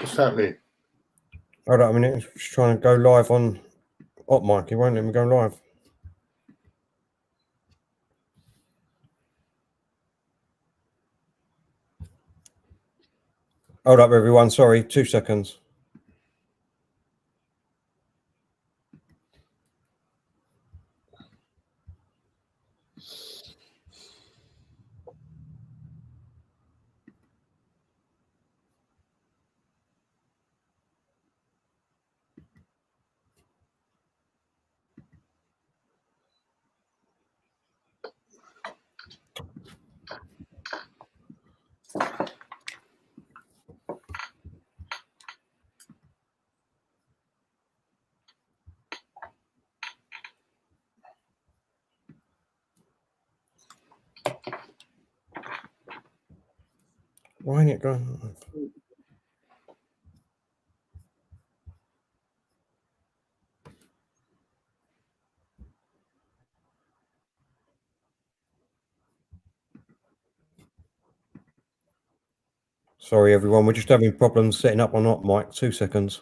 What's happening? Hold on a minute. Just trying to go live on Hot Mic. He won't let me go live. Hold up, everyone. Sorry, 2 seconds. Why ain't it going live? Sorry, everyone. We're just having problems setting up on Hot Mic. 2 seconds.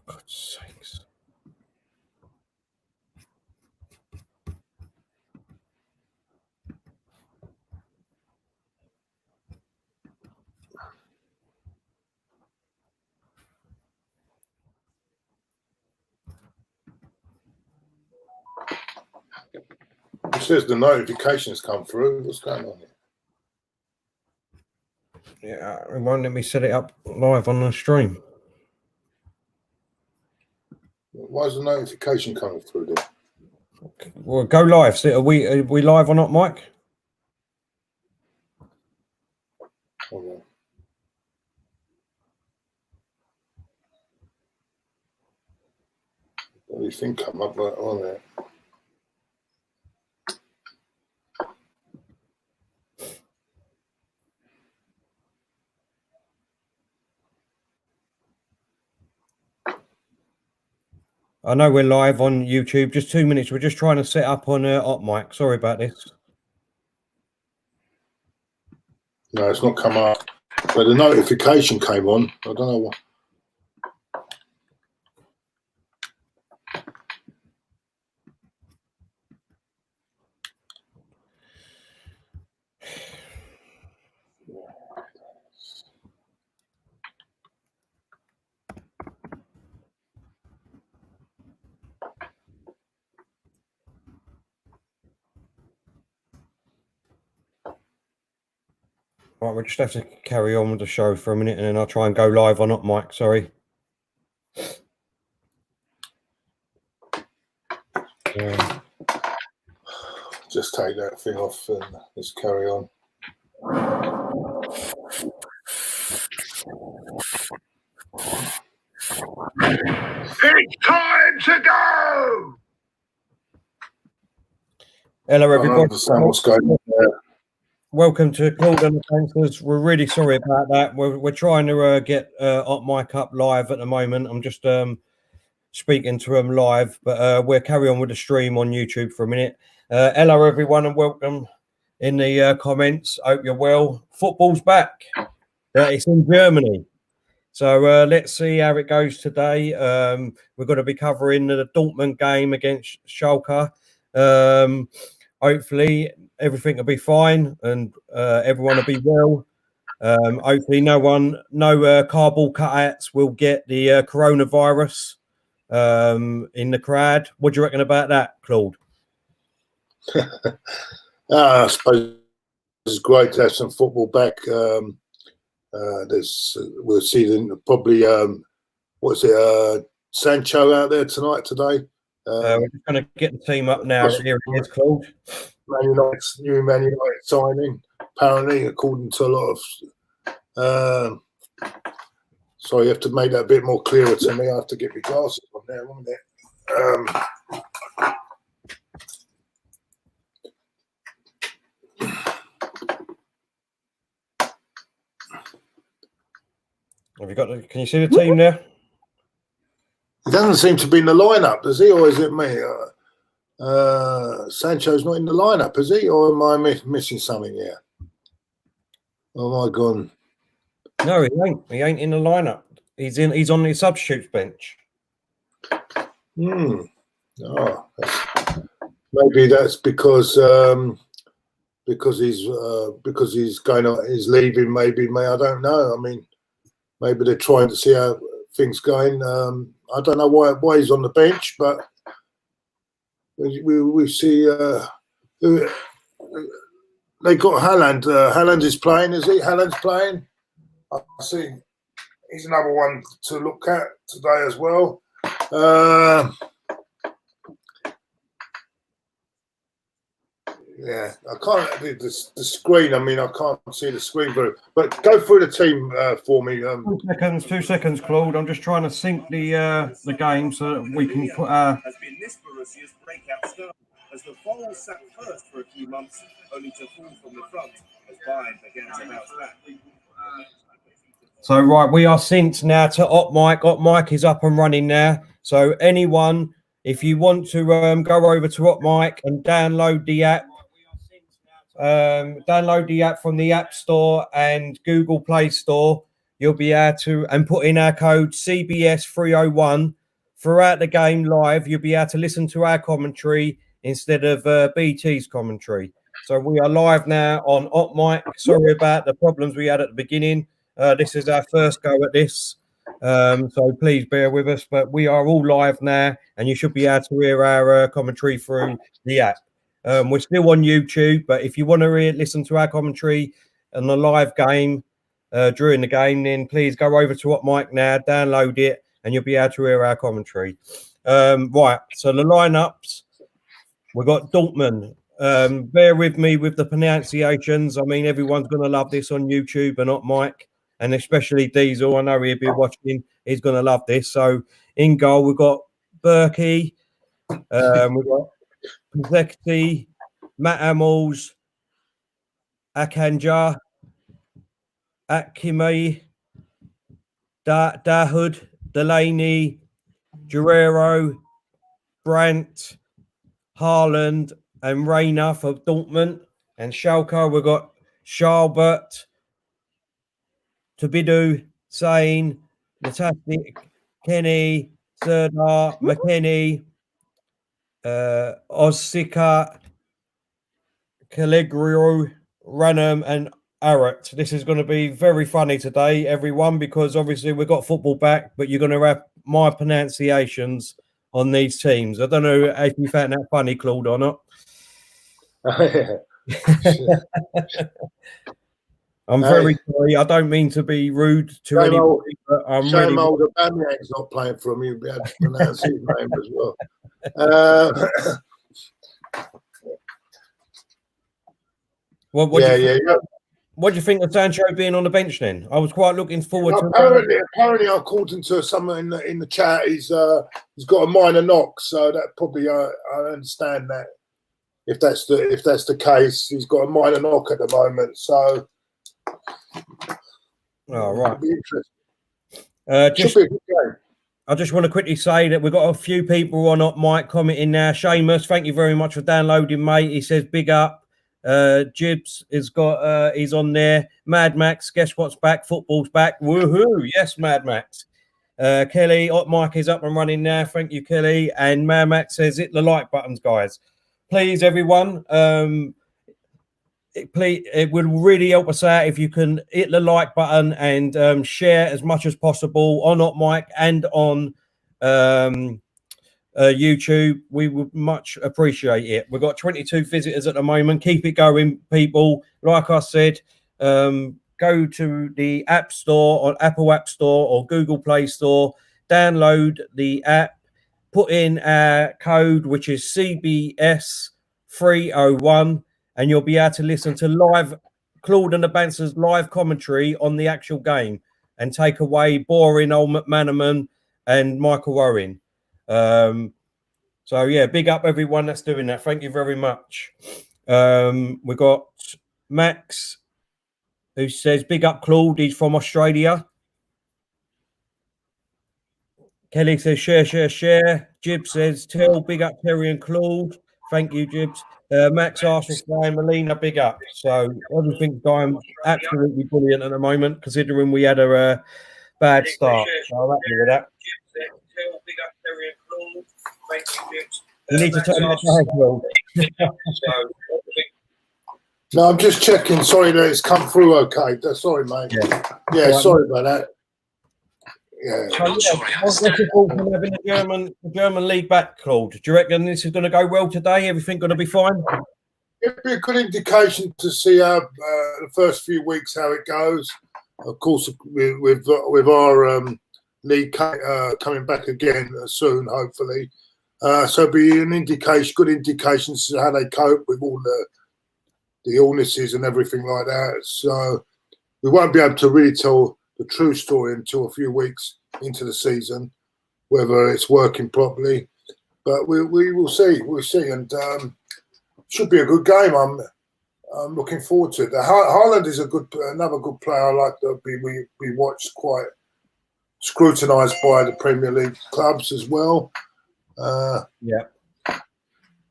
God's sakes. It says the notifications come through. What's going on here? Yeah, it won't let me set it up live on the stream. Why is the notification coming through there? Well, go live. So are we live on Hot Mic? Hold on. Everything come up right on there. I know we're live on YouTube. Just 2 minutes. We're just trying to set up on Hot Mic. Sorry about this. No, it's not come up. But the notification came on. I don't know what. Right, we'll just have to carry on with the show for a minute and then I'll try and go live on Hot Mic. Sorry. Just take that thing off and let's carry on. It's time to go! Hello, I everybody. don't understand what's going on there. Welcome to Claude and the Bankers. We're really sorry about that. We're trying to get Hot Mic up live at the moment. I'm just speaking to them live, but we'll carry on with the stream on YouTube for a minute. Hello, everyone, and welcome in the comments. Hope you're well. Football's back. It's in Germany. So let's see how it goes today. We're going to be covering the Dortmund game against Schalke. Hopefully, everything will be fine and everyone will be well. Hopefully, no cardboard cutouts will get the coronavirus in the crowd. What do you reckon about that, Claude? I suppose it's great to have some football back. We'll see probably Sancho out there today. We're just going to get the team up now. Here it is, Claude. New Man United signing, apparently, according to a lot of. Sorry, you have to make that a bit more clearer to me. I have to get my glasses on there, won't it? Have you got? Can you see the team there? He doesn't seem to be in the lineup, does he? Or is it me? Sancho's not in the lineup, is he? Or am I missing something here? Oh my God! No, he ain't. He ain't in the lineup. He's on the substitutes bench. Oh, maybe that's because he's going on. He's leaving. Maybe I don't know. I mean, maybe they're trying to see how things going. I don't know why he's on the bench, but we see they got Haaland. Haaland is playing, is he? Haaland's playing. I see. He's another one to look at today as well. Yeah, I can't the screen. I mean, I can't see the screen very. But go through the team for me. 2 seconds, Claude. I'm just trying to sync the game so that we can put our. Has been this Borissia's breakout star as the Foals sat first for a few months, only to fall from the front as Bayern began to bounce back. So right, we are synced now to OpMic. OpMic is up and running now. So anyone, if you want to go over to OpMic and download the app. Download the app from the App Store and Google Play Store. You'll be able to, and put in our code CBS301 throughout the game live. You'll be able to listen to our commentary instead of BT's commentary. So we are live now on OpMic. Sorry about the problems we had at the beginning. This is our first go at this. So please bear with us. But we are all live now, and you should be able to hear our commentary through the app. We're still on YouTube, but if you want to listen to our commentary on the live game during the game, then please go over to OpMic now, download it, and you'll be able to hear our commentary. Right, so the lineups, we've got Dortmund. Bear with me with the pronunciations. I mean, everyone's going to love this on YouTube and OpMic, and especially Diesel. I know he'll be watching. He's going to love this. So in goal, we've got Berkey. We've got Pizekti, Matt Amels, Akanja, Akimi, Dahoud, Delaney, Guerrero, Brandt, Haaland, and Reina for Dortmund. And Schalke, we've got Scharbert, Tobidu, Sane, Natasnik, Kenny, Serdar, McKenny, Osika, Callegrio, Ranham, and Arat. This is going to be very funny today, everyone, because obviously we've got football back, but you're going to have my pronunciations on these teams. I don't know if you found that funny, Claude, or not. I'm very sorry. I don't mean to be rude to anybody, but I'm really... Shame old Aubameyang's not playing for him. You'll be able to pronounce his name as well. What do you think of Sancho being on the bench then? I was quite looking forward to apparently according to someone in the chat, he's got a minor knock, so that probably I understand that. If that's the case, he's got a minor knock at the moment, so right. It'll be interesting. Should be a good game. I just want to quickly say that we've got a few people on Up Mike commenting now. Seamus, thank you very much for downloading, mate. He says big up. Jibs has got he's on there. Mad Max, guess what's back? Football's back. Woohoo! Yes, Mad Max. Kelly, Up Mike is up and running now. Thank you, Kelly. And Mad Max says hit the like buttons, guys. Please, everyone. It would really help us out if you can hit the like button and share as much as possible on Up Mike and on YouTube. We would much appreciate it. We've got 22 visitors at the moment. Keep it going, people. Like I said, go to the App Store or Apple App Store or Google Play Store, download the app, put in our code, which is CBS 301, and you'll be able to listen to live Claude and the Bansta's live commentary on the actual game and take away boring old McManaman and Michael Owen. So yeah, big up everyone that's doing that. Thank you very much. We got Max who says big up Claude. He's from Australia. Kelly says share. Jib says tell big up Terry and Claude. Thank you, Jibs. Max Arsenal fan, Melina, big up. So everything's going absolutely brilliant at the moment, considering we had a bad start. So I'm happy with that. You need to turn that down, No, I'm just checking. Sorry that it's come through okay. Sorry, mate. Yeah, sorry about that. Yeah. What's your thoughts on having the German league back, Claude? Do you reckon this is going to go well today? Everything going to be fine? It'd be a good indication to see how the first few weeks how it goes. Of course, with our league coming back again soon, hopefully. So it'd be an indication, good indications to how they cope with all the illnesses and everything like that. So we won't be able to really tell the true story until a few weeks into the season, whether it's working properly. But we will see. We'll see, and should be a good game. I'm looking forward to it. Haaland is another good player. I like that we watched quite scrutinised by the Premier League clubs as well. Yeah.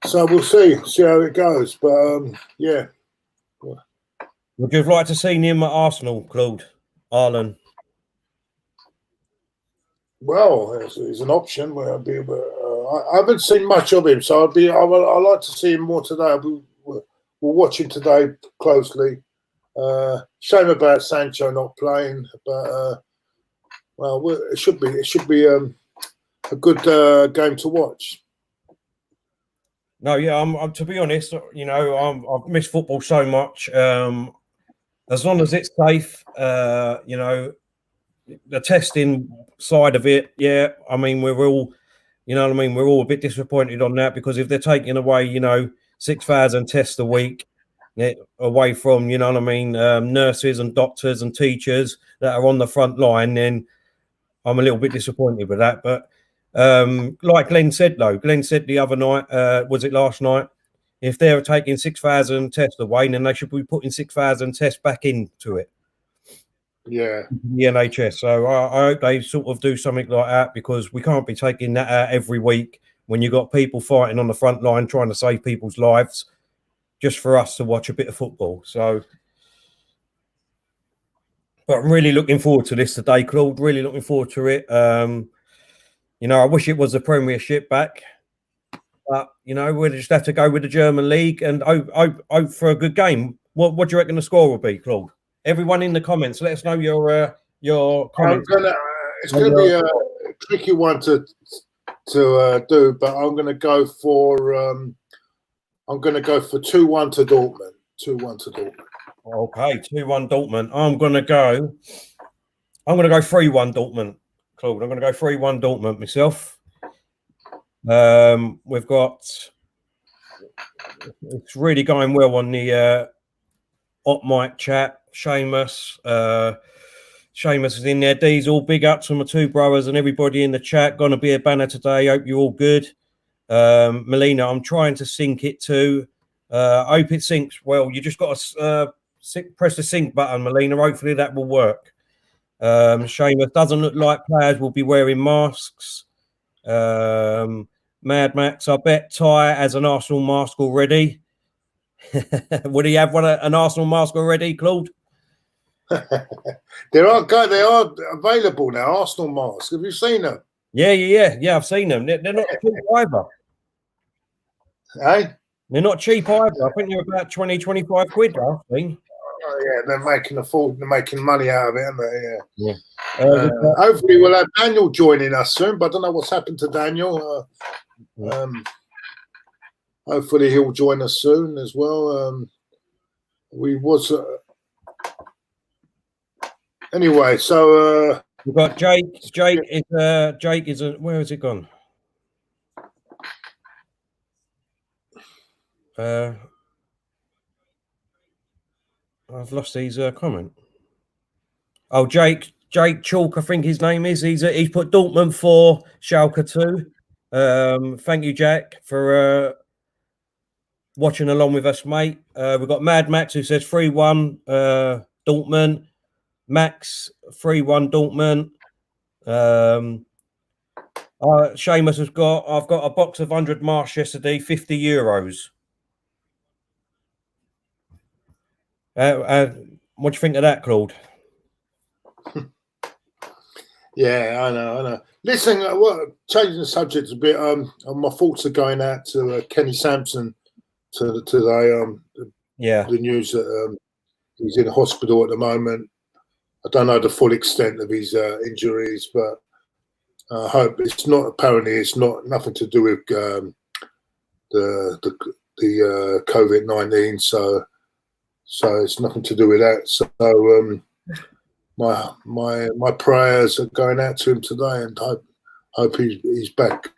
So we'll see how it goes. But yeah. Would you have liked to see him at Arsenal, Claude? Haaland? Well, it's an option. I haven't seen much of him, so I'd like to see him more today. We'll watch him today closely. Shame about Sancho not playing, but it should be a good game to watch. No, yeah, I'm to be honest, I've missed football so much. As long as it's safe, the testing side of it, yeah. I mean, we're all, we're all a bit disappointed on that, because if they're taking away, 6,000 tests a week away from, nurses and doctors and teachers that are on the front line, then I'm a little bit disappointed with that. But like Glenn said the other night, was it last night? If they're taking 6,000 tests away, then they should be putting 6,000 tests back into it. Yeah. The NHS. So I hope they sort of do something like that, because we can't be taking that out every week when you've got people fighting on the front line trying to save people's lives just for us to watch a bit of football. So, but I'm really looking forward to this today, Claude. Really looking forward to it. I wish it was the Premiership back. But, we'll just have to go with the German league and hope for a good game. What do you reckon the score will be, Claude? Everyone in the comments, let us know your comments. It's going to be a tricky one to do, but I'm going to go for 2-1 to Dortmund. 2-1 to Dortmund. Okay, 2-1 Dortmund. I'm going to go 3-1 Dortmund, Claude. I'm going to go 3-1 Dortmund myself. We've got, it's really going well on the Hot Mic chat. Seamus is in there. Diesel, big up to my two brothers and everybody in the chat. Gonna be a banner today. Hope you're all good. Melina, I'm trying to sync it too. Hope it syncs well. You just got to press the sync button, Melina. Hopefully that will work. Seamus doesn't look like players will be wearing masks. Mad Max, I bet Ty has an Arsenal mask already. Would he have an Arsenal mask already, Claude? They are available now. Arsenal masks. Have you seen them? Yeah. I've seen them. They're not cheap either. Hey? They're not cheap either. I think they're about 20, 25 quid, I think. Oh, yeah, they're making money out of it, aren't they? Yeah. Hopefully we'll have Daniel joining us soon, but I don't know what's happened to Daniel. Hopefully he'll join us soon as well. Anyway, so we've got Jake. Jake is where has it gone? I've lost his comment. Oh, Jake Chalk, I think his name is. He's put Dortmund 4, Schalke 2. Thank you, Jack, for watching along with us, mate. We've got Mad Max who says 3-1 Dortmund. Max 3-1 Dortmund. Seamus has got. I've got a box of 100 Marsh yesterday, €50. What do you think of that, Claude? Yeah, I know. Listen, changing the subject a bit. My thoughts are going out to Kenny Sampson today. The news that he's in hospital at the moment. I don't know the full extent of his injuries, but I hope it's not. Apparently, it's nothing to do with the COVID-19. So it's nothing to do with that. So my prayers are going out to him today, and hope he's back.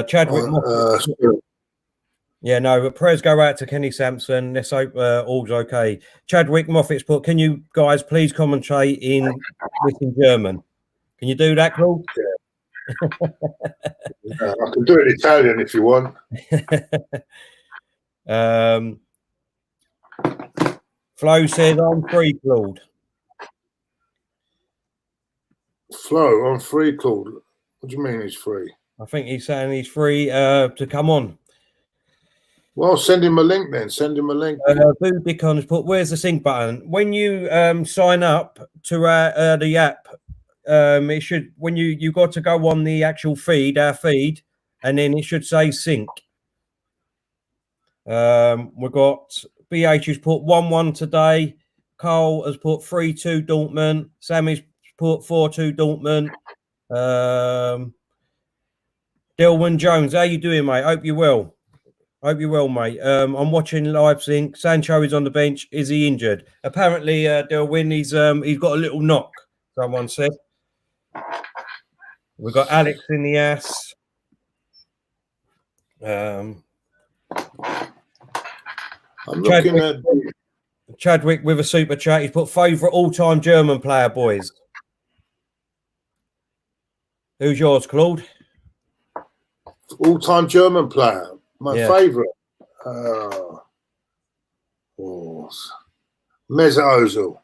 Chadwick. Yeah, no, but prayers go out to Kenny Sampson. Let's hope all's okay. Chadwick Moffat's put, can you guys please commentate in German? Can you do that, Claude? Yeah. I can do it in Italian if you want. Flo says, I'm free, Claude. Flo, I'm free, Claude. What do you mean he's free? I think he's saying he's free to come on. Well, send him a link then. Send him a link. Boo Dicon has put, where's the sync button? When you sign up to the app, it should, when you got to go on the actual feed, our feed, and then it should say sync. We've got BH who's put 1-1 today. Carl has put 3-2 Dortmund. Sammy's put 4-2 Dortmund. Dilwyn Jones, how you doing, mate? Hope you're well. Hope you're well, mate. I'm watching live sync. Sancho is on the bench. Is he injured? Apparently, Dilwyn, he's got a little knock, someone said. We've got Alex in the ass. I'm looking at Chadwick with a super chat. He's put favourite all-time German player, boys. Who's yours, Claude? All-time German player. My favourite. Mesut Ozil.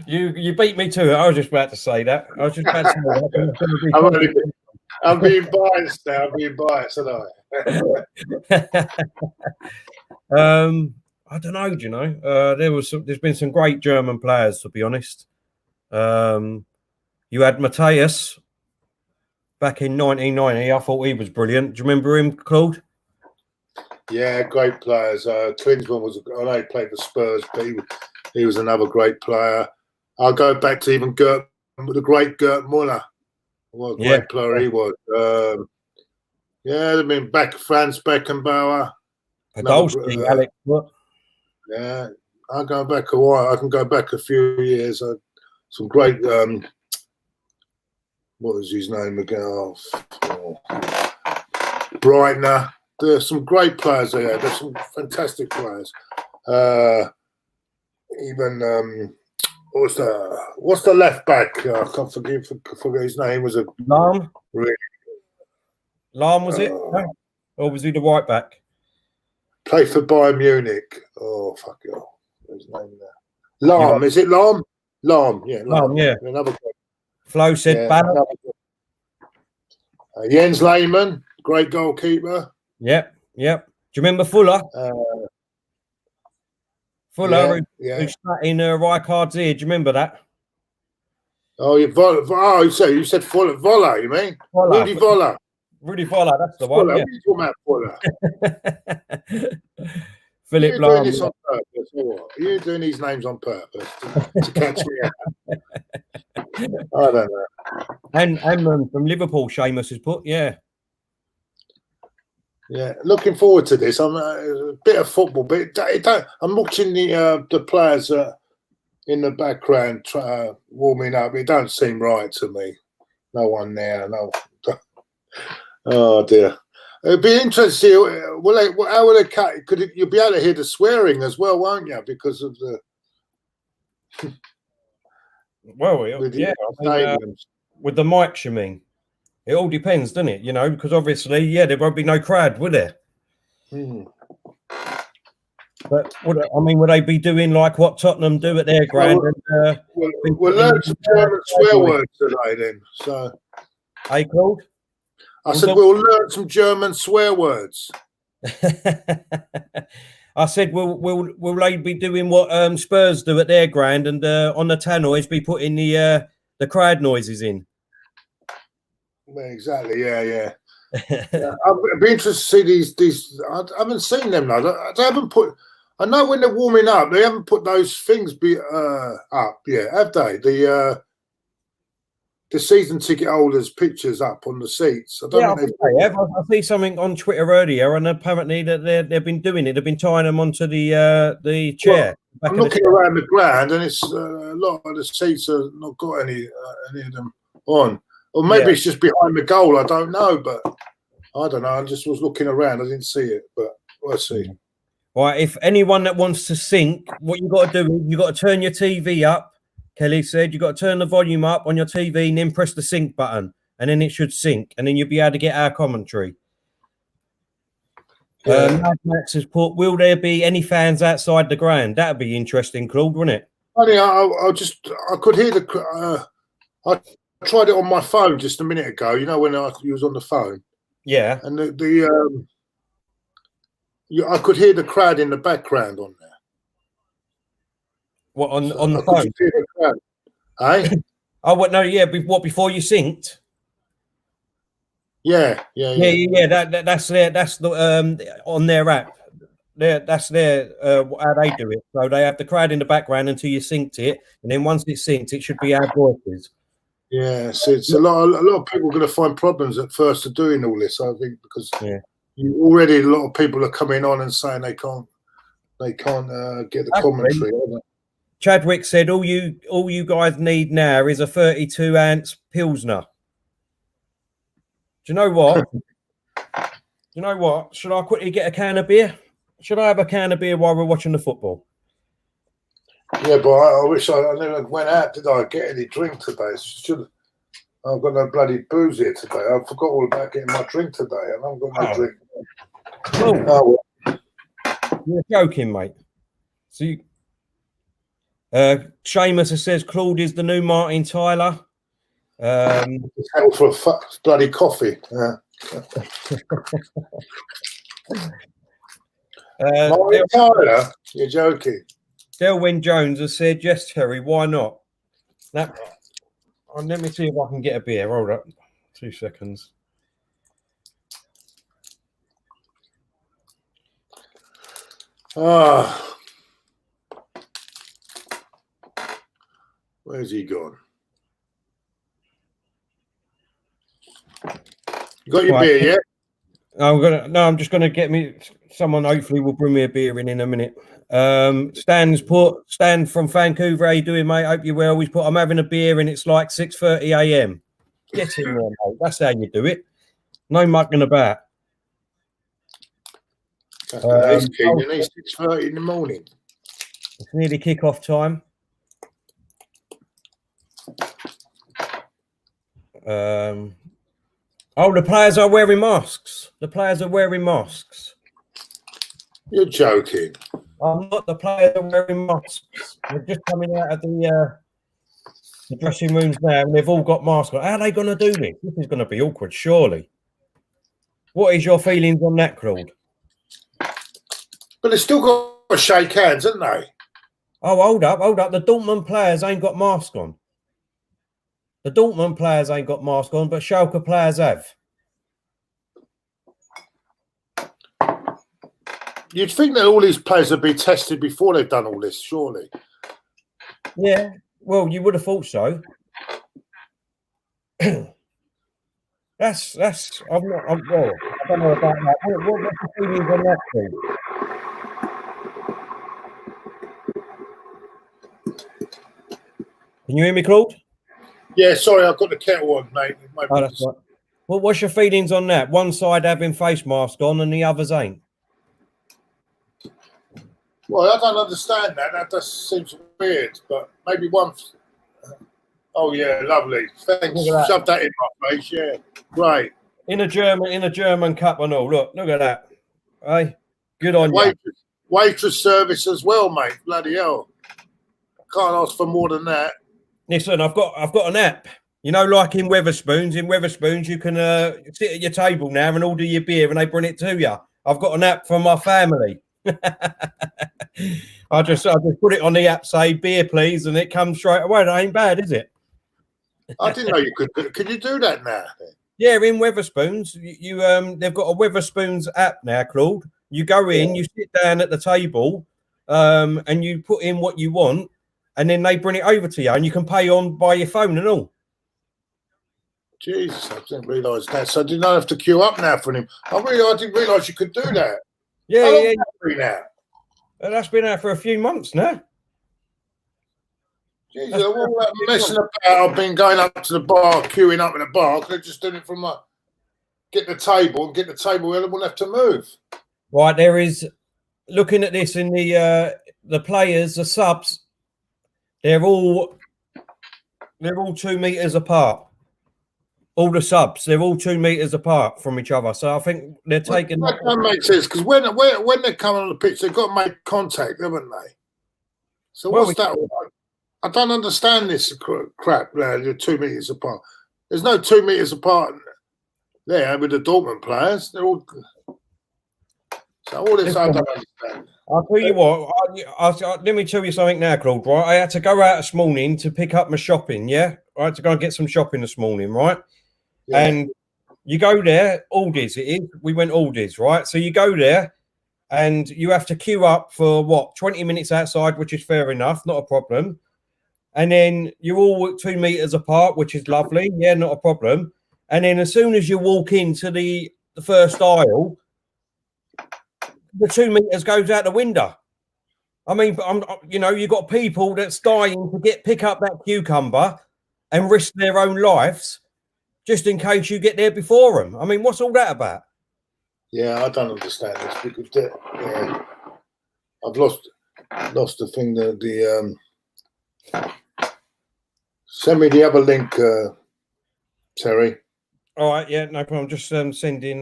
You beat me to it. I was just about to say that. I'm being biased now. I'm being biased, aren't I? I don't know. Do you know? There's been some great German players, to be honest. You had Matthias back in 1990. I thought he was brilliant. Do you remember him, Claude? Yeah, great players. Klinsmann was. I know he played for Spurs, but he was another great player. I'll go back to even the great Gerd Müller. What a great player he was. I mean, Franz Beckenbauer. Podolski, Alex. What? Yeah, I'll go back a while. I can go back a few years. Some great. What was his name again? Breitner. There's some great players there. There's some fantastic players. Even what's the left back? I can't forget his name. Was a Lahm. Really, Lahm was it? Or was he the right back? Played for Bayern Munich. Oh fuck it! His name there. Lahm. Is it Lahm? Lahm, yeah. Yeah. Another guy. Flo said Yeah, Banner. Jens Lehmann, great goalkeeper. Yep. Do you remember Fuller? Fuller, who sat in Rijkaard's ear. Do you remember that? Oh, you said Fuller, Voller, you mean? Voller. Rudy Voller. Rudy Voller, that's the Fuller, one. Yeah. what are you talking about, Fuller? Philip You're doing Lahm. this on purpose, or what? You're doing these names on purpose to catch me out. I don't know. And from Liverpool, Seamus has put, yeah. Yeah, looking forward to this. I'm a bit of football, but I'm watching the players in the background warming up. It don't seem right to me. No one there. No. Oh dear. It'd be interesting. How will they cut? You'll be able to hear the swearing as well, won't you? Because of the. Well, yeah. With the mics, you mean? It all depends, doesn't it? You know, because obviously, there won't be no crowd, will there? But would they be doing like what Tottenham do at their ground? We'll learn some German swear words today, then. So, hey, Claude? I said we'll learn some German swear words. I said, will they be doing what Spurs do at their ground, and on the tannoys be putting the crowd noises in? Well, exactly. Yeah. I'd be interested to see these. I haven't seen them though. They haven't put. I know when they're warming up, they haven't put those things up yet, have they? The season ticket holders' pictures up on the seats. I think they have. I see something on Twitter earlier, and apparently that they've been doing it. They've been tying them onto the chair. Well, I'm looking around the ground, and it's a lot of the seats are not got any of them on. Or maybe it's just behind the goal. I don't know, but I don't know. I just was looking around. I didn't see it, but we'll see. Right. If anyone that wants to sync, what you got to do is you got to turn your TV up. Kelly said you got to turn the volume up on your TV and then press the sync button, and then it should sync, and then you'll be able to get our commentary. Mad Max has put, will there be any fans outside the ground? That'd be interesting, Claude, wouldn't it? Funny, I could hear I tried it on my phone just a minute ago. You know when I was on the phone. Yeah. And I could hear the crowd in the background on there. What on the phone? Hear the crowd. Eh? Oh, what? No, yeah. What, before you synced? Yeah. That's the on their app. That's their how they do it. So they have the crowd in the background until you synced it, and then once it's synced, it should be our voices. Yeah, so it's a lot of people are going to find problems at first of doing all this. I think because already a lot of people are coming on and saying they can't get the commentary. Chadwick said, all you guys need now is a 32 ounce Pilsner. Do you know what? Should I quickly get a can of beer? Should I have a can of beer while we're watching the football? Yeah, but I wish I never went out. Did I get any drink today? I've got no bloody booze here today. I forgot all about getting my drink today. I haven't got no drink. Well. You're joking, mate. So Seamus says Claude is the new Martin Tyler. It's hell for a bloody coffee. Martin Tyler? You're joking. Delwyn Jones has said, yes, Terry, why not? Let me see if I can get a beer. Hold up. 2 seconds. Where's he gone? You got your beer yet? I'm just gonna get me someone. Hopefully, will bring me a beer in a minute. Stan from Vancouver. How you doing, mate? Hope you're well. He's put, I'm having a beer and it's like 6:30 a.m. Get in there, mate. That's how you do it. No mucking about. He's 6:30 in the morning. It's nearly kick-off time. The players are wearing masks. You're joking. I'm not. The players are wearing masks. They're just coming out of the the dressing rooms now, and they've all got masks on. How are they going to do this? This is going to be awkward, surely. What is your feelings on that, Claude? But they've still got to shake hands, haven't they? Oh, hold up. The Dortmund players ain't got masks on. The Dortmund players ain't got masks on, but Schalke players have. You'd think that all these players would be tested before they've done all this, surely. Yeah, well, you would have thought so. That's. I don't know about that. What's the feelings on that, Steve? Can you hear me, Claude? Yeah, sorry, I've got the kettle on, mate. Oh, that's right. Well, what's your feelings on that? One side having face mask on and the others ain't. Well, I don't understand that. That just seems weird, but maybe one. Oh yeah, lovely. Thanks. Shove that in my face. Yeah, great. In a German cup and all. Look at that. Hey, good on you. Waitress service as well, mate. Bloody hell. Can't ask for more than that. Listen, I've got an app. You know, like in Weatherspoons. In Weatherspoons, you can sit at your table now and order your beer, and they bring it to you. I've got an app for my family. I just put it on the app, say beer, please, and it comes straight away. That ain't bad, is it? I didn't know you could. Can you do that now? Yeah, in Weatherspoons, you they've got a Weatherspoons app now, Claude. You go in, you sit down at the table, and you put in what you want, and then they bring it over to you, and you can pay on by your phone and all. Jesus, I didn't realise that. So I didn't have to queue up now for him. I didn't realise you could do that. Yeah. Now? That's been out for a few months now. Jesus, all that messing about. I've been going up to the bar, queuing up in the bar. They're just doing it from get the table. They won't have to move. Right, there is. Looking at this in the players, the subs, they're all 2 meters apart. All the subs, they're all 2 meters apart from each other. So I think they're taking. That don't make sense because when they come on the pitch, they've got to make contact, haven't they? So what's that? I don't understand this crap. You're 2 meters apart. There's no 2 meters apart there with the Dortmund players. They're all. So all this I don't understand. I'll tell you what. Let me tell you something now, Claude. Right, I had to go out this morning to pick up my shopping. Yeah, I had to go and get some shopping this morning. Right. Yeah. And you go there, Aldi's it is. We went Aldi's, right? So you go there and you have to queue up for 20 minutes outside, which is fair enough, not a problem. And then you're all 2 meters apart, which is lovely. Yeah, not a problem. And then as soon as you walk into the first aisle, the 2 meters goes out the window. I mean, you've got people that's dying to pick up that cucumber and risk their own lives just in case you get there before them. I mean, what's all that about? Yeah, I don't understand this because I've lost the thing. Send me the other link, Terry. All right, yeah, no problem. I'm just sending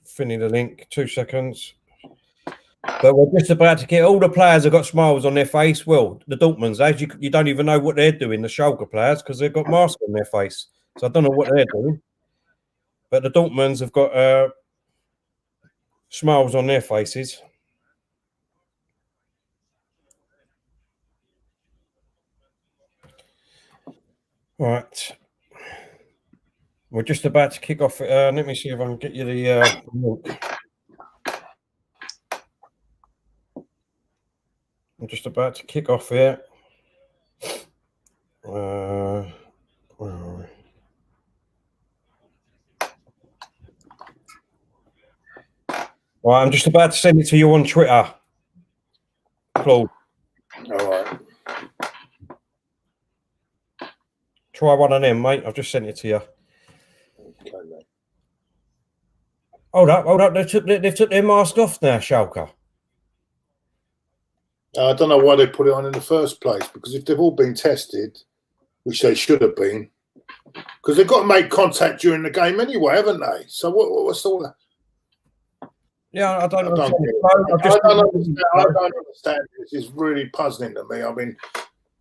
Finny the link. 2 seconds. But we're just about to get all the players have got smiles on their face. Well, the Dortmunds, as you don't even know what they're doing, the Schalke players, because they've got masks on their face. So I don't know what they're doing. But the Dortmunds have got smiles on their faces. Right. We're just about to kick off. Let me see if I can get you the link. I'm just about to kick off here. Where are we? Right, I'm just about to send it to you on Twitter, Claude. All right. Try one of them, mate. I've just sent it to you. Okay, mate. Hold up. They've took their mask off now, Schalke. I don't know why they put it on in the first place, because if they've all been tested, which they should have been, because they've got to make contact during the game anyway, haven't they? So what's all that? Yeah, I don't understand. I don't understand. This is really puzzling to me. I mean,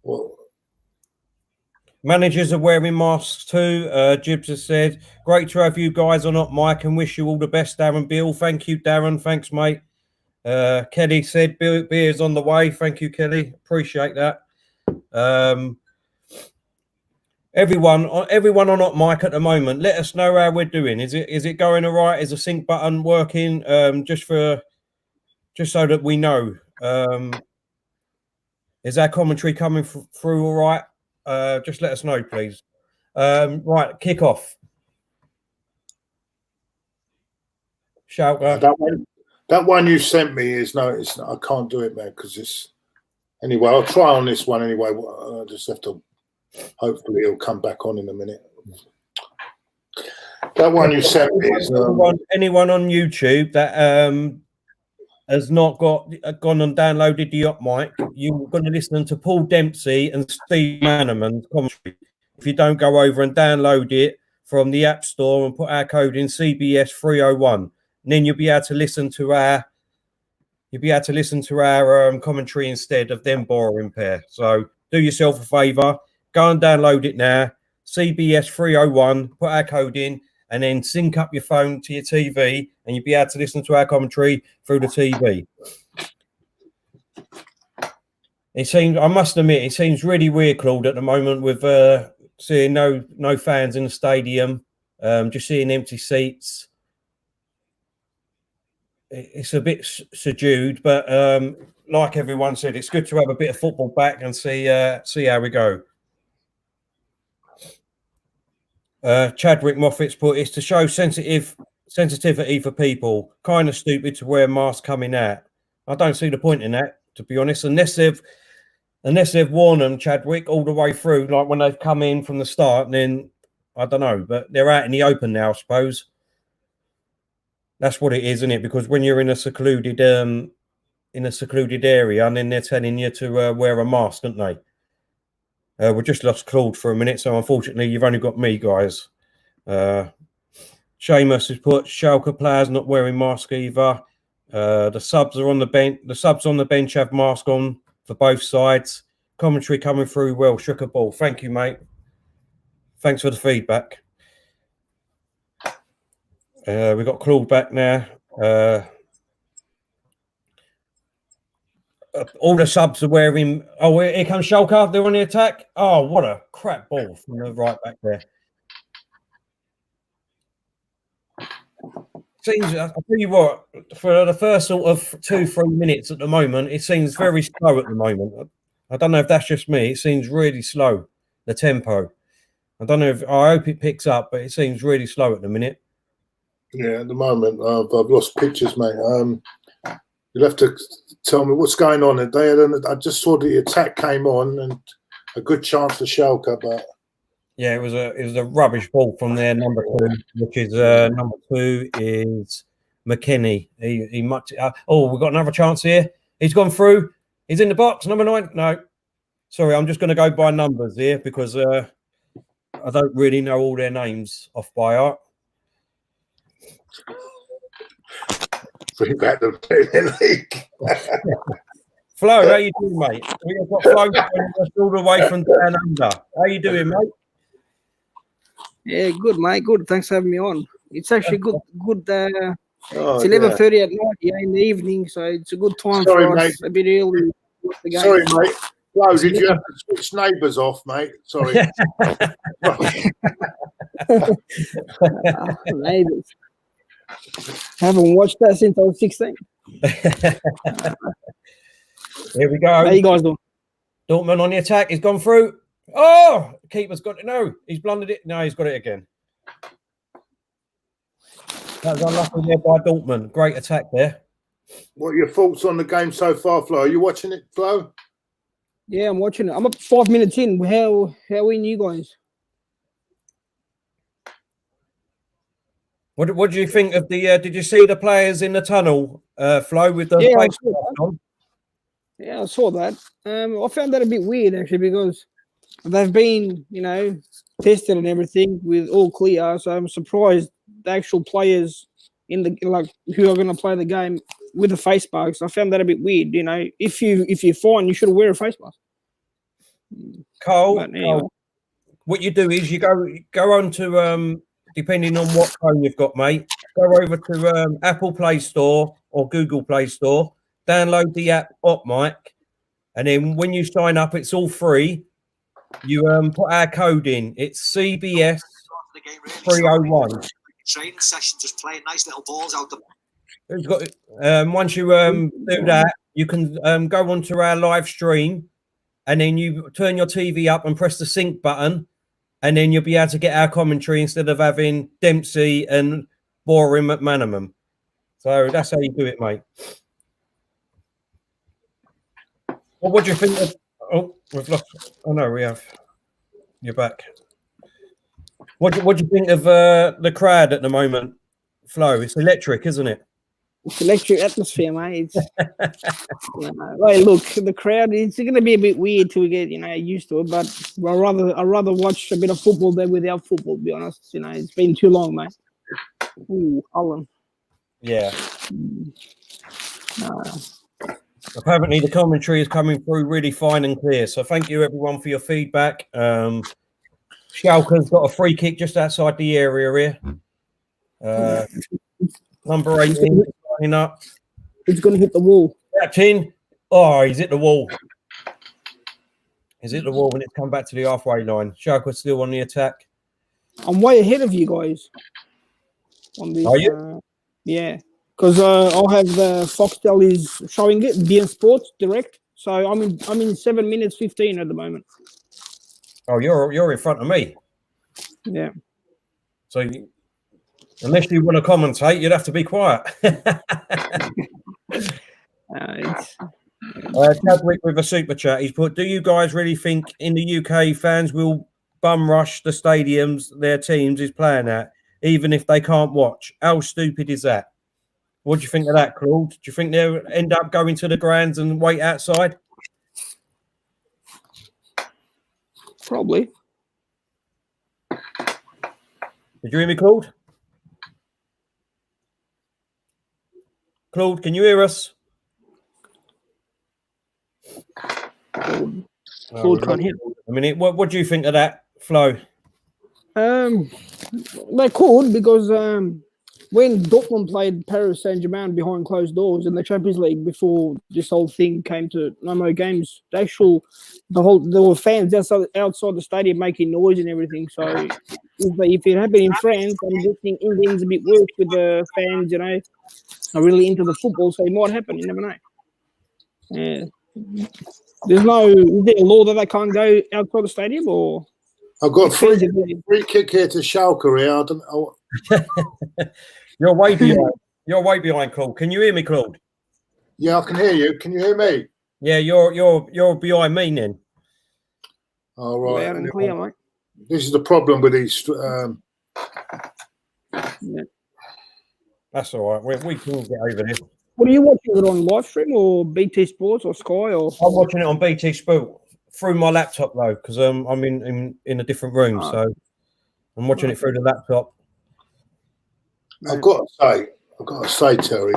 well, Managers are wearing masks too. Jibs has said, great to have you guys on up, Mike, and wish you all the best, Darren Bill. Thank you, Darren. Thanks, mate. Kelly said, beer's on the way. Thank you, Kelly. Appreciate that. Everyone on up, Mike, at the moment, let us know how we're doing. Is it going all right? Is the sync button working? Just so that we know. Is our commentary coming through all right? Just let us know, please. Right, kick off. Schalke. That one you sent me is I can't do it, man, because it's anyway. I'll try on this one anyway. I just have to. Hopefully, it'll come back on in a minute. That one you sent me is anyone on YouTube that has not gone and downloaded the Op Mic. You're going to listen to Paul Dempsey and Steve Manneman's commentary. If you don't go over and download it from the App Store and put our code in CBS 301, and then you'll be able to listen to our commentary instead of them boring pair. So do yourself a favour, go and download it now. CBS 301, put our code in, and then sync up your phone to your TV, and you'll be able to listen to our commentary through the TV. I must admit, it seems really weird, Claude, at the moment with seeing no fans in the stadium, just seeing empty seats. It's a bit subdued, but like everyone said, it's good to have a bit of football back and see how we go. Chadwick Moffat's put, it's to show sensitivity for people. Kind of stupid to wear masks coming out. I don't see the point in that, to be honest, unless they've worn them, Chadwick, all the way through, like when they've come in from the start, and then I don't know, but they're out in the open now, I suppose. That's what it is, isn't it? Because when you're in a secluded area, and then they're telling you to wear a mask, aren't they? We just lost Claude for a minute, so unfortunately, you've only got me, guys. Seamus has put Schalke players not wearing masks either. The subs are on the bench. The subs on the bench have masks on for both sides. Commentary coming through well. Shook a ball. Thank you, mate. Thanks for the feedback. We've got Claude back now. All the subs are wearing. Oh, here comes Schalke. They're on the attack. Oh, what a crap ball from the right back there. Seems, I'll tell you what, for the first sort of 2-3 minutes at the moment, it seems very slow at the moment. I don't know if that's just me. It seems really slow, the tempo. I don't know I hope it picks up, but it seems really slow at the minute. Yeah, at the moment, I've lost pictures, mate. You'll have to tell me what's going on. I just saw the attack came on and a good chance for Schalke, but yeah, it was a rubbish ball from their number 2, which is number 2 is McKennie. He much. We've got another chance here. He's gone through. He's in the box. Number 9. No, sorry, I'm just going to go by numbers here because I don't really know all their names off by heart. Bring back the Premier League. Flo, how you doing, mate? We've got Flo all the way from down under. How you doing, mate? Yeah, good, mate. Good. Thanks for having me on. It's actually good. It's 11:30 at night in the evening, so it's a good time for us. Mate. A bit early. Sorry, mate. Flo, did you have to switch neighbours off, mate? Sorry. Neighbours. Haven't watched that since I was 16. Here we go. How you guys doing? Dortmund on the attack. He's gone through. Oh, keeper's got it. No, he's blundered it. No, he's got it again. That was unlucky there by Dortmund. Great attack there. What are your thoughts on the game so far, Flo? Are you watching it, Flo? Yeah, I'm watching it. I'm up 5 minutes in. How in you guys? What do you think of the? Did you see the players in the tunnel, Flo, with the? Yeah, I saw that. I found that a bit weird actually because they've been, tested and everything with all clear. So I'm surprised the actual players who are going to play the game with a face mask. I found that a bit weird. If you're fine, you should wear a face mask. Cole, what you do is you go on to depending on what phone you've got, mate. Go over to Apple Play Store or Google Play Store. Download the app OpMic, and then when you sign up, it's all free. You put our code in. It's CBS 301. Training session, just playing nice little balls out the. It's got, once you do that, you can go onto our live stream, and then you turn your TV up and press the sync button, and then you'll be able to get our commentary instead of having Dempsey and Boring McManaman. So that's how you do it, mate. Well, what do you think of... Oh, we've lost... Oh, no, we have. You're back. What do you think of the crowd at the moment, Flo? It's electric, isn't it? It's electric atmosphere, mate. Hey, look, the crowd, it's going to be a bit weird till we get, used to it, but I'd rather watch a bit of football than without football, to be honest. It's been too long, mate. Ooh, Alan. Yeah. Apparently, the commentary is coming through really fine and clear. So thank you, everyone, for your feedback. Schalke's got a free kick just outside the area here. Number 18 lining up. It's going to hit the wall. Captain. Oh, he's hit the wall. He's hit the wall when it's come back to the halfway line. Schalke's still on the attack. I'm way ahead of you guys. On this, are you? Yeah. Because I'll have the Foxtel is showing it, BN Sports Direct. So I'm in 7 minutes 15 at the moment. Oh, you're in front of me. Yeah. So unless you want to commentate, you'd have to be quiet. Chadwick with a super chat. He's put, do you guys really think in the UK fans will bum rush the stadiums their teams is playing at, even if they can't watch? How stupid is that? What do you think of that, Claude? Do you think they'll end up going to the grounds and wait outside? Probably. Did you hear me, Claude? Claude, can you hear us? Claude can't hear. I mean, what do you think of that, Flo? They could, because when Dortmund played Paris Saint-Germain behind closed doors in the Champions League before this whole thing came to no more games, there were fans outside the stadium making noise and everything. So if it happened in France, I'm guessing England's a bit worse with the fans, are really into the football, so it might happen. You never know. Yeah. Is there a law that they can't go outside the stadium, or? I've got free kick here to Schalke here. I don't know. You're way behind. You're way behind, Claude. Can you hear me, Claude? Yeah, I can hear you. Can you hear me? Yeah, you're behind me then. All right. Loud and clear, mate. This is the problem with these. Yeah. That's all right. We can get over this. What are you watching it on, live stream or BT Sports or Sky? Or I'm watching it on BT Sport through my laptop though, because I'm in a different room, so I'm watching it through the laptop. I've got to say, Terry.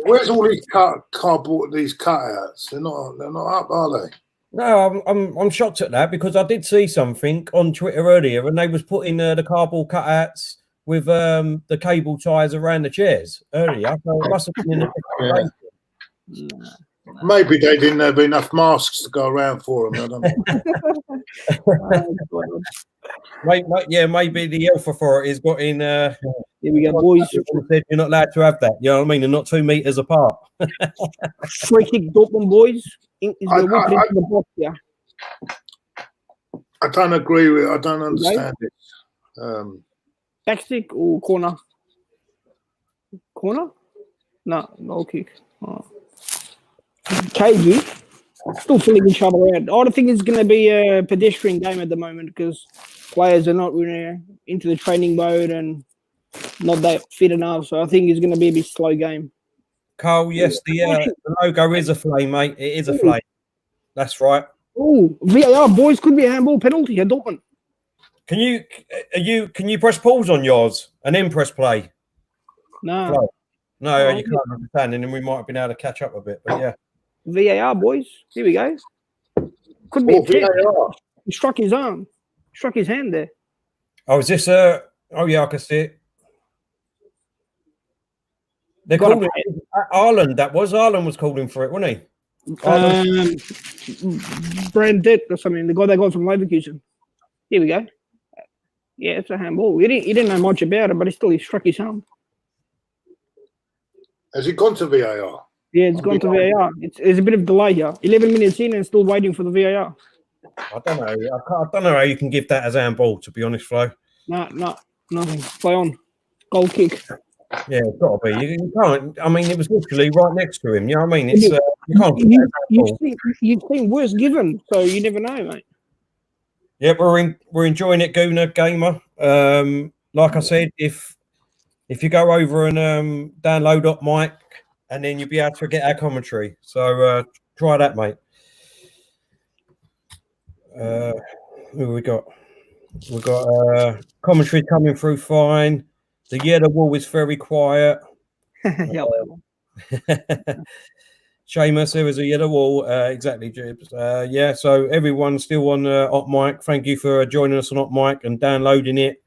Where's all these cardboard cutouts? They're not up, are they? No, I'm shocked at that, because I did see something on Twitter earlier, and they was putting the cardboard cutouts with the cable ties around the chairs earlier. So it must have been in a different place. Maybe they didn't have enough masks to go around for them. I don't know. Maybe the health authorities got in. Here we go, boys. Said you're not allowed to have that. You know what I mean? They're not 2 meters apart. Free kick, Dortmund boys. I don't agree with. I don't understand it. Backstick or corner? Corner? No, goal kick. Oh. KG still filling each other out. I don't think it's going to be a pedestrian game at the moment, because players are not really into the training mode and not that fit enough. So I think it's going to be a bit slow game. Carl, yes, the logo is a flame, mate. It is a flame. That's right. Oh, VAR, boys, could be a handball penalty at Dortmund. Can you press pause on yours and then press play? No. No, you can't understand, and then we might have been able to catch up a bit. But yeah. VAR, boys. Here we go. Could be a Or tip. VAR. He struck his arm. Struck his hand there. Oh, Struck his hand. Struck his hand there. is this oh yeah, I can see it. They're Got calling it Ireland. Ireland was calling for it, wasn't he? Brandit or something. The guy they got from Leverkusen. Here we go. Yeah, it's a handball. He didn't know much about it, but he struck his arm. Has it gone to VAR? Yeah, it's gone to VAR. There's a bit of delay here. 11 minutes in and still waiting for the VAR. I don't know. I don't know how you can give that as handball, to be honest, Flo. No, nothing. Play on. Goal kick. Yeah, it's got to be. You can't. I mean, it was literally right next to him. You know what I mean? It's you can't. You've seen worse given, so you never know, mate. Yeah, we're enjoying it, Gooner Gamer. Like I said, if you go over and download up Mike, and then you'll be able to get our commentary. So try that, mate. Who we got? We've got commentary coming through fine. The yellow wall is very quiet. Seamus, there was a yellow wall. Exactly, Jibs. Yeah, so everyone's still on Op Mic. Thank you for joining us on Op Mic and downloading it.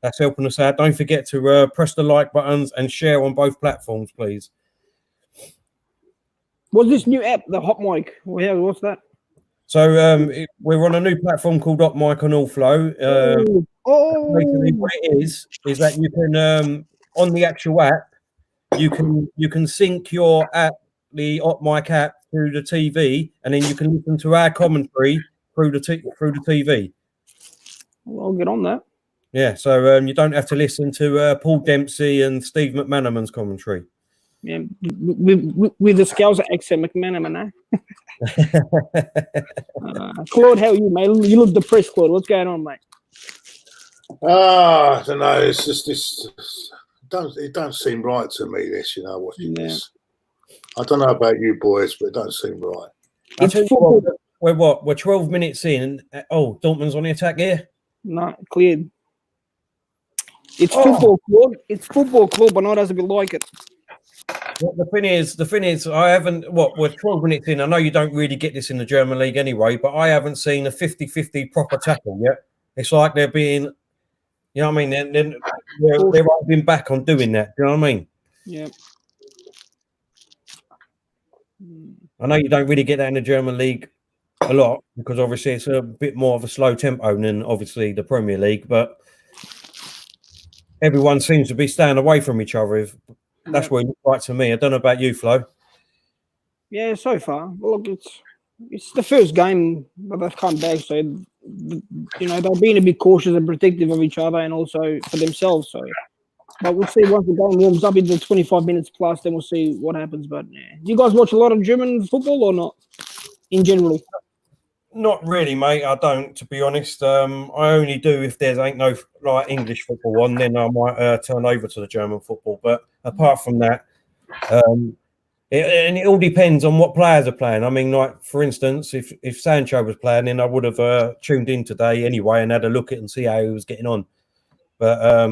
That's helping us out. Don't forget to press the like buttons and share on both platforms, please. What's this new app, the Hot Mic? What's that? So we're on a new platform called Op Mic on Allflow. Basically, what it is that you can on the actual app, you can sync your app, the Op Mic app, through the TV, and then you can listen to our commentary through the TV. Well, I'll get on that. Yeah, so you don't have to listen to Paul Dempsey and Steve McManaman's commentary. Yeah, with the Scouser accent, McManaman, eh? Claude, how are you, mate? You look depressed, Claude. What's going on, mate? I don't know. It's just this. It don't seem right to me. This, watching this. I don't know about you boys, but it don't seem right. We're 12 minutes in. Oh, Dortmund's on the attack here. No, cleared. It's football, Claude. It's football, Claude, but not as we like it. Well, the thing is, I haven't. We're 12 minutes in. I know you don't really get this in the German league anyway, but I haven't seen a 50-50 proper tackle yet. It's like they're being, you know what I mean? They're been back on doing that. Do you know what I mean? Yeah. I know you don't really get that in the German league a lot because obviously it's a bit more of a slow tempo than obviously the Premier League, but everyone seems to be staying away from each other. That's what it looks like to me. I don't know about you, Flo. Yeah, so far. Well, look, it's the first game that they've come back, so they're being a bit cautious and protective of each other and also for themselves. So, but we'll see once the game warms up into 25 minutes plus, then we'll see what happens. But do you guys watch a lot of German football or not? In general, not really, mate. I don't, to be honest. I only do if there ain't no like English football on, then I might turn over to the German football. But apart from that, it all depends on what players are playing. I mean, like for instance, if Sancho was playing, then I would have tuned in today anyway and had a look at and see how he was getting on. But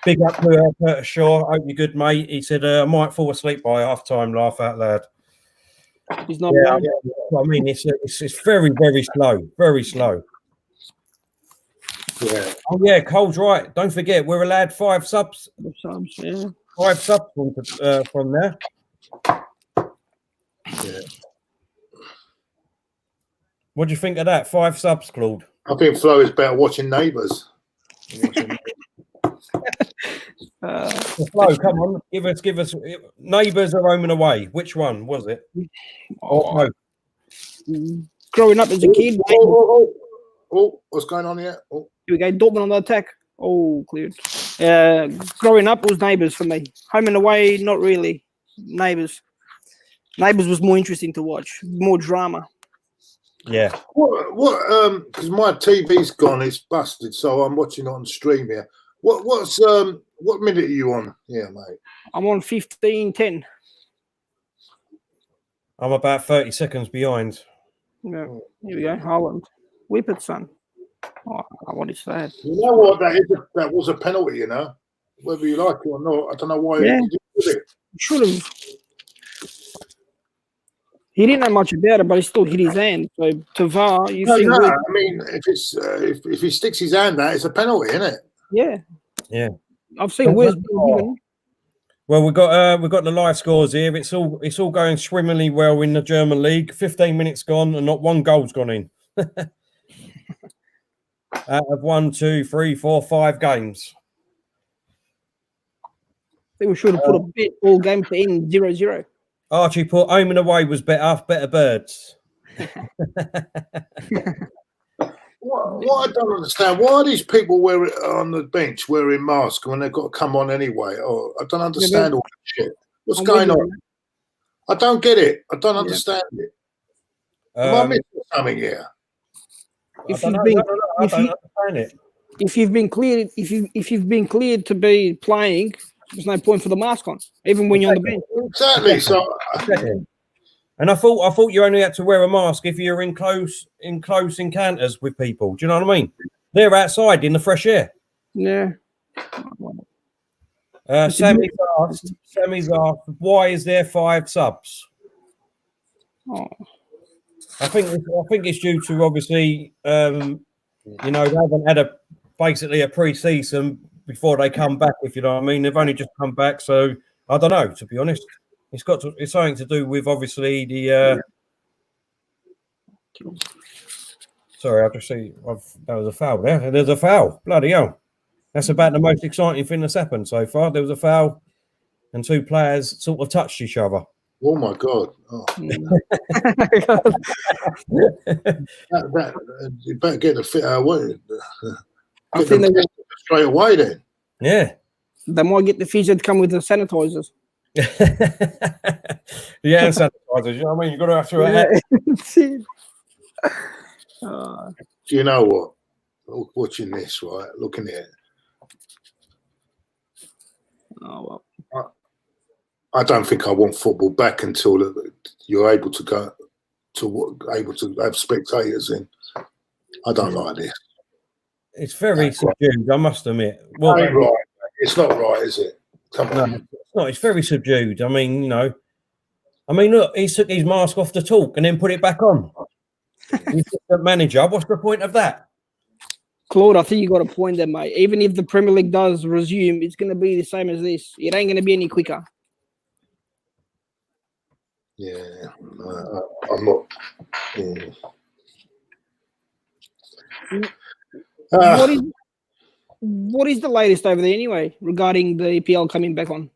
big up to Curtis Shaw. Hope you're good, mate. He said I might fall asleep by half time. Laugh out loud. He's not. Yeah, I mean, it's very, very slow. Very slow. Yeah. Oh yeah, Cole's right. Don't forget, we're allowed 5 subs. 5 subs from there. Yeah. What do you think of that? 5 subs, Claude. I think Flo is better watching Neighbours. Flo, come on, give us. Neighbours are home and away. Which one was it? No. Growing up as a kid. What's going on here? Here we go. Dortmund on the attack. Oh, cleared. Growing up was Neighbours for me. Home and away, not really. Neighbours was more interesting to watch. More drama. Yeah. What? Because my TV's gone. It's busted, so I'm watching it on stream here. What minute are you on? Yeah, mate. I'm on 15:10. I'm about 30 seconds behind. Yeah. Here we go. Haaland. Whip it, son. Oh, what is that? You know what that is? That was a penalty, whether you like it or not. I don't know why. Yeah. He did it. Should have. He didn't know much about it, but he still hit his hand. So to VAR, you think? I mean, if it's if he sticks his hand out, it's a penalty, isn't it? Yeah. Yeah. I've seen worse being given. Well, we've got the live scores here. It's all going swimmingly well in the German league. 15 minutes gone and not one goal's gone in. Out of 1, 2, 3, 4, 5 games. I think we should have put a bet all game to end 0-0. Archie put home and away was better birds. What I don't understand, why are these people on the bench wearing masks when they've got to come on anyway? Oh, I don't understand all that shit. What's going on? I don't get it. I don't understand it. Am I missing something here? If you've been cleared to be playing, there's no point for the mask on, even when you're on the bench. Exactly. So, and I thought you only had to wear a mask if you're in close encounters with people. Do you know what I mean? They're outside in the fresh air. Yeah. Sammy's asked, why is there 5 subs? Oh. I think it's due to obviously, they haven't had basically a pre-season before they come back. If you know what I mean, they've only just come back, so I don't know. To be honest, it's something to do with obviously the. Sorry, I just see. There was a foul there. There's a foul. Bloody hell! That's about the most exciting thing that's happened so far. There was a foul, and 2 players sort of touched each other. Oh my God! Oh. You better get the fit away. I think they straight away then. Yeah. They might get the physio to come with the sanitizers. Yeah, and sanitizers. You know what I mean? You've got to have to Do you know what? Watching this, right? Looking at it. Oh well. I don't think I want football back until you're able to go able to have spectators in. I don't like this. It's very subdued, I must admit. Well, right. It's not right, is it? Come on. No, it's not. It's very subdued. I mean, look, he took his mask off to talk and then put it back on. He's the manager. What's the point of that? Claude, I think you got a point there, mate. Even if the Premier League does resume, it's going to be the same as this. It ain't going to be any quicker. Yeah, I'm not. What is the latest over there anyway regarding the EPL coming back on?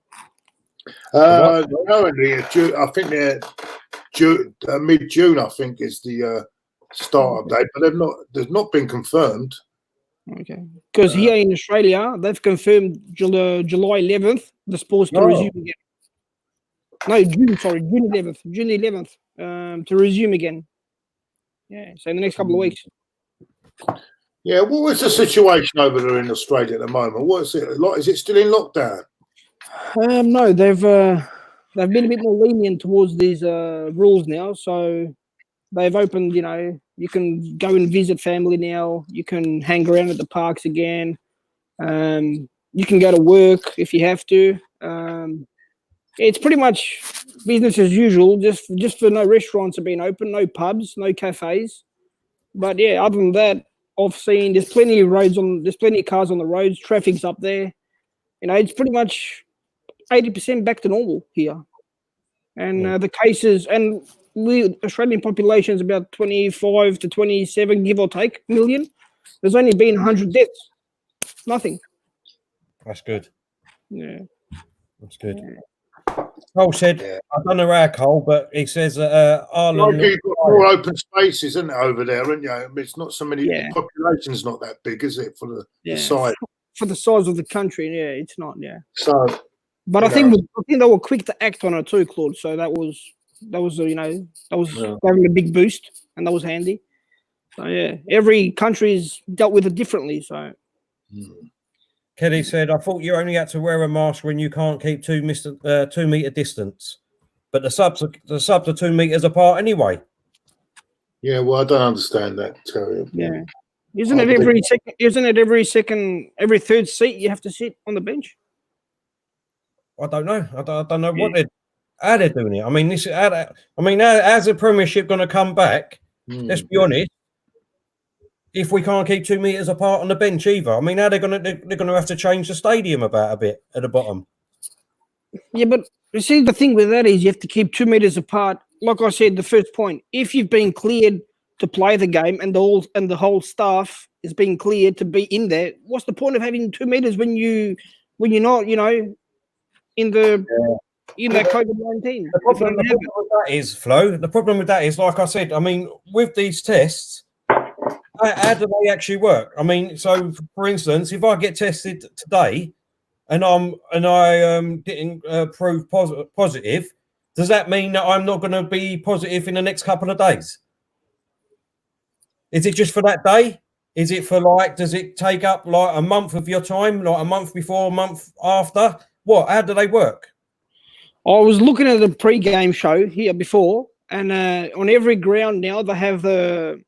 Currently, I think they're mid-June. I think is the start date, but they've not been confirmed. Okay, because here in Australia, they've confirmed July 11th the sports to resume again. No, June 11th, to resume again. Yeah, so in the next couple of weeks. Yeah, what was the situation over there in Australia at the moment? What is it like? Is it still in lockdown? No, they've been a bit more lenient towards these rules now. So they've opened, you can go and visit family now. You can hang around at the parks again. You can go to work if you have to. It's pretty much business as usual. Just for no restaurants have been open, no pubs, no cafes. But yeah, other than that, I've seen there's plenty of cars on the roads. Traffic's up there. It's pretty much 80% back to normal here. And the cases, and Australian population is about 25 to 27, give or take, million. There's only been 100 deaths. Nothing. That's good. Yeah. That's good. Yeah. Cole said, I don't know how Cole, but he says Ireland. You've got more open spaces, isn't it, over there? And it's not so many. The population's not that big, is it, for the size? For the size of the country, it's not. Yeah. So, but I think they were quick to act on it too, Claude. So that was having a big boost, and that was handy. So yeah, every country's dealt with it differently. So. Kelly said, I thought you only had to wear a mask when you can't keep 2 meter distance. But the subs are 2 meters apart anyway. Yeah, well, I don't understand that, Terry. Yeah. Isn't it every third seat you have to sit on the bench? I don't know. I don't know how they're doing it. I mean, how's the Premiership going to come back? Let's be honest. If we can't keep 2 meters apart on the bench either, I mean, how they're going to have to change the stadium about a bit at the bottom. Yeah, but you see, the thing with that is you have to keep 2 meters apart. Like I said, the first point, if you've been cleared to play the game and the whole staff is being cleared to be in there, what's the point of having 2 meters when you're not, in that COVID-19? The problem with that is, Flo. The problem with that is, like I said, I mean, with these tests, how do they actually work? I mean, so for instance, if I get tested today and I didn't prove positive, does that mean that I'm not going to be positive in the next couple of days? Is it just for that day? Is it for does it take up like a month of your time, like a month before, a month after? What? How do they work? I was looking at the pre-game show here before, and on every ground now they have the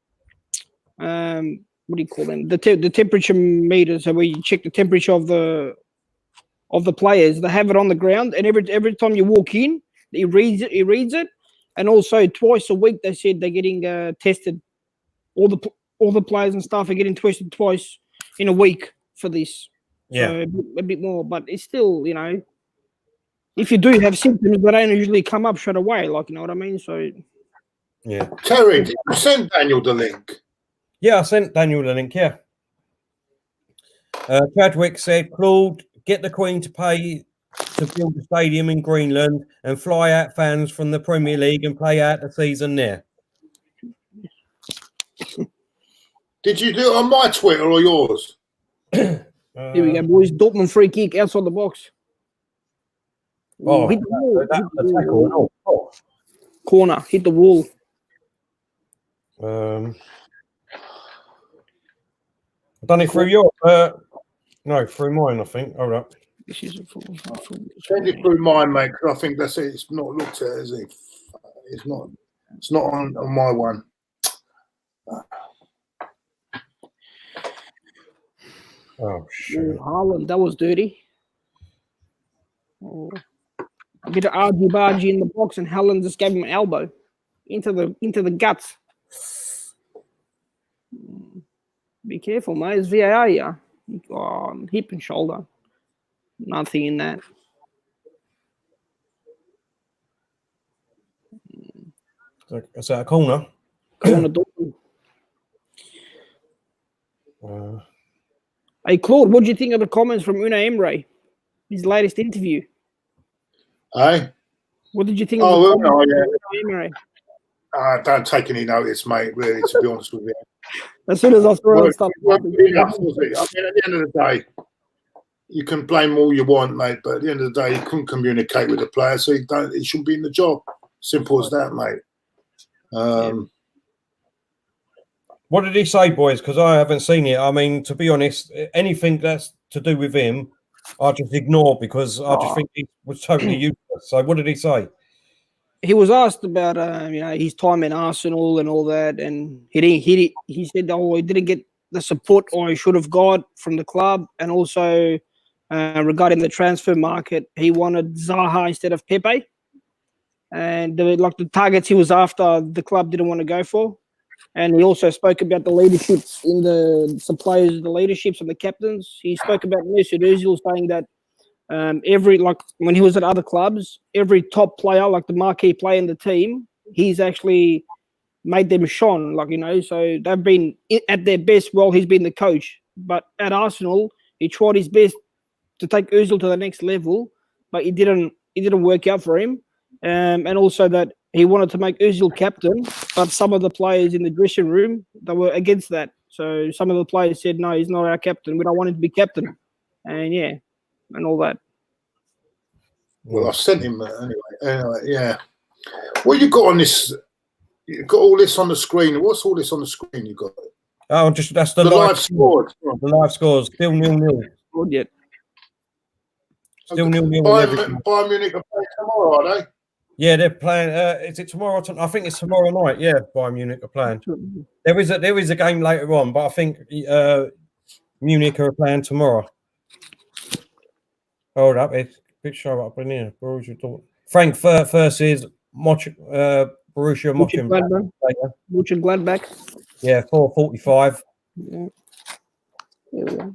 what do you call them? The temperature meters, so where you check the temperature of the players. They have it on the ground, and every time you walk in, he reads it, and also twice a week they said they're getting tested. All the players and staff are getting tested twice in a week for this. Yeah, so a bit more, but it's still, if you do have symptoms, they don't usually come up straight away. Like, you know what I mean? So yeah. Terry, did you send Daniel the link? Yeah, I sent Daniel the link, yeah. Chadwick said, Claude, get the Queen to pay to build a stadium in Greenland and fly out fans from the Premier League and play out the season there. Did you do it on my Twitter or yours? Here we go, boys. Dortmund free kick outside the box. Hit the wall. That's the tackle. Oh. Corner, hit the wall. I've done it through your no, through mine, I think. Hold up. This is Send it through mine, mate, because I think that's it. It's not looked at, is it? It's not on my one. Oh shit. Haaland, that was dirty. Oh. A bit of argy-bargy in the box, and Haaland just gave him an elbow into the guts. Be careful, mate. It's VAR, yeah. Oh, hip and shoulder. Nothing in that. Is that a corner? Corner. Hey, Claude, what do you think of the comments from Unai Emery? His latest interview. Hey? What did you think of the comments from Unai Emery? Don't take any notice, mate, really, to be honest with you. As soon as I throw that stuff. I mean, at the end of the day, you can blame all you want, mate, but at the end of the day, he couldn't communicate with the player, so he shouldn't be in the job. Simple as that, mate. What did he say, boys? Because I haven't seen it. I mean, to be honest, anything that's to do with him, I just ignore because I just think he was totally useless. So what did he say? He was asked about his time in Arsenal and all that, and he said, he didn't get the support he should have got from the club, and also regarding the transfer market, he wanted Zaha instead of Pepe, and the targets he was after, the club didn't want to go for. And he also spoke about the leaderships in the players, the leaderships and the captains. He spoke about Mesut Ozil, saying that when he was at other clubs, every top player, like the marquee player in the team, he's actually made them shone, so they've been at their best while he's been the coach. But at Arsenal, he tried his best to take Ozil to the next level, but it didn't work out for him. And also that he wanted to make Ozil captain, but some of the players in the dressing room, they were against that. So some of the players said, no, he's not our captain. We don't want him to be captain. And and all that. Well, I sent him anyway, yeah. What you got on this? You've got all this on the screen. What's all this on the screen you got? Oh, that's the live score. The live scores. Still 0-0. Good yet. Still 0-0. Bayern Munich are playing tomorrow, are they? Yeah, they're playing. Is it tomorrow? I think it's tomorrow night. Yeah, Bayern Munich are playing. There is a game later on, but I think Munich are playing tomorrow. Hold up, it's a bit show up in here. Borussia Dortmund. Frankfurt versus Borussia Mönchengladbach. Gladbach. Yeah, 4:45. Yeah. There we go.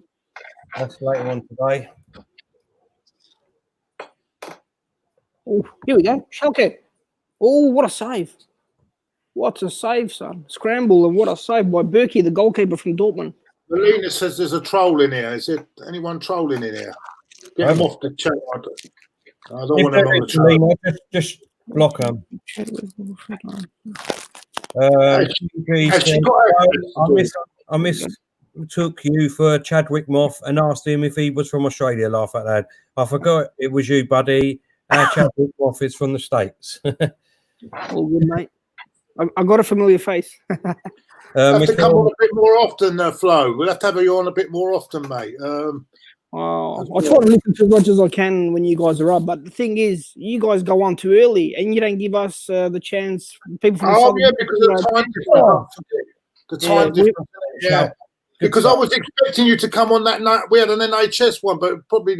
That's later on today. Oh, here we go. Schalke. Oh, what a save. What a save, son. Scramble, and what a save by Berkey, the goalkeeper from Dortmund. Melina says there's a troll in here. Is there anyone trolling in here? Get them off the chat. I don't want them on the chat. Just block them. I mistook you for Chadwick Moth and asked him if he was from Australia. Laugh at that. I forgot it was you, buddy. Chadwick Moth is from the States. All good, mate. I got a familiar face. Have to come on a bit more often, Flo. We'll have to have you on a bit more often, mate. I try to listen to as much as I can when you guys are up, but the thing is, you guys go on too early, and you don't give us the chance. People from because of the time difference. The time difference. Yeah, because I was expecting you to come on that night. We had an NHS one, but probably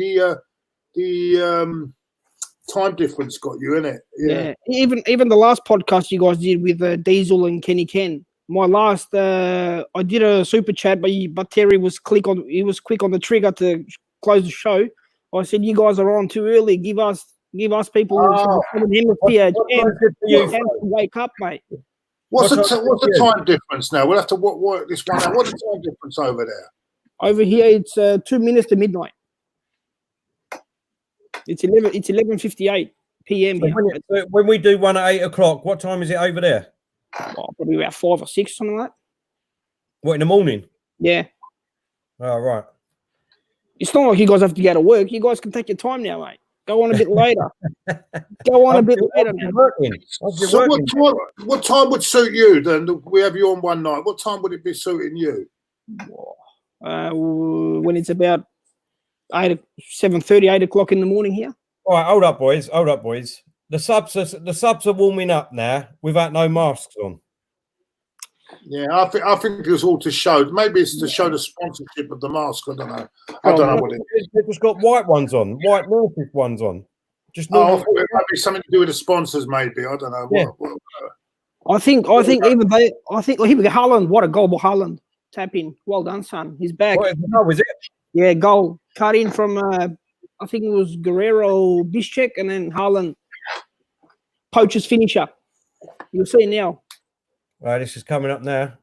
the time difference got you in it. Yeah. Even the last podcast you guys did with Diesel and Kenny Ken. My last, I did a super chat, but Terry was quick on the trigger to close the show. I said, "You guys are on too early. Give us people from the hemisphere to wake up, mate." What's the time difference now? We'll have to work this one out. What's the time difference over there? Over here, it's 2 minutes to midnight. It's 11:58 p.m. So when we do one at 8 o'clock, what time is it over there? Probably about 5 or 6, something like that. What, in the morning? Yeah. Oh, right. It's not like you guys have to go to work. You guys can take your time now, mate. Go on a bit later. Go on a bit later now. So what time would suit you then? We have you on one night. What time would it be suiting you? When it's about 7:30, 8 o'clock in the morning here. All right, hold up, boys. The subs are warming up now without no masks on. Yeah, I think it was all to show. Maybe it's to show the sponsorship of the mask. I don't know. I don't know what it is. They've just got white ones on, white Norfolk ones on. Just I thought it might be something to do with the sponsors. Maybe I don't know. Yeah. I think even they. I think here we go. Haaland, what a goal by Haaland. Tap in. Well done, son. He's back. Was it? Yeah, goal. Cut in from I think it was Guerrero Bischek, and then Haaland. Poacher's finisher. You'll see now. Right, this is coming up now.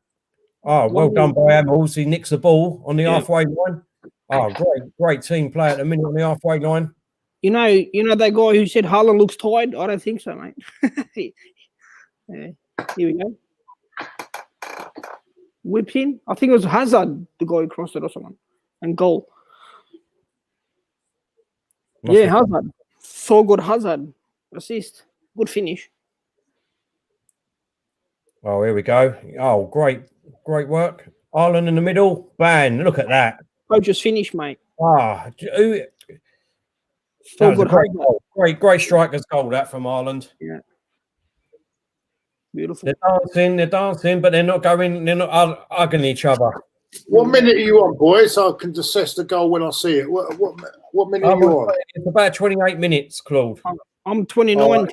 Oh, well done by Hamels. He nicks the ball on the halfway line. Oh, great team play at the minute on the halfway line. You know that guy who said Haaland looks tired? I don't think so, mate. Yeah. Here we go. Whipped in. I think it was Hazard, the guy who crossed it or someone. And goal. Hazard. So good, Hazard. Assist. Good finish. Oh, here we go. Oh, great work. Ireland in the middle. Bang. Look at that. Poacher's finish, mate. Ah, that was a great goal. Great striker's goal, that from Ireland. Yeah. Beautiful. They're dancing, but they're not hugging each other. What minute are you on, boys? So I can assess the goal when I see it. What minute are you on? It's about 28 minutes, Claude. I'm 29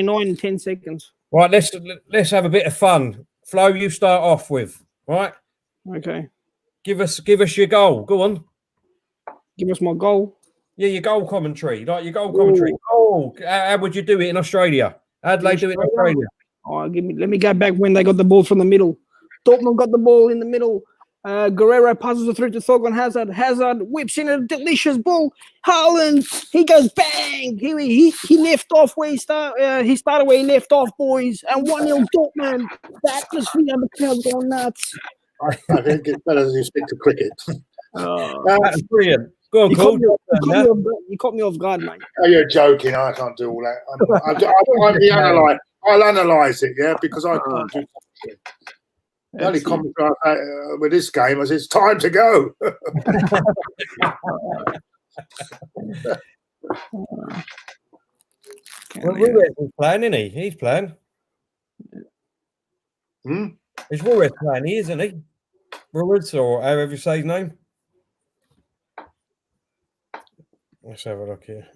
and 10 seconds. Right, let's have a bit of fun. Flo, you start off with, right? Okay. Give us your goal. Go on. Give us my goal. Yeah, your goal commentary. Like your goal commentary. Oh, how would you do it in Australia? How'd they do it in Australia? Oh, let me go back when they got the ball from the middle. Dortmund got the ball in the middle. Guerrero passes it through to Thorgan Hazard. Hazard whips in a delicious ball. Haaland, he goes bang. He left off where he started. He started where he left off, boys. And 1-0 Dortmund. The atmosphere, the crowd going nuts. I think it's better than you stick to cricket. That's brilliant. Go on, Claude. You caught me off guard, mate. Oh, you're joking. I can't do all that. I'm the analyzer. I'll analyse it, yeah, because I can't do something. The only comment with this game is it's time to go. Ruiz is playing, isn't he? He's playing. Is Ruiz playing? He isn't he? Ruiz, or however you say his name. Let's have a look here.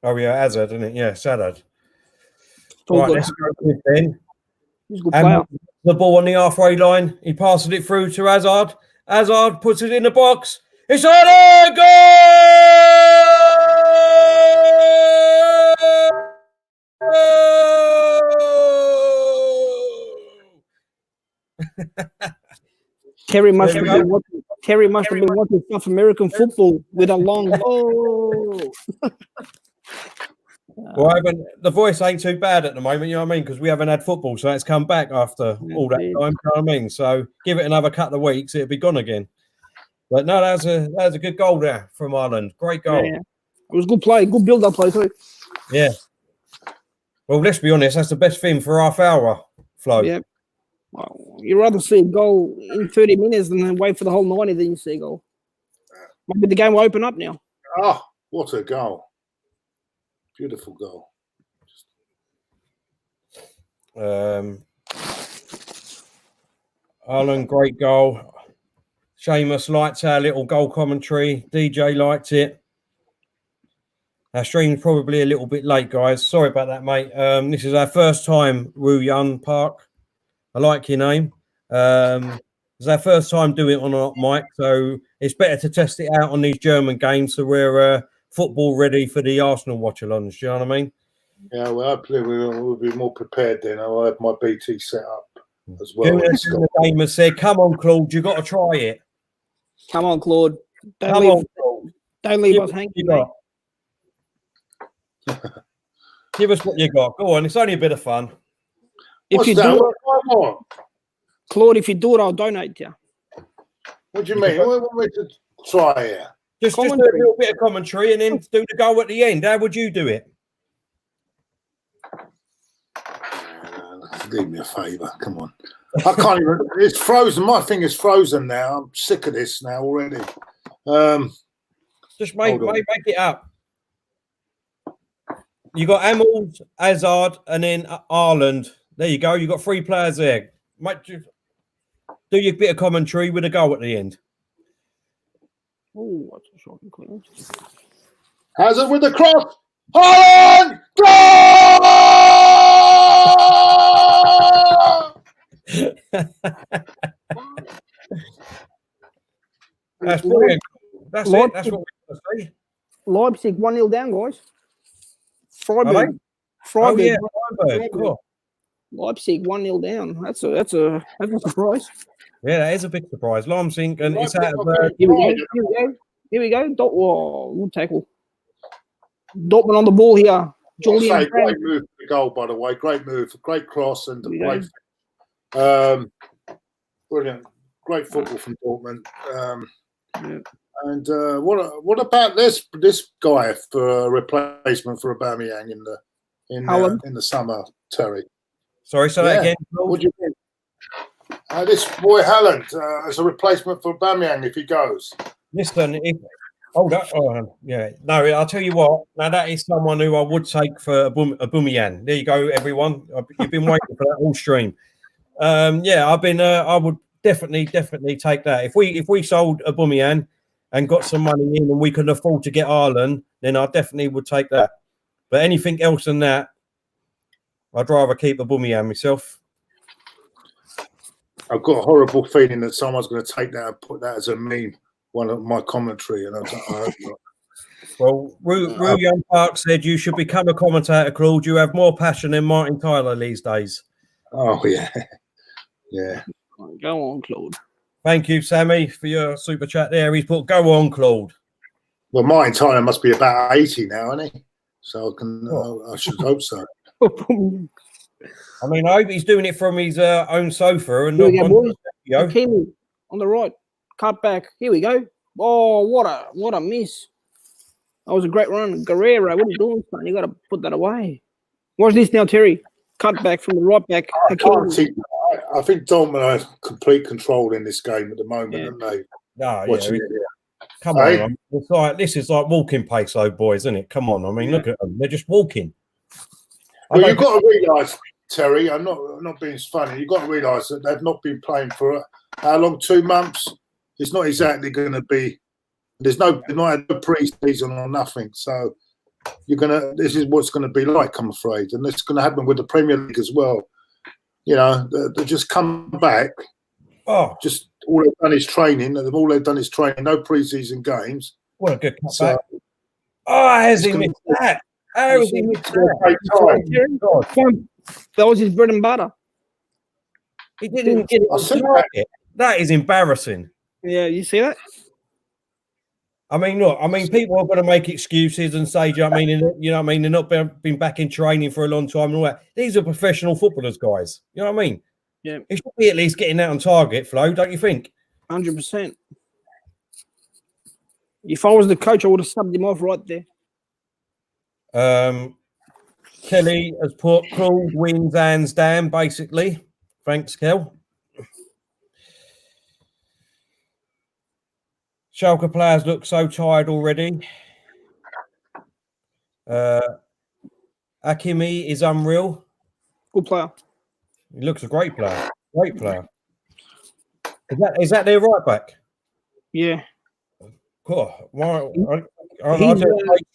Oh yeah, Hazard, isn't it? Yeah, Hazard. all Right, good. let's go with Ben. He's a good player. The ball on the halfway line. He passes it through to Hazard. Hazard puts it in the box. It's on a goal! Terry must There have we been watching. Terry must have been watching South American football with a long. Oh, Well, the voice ain't too bad at the moment, you know what I mean? Because we haven't had football, so it's come back after all that time, you know what I mean? So give it another couple of weeks, it'll be gone again. But no, that was a good goal there from Ireland. Great goal. yeah. It was good play, good build-up play too. Yeah. Well, let's be honest, that's the best thing for half hour, Flo. Yeah. Well, you'd rather see a goal in 30 minutes than wait for the whole 90 then you see a goal. Maybe the game will open up now. Oh, what a goal. Beautiful goal. Ireland, great goal. Seamus liked our little goal commentary. DJ liked it. Our stream's probably a little bit late, guys. Sorry about that, mate. This is our first time, Wu Yun Park. I like your name. It's our first time doing it on a mic, so it's better to test it out on these German games so we're football ready for the Arsenal watch-alongs. Do you know what I mean? Yeah, well, hopefully we'll be more prepared then. I'll have my BT set up as well. Gooner in the game has said, "Come on, Claude, you got to try it. Come on, Claude. Come on, Claude. Don't leave us hanging. Give us what you got. Go on, it's only a bit of fun. If What's you that? do it, Come on. Claude, if you do it, I'll donate to you. What do you mean? What want me to try here? Just do a little bit of commentary and then do the goal at the end. How would you do it? Do me a favour. Come on. I can't even. It's frozen. My thing is frozen now. I'm sick of this now already. Just make it up. You got Hamels, Hazard, and then Ireland. There you go. You got 3 players there. Do your bit of commentary with a goal at the end. Oh, what's a shocking clearance? Hazard with the cross. Holland! Goal! That's brilliant. That's it. That's what we're going to say. Leipzig 1-0 down, guys. Freiburg. Oh yeah, Freiburg. Cool. Leipzig 1-0 down. That's a surprise. Yeah, that is a big surprise. Leipzig and it's out of Here we go. Good tackle. Dortmund on the ball here. Julian. Great move for the goal, by the way. Great move. Great cross and great. Brilliant. Great football from Dortmund. And what about this guy for a replacement for Aubameyang in the summer, Terry? Sorry, say that again. What do you think? This boy Haaland as a replacement for Aubameyang if he goes. Listen, yeah. No, I'll tell you what. Now that is someone who I would take for Aubameyang. There you go, everyone. You've been waiting for that all stream. I would definitely take that. If we sold Aubameyang and got some money in and we could afford to get Ireland, then I definitely would take that. But anything else than that, I'd rather keep Aubameyang myself. I've got a horrible feeling that someone's going to take that and put that as a meme, one of my commentary, and I hope not. Well, Rue Young Park said you should become a commentator, Claude. You have more passion than Martin Tyler these days. Oh, yeah. Yeah. Go on, Claude. Thank you, Sammy, for your super chat there. He's put, go on, Claude. Well, Martin Tyler must be about 80 now, isn't he? So I should hope so. I mean, I hope he's doing it from his own sofa and not Hakimi on the right, cut back. Here we go. Oh, what a miss! That was a great run, Guerrero. What are you doing, son? You got to put that away. Watch this now, Terry. Cut back from the right back. I think Dortmund are complete control in this game at the moment, aren't they? Come on, this is like walking pace, though, boys, isn't it? Come on, I mean, look at them; they're just walking. Well, you've got to realise, Terry. I'm not being funny. You've got to realise that they've not been playing for how long? 2 months. it's not exactly going to be. There's no pre-season or nothing, so this is what's going to be like, I'm afraid, and it's going to happen with the Premier League as well. You know, they just come back. Oh, just all they've done is training. All they've done is training. No pre-season games. What a good cutback! How has he missed that? How has he missed that? That was his bread and butter. He didn't get it on target. That is embarrassing. Yeah, you see that? I mean, look. I mean, people are going to make excuses and say, "Do you know what I mean? You know what I mean? They're not been back in training for a long time and all that." These are professional footballers, guys. You know what I mean? Yeah. It should be at least getting out on target, Flo. Don't you think? 100%. If I was the coach, I would have subbed him off right there. Kelly has put Claude wins hands down, basically. Thanks, Kel. Schalke players look so tired already. Hakimi is unreal. Good player. He looks a great player. Great player. Is that their right back? Yeah. Cool. Why? I don't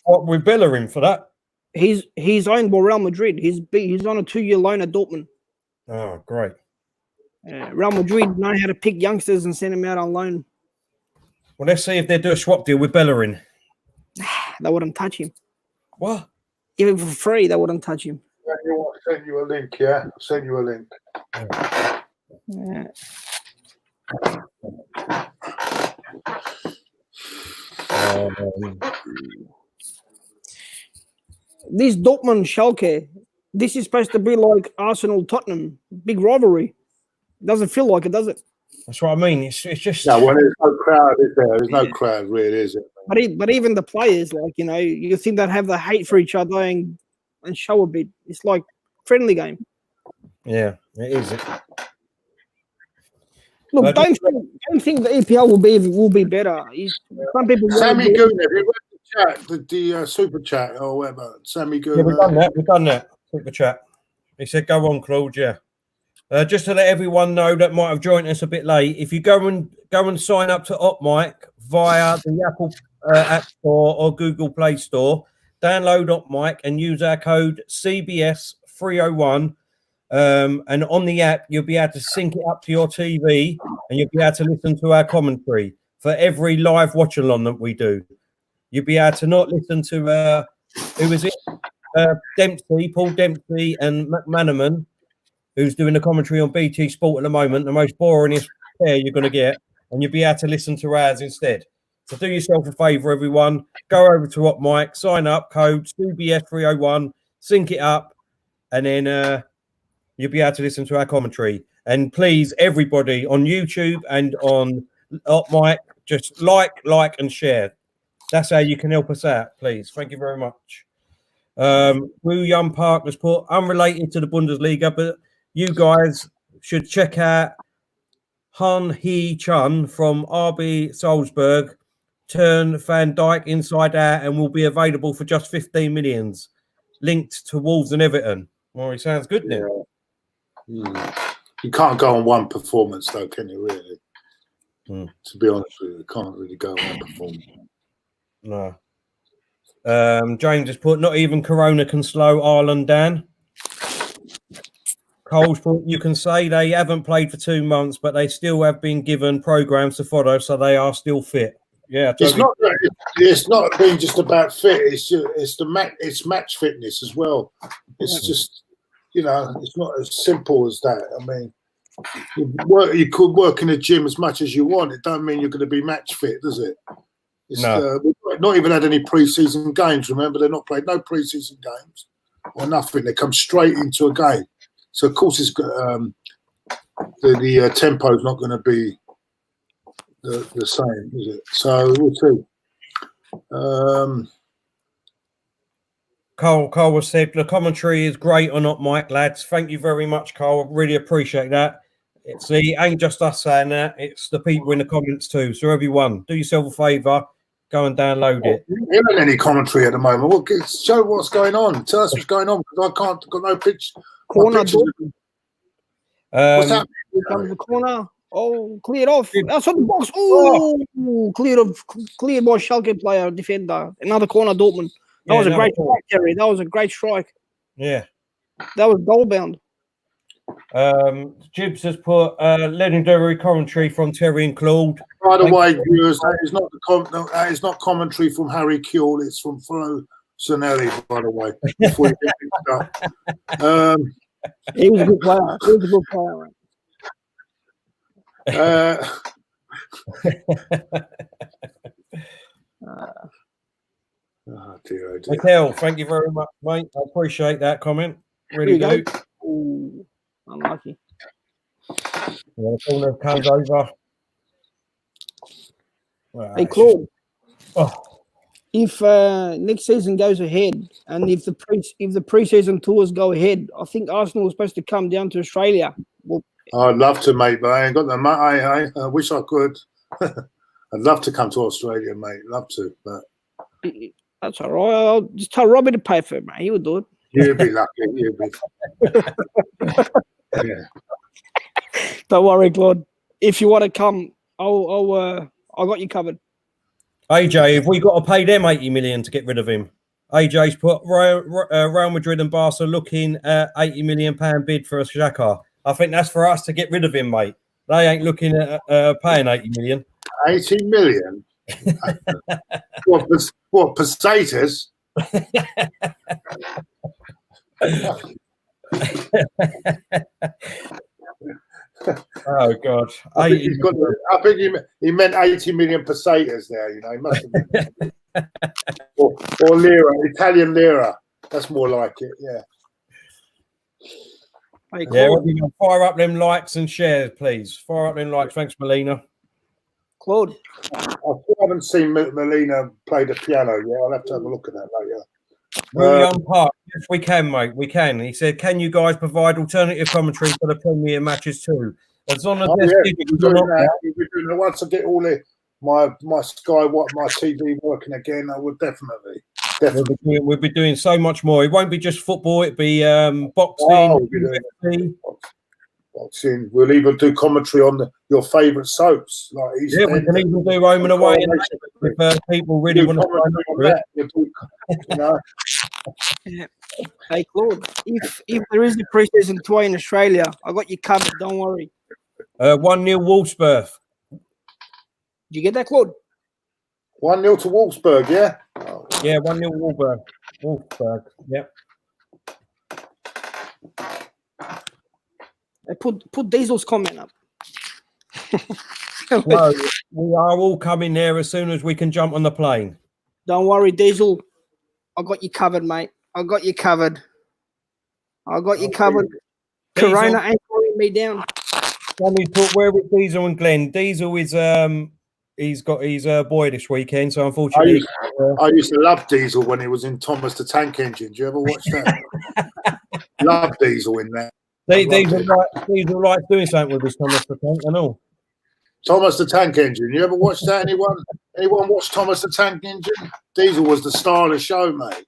what we bill him for that. He's owned by Real Madrid. He's on a 2-year loan at Dortmund. Oh, great. Real Madrid know how to pick youngsters and send them out on loan. Well, let's see if they do a swap deal with Bellerin. They wouldn't touch him. What? Even for free, they wouldn't touch him. I'll send you a link, yeah? I'll send you a link. Yeah. This Dortmund Schalke, this is supposed to be like Arsenal Tottenham, big rivalry. Doesn't feel like it, does it? That's what I mean. It's just no. When there's no crowd, is there? There's no crowd, really, is it? But even the players, like you think they'd have the hate for each other and show a bit. It's like friendly game. Yeah, it is. Look, don't think the EPL will be better. Some people. Sammy Gooner, have you read the chat, the super chat or whatever? Sammy Gooner. Yeah, we've done that. Super chat. He said, "Go on, Claude." Yeah. Just to let everyone know that might have joined us a bit late, if you go and sign up to OpMic via the Apple App Store or Google Play Store, download OpMic and use our code CBS301. And on the app, you'll be able to sync it up to your TV and you'll be able to listen to our commentary for every live watch-along that we do. You'll be able to not listen to, who was it? Paul Dempsey and McManaman, who's doing the commentary on BT Sport at the moment, the most boringest pair you're going to get, and you'll be able to listen to ours instead. So do yourself a favour, everyone. Go over to OpMic, sign up, code CBS301, sync it up, and then you'll be able to listen to our commentary. And please, everybody on YouTube and on OpMic, just like, and share. That's how you can help us out, please. Thank you very much. Wu Young Park has put, unrelated to the Bundesliga, but you guys should check out Han Hee Chun from RB Salzburg. Turn Van Dijk inside out and will be available for just 15 millions. Linked to Wolves and Everton. Well, he sounds good now. Yeah. You can't go on one performance, though, can you, really? To be honest with you, you can't really go on one performance. No. James has put, not even Corona can slow Ireland down. Cole's put, you can say they haven't played for 2 months, but they still have been given programs to follow, so they are still fit. Yeah, totally. It's not being just about fit. It's match fitness as well. It's just, it's not as simple as that. I mean, you could work in a gym as much as you want. It don't mean you're going to be match fit, does it? No. We've not even had any pre-season games. Remember, they've not played no pre-season games or nothing. They come straight into a game. So of course, it's the tempo is not going to be the same, is it? So we'll see. Carl was said the commentary is great on OpMic, lads. Thank you very much, Carl. Really appreciate that. It ain't just us saying that; it's the people in the comments too. So everyone, do yourself a favour, go and download it. There isn't any commentary at the moment. Well, show what's going on. Tell us what's going on because I can't. Got no picture. Corner. What's happening? Here comes the corner. Oh, cleared off. That's on the box. Oh, cleared by Schalke player, defender. Another corner, Dortmund. That was a great strike, Terry. That was a great strike. Yeah. That was goal bound. Jibs has put legendary commentary from Terry and Claude. By the way, viewers, that is not commentary from Harry Kuehl. It's from Flo Sonelli, by the way. Before you get mixed up. He was a good player. He was a good player. Oh dear. Michael, thank you very much, mate. I appreciate that comment. Really do. Ooh, unlucky. Yeah, the corner comes over. Well, Hey, Claude. If next season goes ahead, and if the pre-season tours go ahead, I think Arsenal is supposed to come down to Australia. Well, I'd love to, mate, but I ain't got the money. I wish I could. I'd love to come to Australia, mate. Love to, but that's all right. I'll just tell Robbie to pay for it, mate. He would do it. You'd be lucky. You'd be. Yeah. Don't worry, Claude. If you want to come, I got you covered. AJ, have we got to pay them 80 million to get rid of him? AJ's put Real Madrid and Barca looking at £80 million bid for a Xhaka. I think that's for us to get rid of him, mate. They ain't looking at paying 80 million. 80 million? What, pesetas? Oh God! I think he meant 80 million pesetas there. You know, he must have been. or lira, Italian lira. That's more like it. Yeah. Hey, yeah, fire up them likes and shares, please. Fire up them likes. Thanks, Melina. Claude, I still haven't seen Melina play the piano yet. I'll have to have a look at that later. William Park, yes, we can, mate. We can. He said, "Can you guys provide alternative commentary for the Premier matches too?" As long as we'll be doing that. Once I get all my Sky, my TV working again, I would definitely. We'll be doing so much more. It won't be just football. It'll be boxing. We'll be doing boxing. We'll even do commentary on your favourite soaps, like East we can even do home and away. If people really want to find out you know. Hey Claude, if there is a pre-season tour in Australia, I got you covered. Don't worry. 1-0 Wolfsburg. Did you get that, Claude? 1-0 to Wolfsburg, yeah. Yeah, 1-0 Wolfsburg. Yep. I put Diesel's comment up. No, we are all coming there as soon as we can jump on the plane. Don't worry, Diesel. I got you covered, mate. I got you covered. Diesel. Corona ain't pulling me down. Sammy put where with Diesel and Glenn. Diesel is he's got his boy this weekend, so unfortunately I used to love Diesel when he was in Thomas the Tank Engine. Do you ever watch that? Love Diesel in there. Diesel likes doing something with his Thomas the Tank and all. Thomas the Tank Engine. You ever watch that? Anyone watch Thomas the Tank Engine? Diesel was the star of the show, mate.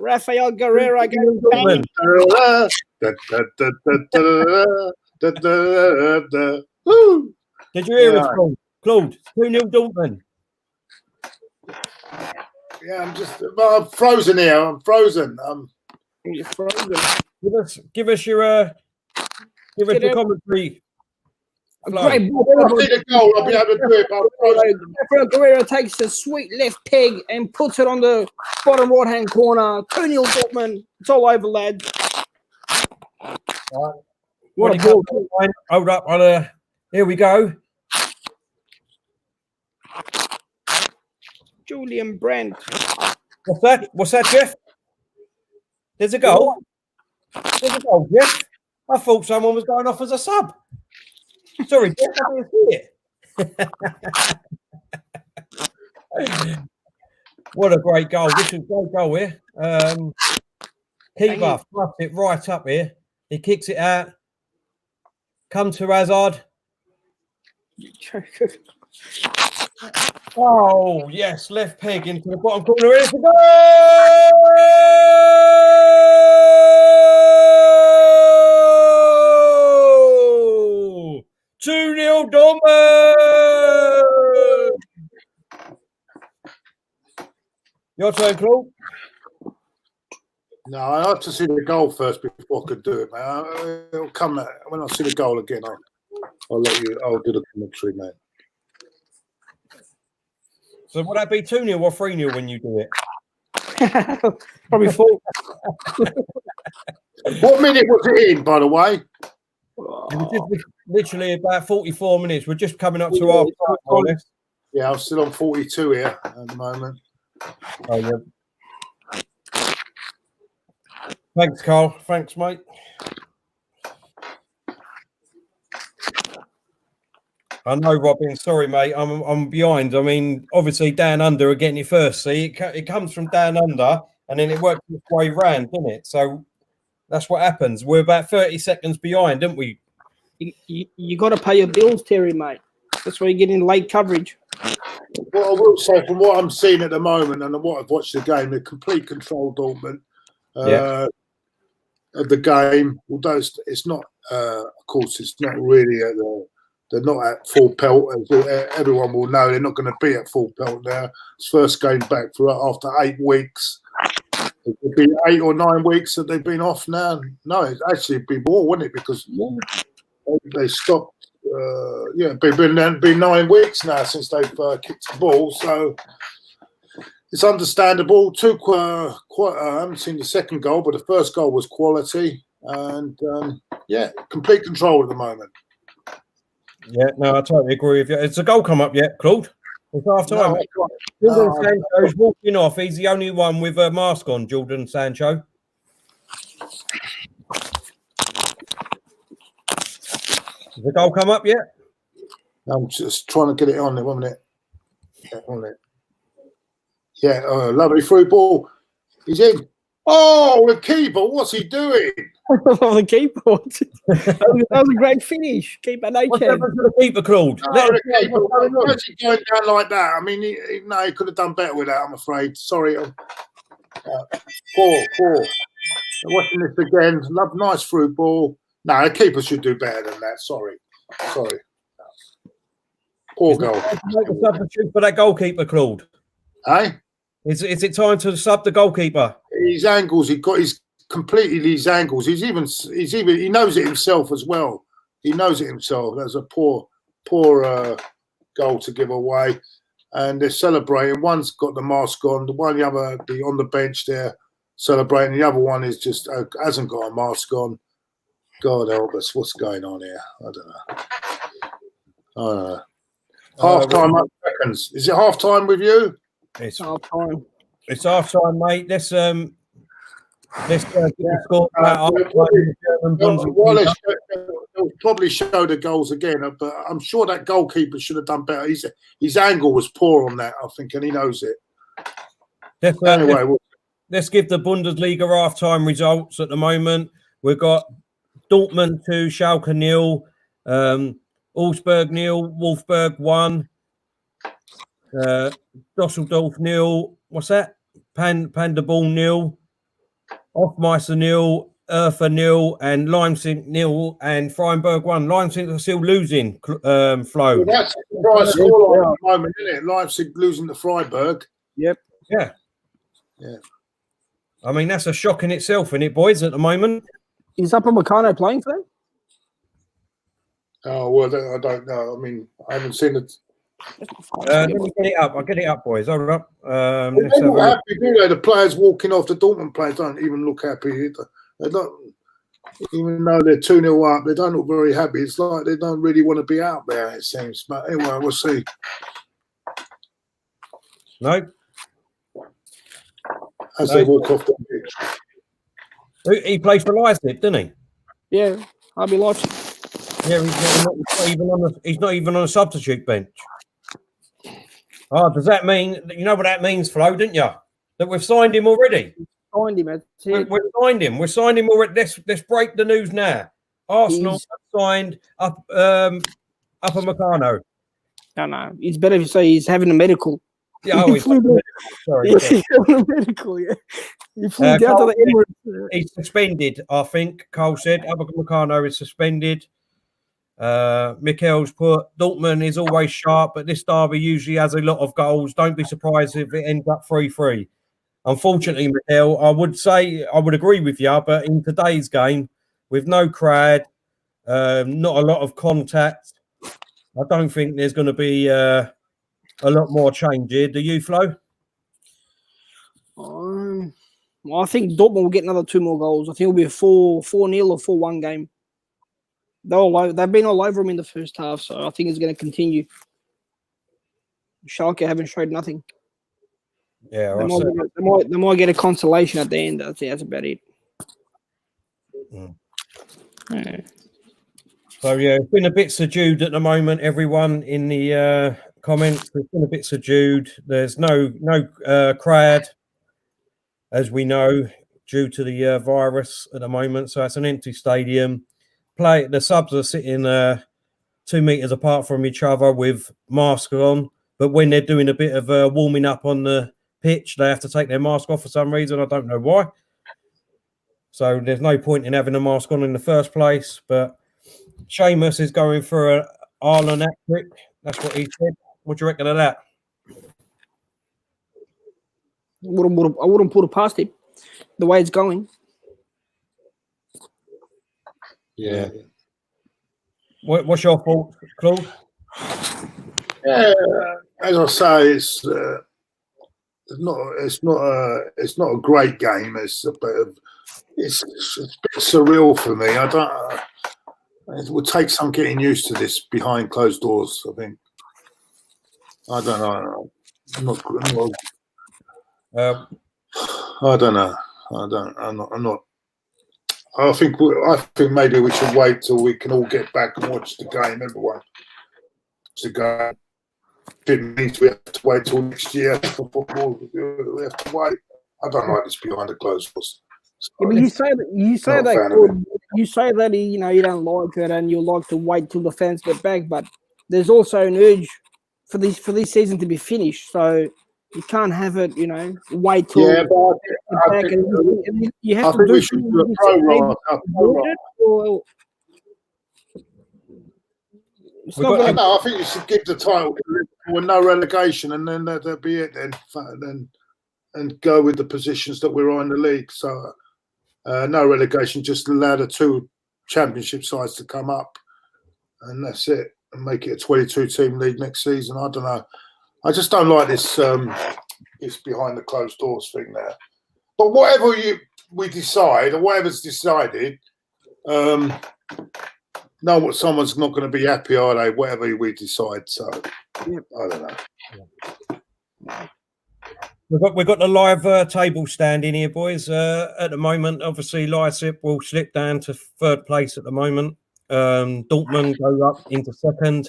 Rafael Guerrero. Did you hear it, Claude? 2-0 Dortmund. Yeah, I'm frozen here. I'm frozen. You're frozen. Give us your commentary. Great ball. I'll see the goal. I'll be able to do it. Rafael Guerrero takes a sweet left peg and puts it on the bottom right-hand corner. 2-0 Dortmund. It's all over, lads. What a ball. Hold up. Here we go. Julian Brandt. What's that, Jeff? There's a goal. There's a goal, Jeff. I thought someone was going off as a sub. Sorry, Jeff, I didn't see it. What a great goal. This is a great goal here. Keeper fluffed it right up here. He kicks it out. come to Hazard. Oh, yes, left peg into the bottom corner. Ready to go! 2-0 Dortmund! Your turn, Claude. No, I have to see the goal first before I could do it, man. It'll come out. When I see the goal again, I'll let you. I'll do the commentary, man. So would that be 2-0 or 3-0 when you do it? Probably 4. What minute was it in, by the way? It was just literally about 44 minutes. We're just coming up to half time, more or less. Yeah, I'm still on 42 here at the moment. Oh, yeah. Thanks, Carl. Thanks, mate. I know, Robin. Sorry, mate. I'm behind. I mean, obviously, down under are getting it first. See, it comes from down under, and then it works its way round, doesn't it? So that's what happens. We're about 30 seconds behind, aren't we? You got to pay your bills, Terry, mate. That's why you're getting late coverage. What I will say, from what I'm seeing at the moment and what I've watched the game, the complete control Dortmund of the game. Although it's not, of course, it's not really at they're not at full pelt, as everyone will know. They're not going to be at full pelt now. It's first game back for after 8 weeks. It'll be 8 or 9 weeks that they've been off now. No, it's actually been more, wouldn't it? Because they stopped. It's been 9 weeks now since they've kicked the ball. So it's understandable. I haven't seen the second goal, but the first goal was quality. And, complete control at the moment. Yeah, no, I totally agree with you. Has the goal come up yet, Claude? It's half time. Jordan Sancho's walking off. He's the only one with a mask on, Jordan Sancho. Has the goal come up yet? I'm just trying to get it on there, 1 minute. Yeah, 1 minute. Yeah, lovely through ball. He's in. Oh, the keeper, what's he doing? The keeper. That was a great finish. Keeper, no What's chance. happened to the keeper, Claude? Why is he going down like that? I mean, he could have done better with that, I'm afraid. Sorry. Poor. Watching this again. Nice through ball. No, the keeper should do better than that. Sorry. Poor goal. Make a substitute for that goalkeeper, Claude. Hey? Is it time to sub the goalkeeper? His angles, he knows it himself as well. He knows it himself. That's a poor goal to give away. And they're celebrating. One's got the mask on, the other on the bench there celebrating. The other one is just hasn't got a mask on. God help us, what's going on here? I don't know. Half time up seconds. Is it half time with you? It's half time. It's half time, mate. Let's get the score. They'll probably show the goals again, but I'm sure that goalkeeper should have done better. His angle was poor on that, I think, and he knows it. Anyway, let's give the Bundesliga half-time results at the moment. We've got Dortmund 2, Schalke 0, Augsburg 0, Wolfsburg 1, Düsseldorf 0. What's that? Paderborn 0, Hofmeister 0, Erfa 0, and Leipzig 0, and Freiburg 1. Leipzig are still losing, Flo. Well, that's the surprise scoreline at the moment, isn't it? Leipzig losing to Freiburg. Yep. Yeah. I mean, that's a shock in itself, isn't it, boys, at the moment? Is Upamecano playing for them? Oh, well, I don't know. I mean, I haven't seen it. Let me get it up. I'll get it up, boys. Hold up. They don't look happy, do they? The players walking off, the Dortmund players don't even look happy. They don't, even though they're 2-0 up, they don't look very happy. It's like they don't really want to be out there, it seems. But anyway, we'll see. No. As they walk off the pitch. He plays for Leipzig, didn't he? Yeah, I'll be watching. Yeah, he's not even on a substitute bench. Oh, does that mean, you know what that means, Flo, didn't you? That we've signed him already. Signed him. We've signed him. We've signed him already. Let's break the news now. Arsenal have signed up Upper Meccano. No. It's better if you say he's having a medical. Yeah, oh, he's sorry. He's having a medical, yeah. He flew down to the Emirates. He's suspended, I think. Cole said Upper Meccano is suspended. Mikel's put Dortmund is always sharp, but this derby usually has a lot of goals. Don't be surprised if it ends up 3-3. Unfortunately, Mikel, I would agree with you, but in today's game, with no crowd, not a lot of contact, I don't think there's going to be a lot more change here. Do you, Flo? Well, I think Dortmund will get another 2 more goals. I think it'll be a 4-0 or 4-1 game. They've been all over him in the first half, so I think it's going to continue. Schalke haven't showed nothing. Yeah, they might get a consolation at the end. I think that's about it. Yeah. So yeah, it's been a bit subdued at the moment. Everyone in the comments, it's been a bit subdued. There's no crowd, as we know, due to the virus at the moment. So it's an empty stadium. The subs are sitting 2 meters apart from each other with masks on. But when they're doing a bit of warming up on the pitch, they have to take their mask off for some reason. I don't know why. So there's no point in having a mask on in the first place. But Seamus is going for an Ireland hat-trick. That's what he said. What do you reckon of that? I wouldn't put it past him. The way it's going. Yeah. What's your thoughts, Claude? Yeah, as I say, it's not a great game. It's a bit surreal for me. It would take some getting used to this behind closed doors. I think. I don't know. I don't know. I'm not. I think maybe we should wait till we can all get back and watch the game. Everyone to go. If it means we have to wait till next year for football, we have to wait. I don't like this behind the closed doors. Yeah, but you say that you don't like it and you like to wait till the fans get back, but there's also an urge for this season to be finished. So you can't have it, wait till yeah. But I think we should do a pro-rata. I think you should give the title with no relegation, and then that'll be it. Then and go with the positions that we're on in the league. So no relegation, just allow the 2 championship sides to come up, and that's it. And make it a 22-team league next season. I don't know. I just don't like this. This behind the closed doors thing there. But whatever we decide, or whatever's decided, someone's not going to be happy, are they? Whatever we decide. So I don't know. We've got the live table standing here, boys. At the moment, obviously, Leipzig will slip down to 3rd place at the moment. Dortmund go up into 2nd.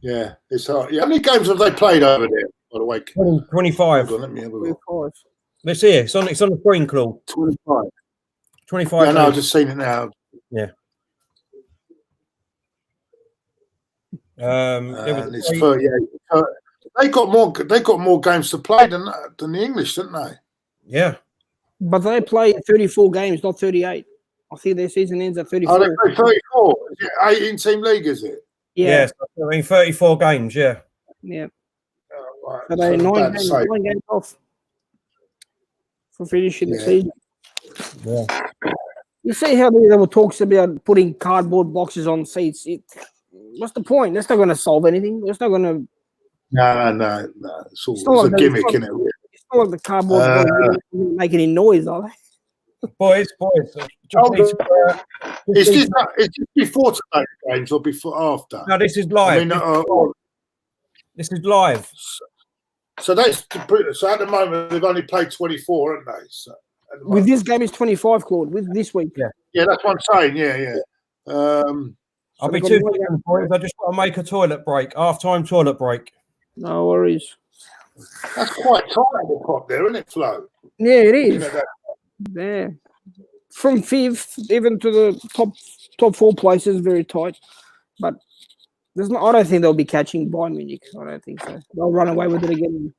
Yeah, it's hard. Yeah. How many games have they played over there, by the way? 25. Hold on, let me have a look. Let's see it. It's on the screen, Claude. 25. 25. Yeah, no, I've just seen it now. Yeah. It's 38. They got more games to play than the English, didn't they? Yeah. But they play 34 games, not 38. I think their season ends at 34. Oh, they play 34. Is it 18-team league, is it? Yeah. I mean, 34 games, yeah. Yeah. Right. So they're 9 games off for finishing the season. Yeah. You see how there were talks about putting cardboard boxes on seats. What's the point? That's not going to solve anything. That's not going to... No. It's a gimmick, isn't it? It's not like the cardboard make any noise, are they? Boys. Is this before today's games or before after? No, this is live. I mean, this is live. So at the moment they've only played 24, haven't they? So, with this game, it's 25, Claude. With this week, yeah, that's what I'm saying. Yeah. I'll be 2 seconds, boys. I just want to make a toilet break. Half-time toilet break. No worries. That's quite tight at the top there, isn't it, Flo? Yeah, it is. Yeah. from 5th even to the top 4 places, very tight. But there's not. I don't think they'll be catching Bayern Munich. I don't think so. They'll run away with it again.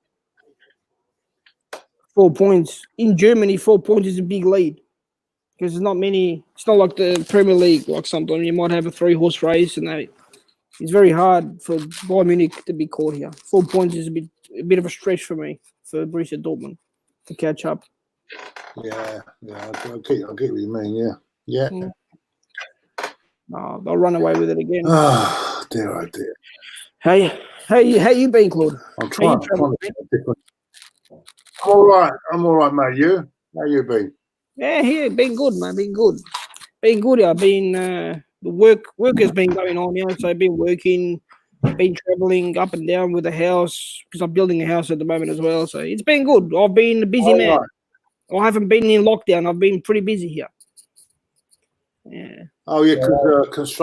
4 points in Germany. 4 points is a big lead because there's not many. It's not like the Premier League. Like sometimes you might have a 3-horse race, and it's very hard for Bayern Munich to be caught here. 4 points is a bit of a stretch for me for Borissia Dortmund to catch up. Yeah, I get what you mean. Yeah. No, they'll run away with it again. Oh dear. Hey, how you been, Claude? I'm trying to think different. I'm all right, mate. You? How you been? Yeah, been good, man. Been good. Yeah, the work has been going on. So I've been working, been traveling up and down with the house because I'm building a house at the moment as well. So it's been good. I've been a busy man. Right. I haven't been in lockdown. I've been pretty busy here. Yeah. Oh yeah, because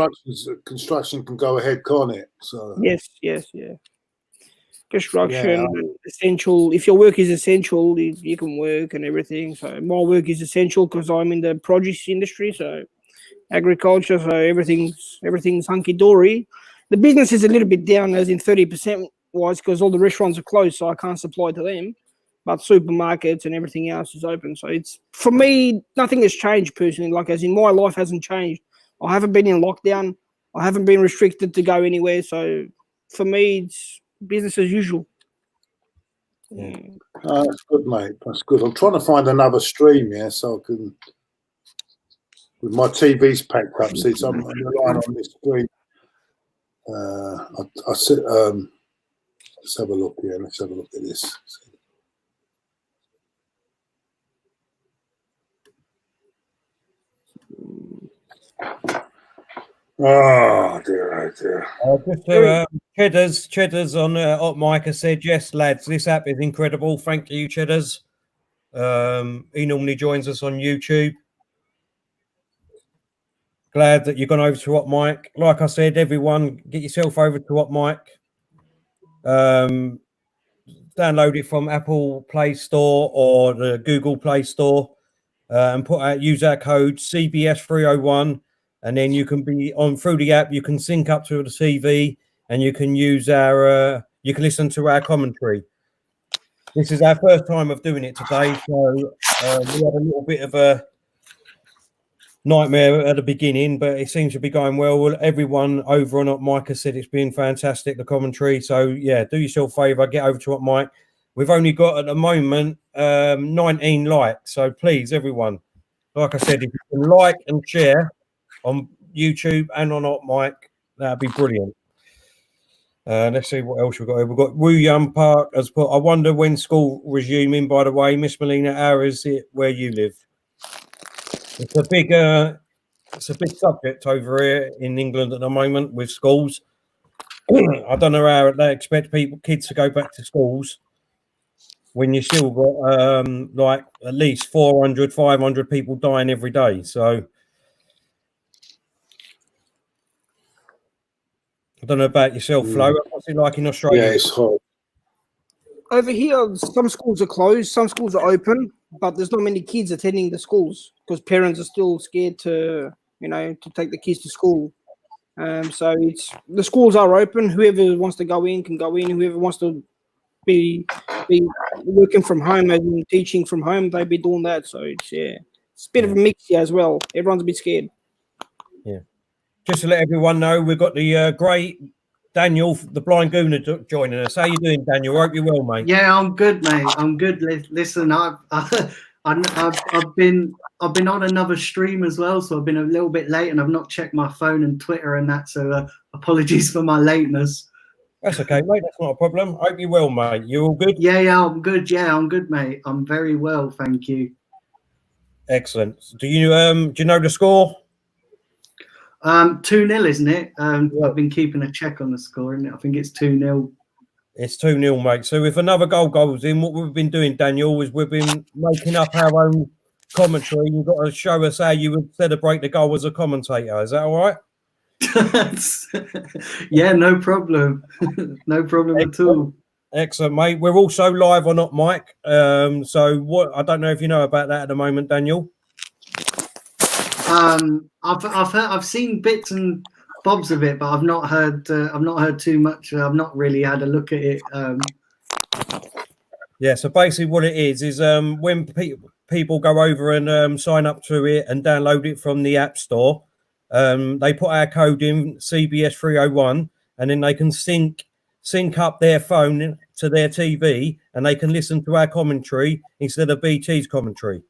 construction can go ahead, can't it? So yes. Construction essential. If your work is essential, you can work and everything. So my work is essential because I'm in the produce industry, so agriculture. So everything's hunky dory. The business is a little bit down, as in 30% wise, because all the restaurants are closed, so I can't supply to them. But supermarkets and everything else is open. So it's, for me, nothing has changed personally. Like, as in, my life hasn't changed. I haven't been in lockdown. I haven't been restricted to go anywhere. So for me, it's business as usual. Yeah. Oh, that's good, mate. That's good. I'm trying to find another stream, so I can, with my TV's packed up, see, so I'm relying on this screen. Let's have a look here. Let's have a look at this. Oh dear. Cheddars on Hot Mic has said, yes, lads, this app is incredible. Thank you, Cheddars. He normally joins us on YouTube. Glad that you've gone over to Hot Mic. Like I said, everyone, get yourself over to Hot Mic. Download it from Apple Play Store or the Google Play Store, and use our code CBS301. And then you can be on through the app. You can sync up to the TV, and you can use our. You can listen to our commentary. This is our first time of doing it today, so we had a little bit of a nightmare at the beginning, but it seems to be going well. Everyone over on Hot Mic has said it's been fantastic, the commentary. So yeah, do yourself a favour, get over to Hot Mic. We've only got at the moment 19 likes, so please, everyone, like I said, if you can like and share on YouTube and on Hot Mic, that'd be brilliant. Let's see what else we've got here. We've got Woo Yum Park as put. I wonder when school resuming, by the way. Miss Melina, how is it where you live? It's a big subject over here in England at the moment with schools. I don't know how they expect kids to go back to schools when you still got like at least 400, 500 people dying every day. So I don't know about yourself, Flo. What's it like in Australia? Yeah, it's hot. Over here, some schools are closed, some schools are open, but there's not many kids attending the schools because parents are still scared to take the kids to school. So the schools are open. Whoever wants to go in can go in. Whoever wants to be working from home and teaching from home, they'll be doing that. So it's a bit of a mix here as well. Everyone's a bit scared. Yeah. Just to let everyone know, we've got the great Daniel, the blind Gooner, joining us. How you doing, Daniel? Hope you're well, mate. Yeah, I'm good, mate. I'm good. Listen, I've been on another stream as well, so I've been a little bit late, and I've not checked my phone and Twitter and that. So apologies for my lateness. That's okay, mate. That's not a problem. Hope you're well, mate. You all good? Yeah, I'm good. Yeah, I'm good, mate. I'm very well, thank you. Excellent. Do you know the score? 2-0, isn't it? I've been keeping a check on the score, and I think it's 2-0. It's 2-0, mate. So if another goal goes in, what we've been doing, Daniel, is we've been making up our own commentary. You've got to show us how you would celebrate the goal as a commentator. Is that all right? Yeah, no problem. No problem at all. Excellent, mate. We're also live on Hot Mic. So what? I don't know if you know about that at the moment, Daniel. I've seen bits and bobs of it, but I've not heard too much. I've not really had a look at it. Yeah, so basically what it is when people go over and sign up to it and download it from the App Store, they put our code in CBS 301, and then they can sync up their phone to their TV, and they can listen to our commentary instead of BT's commentary.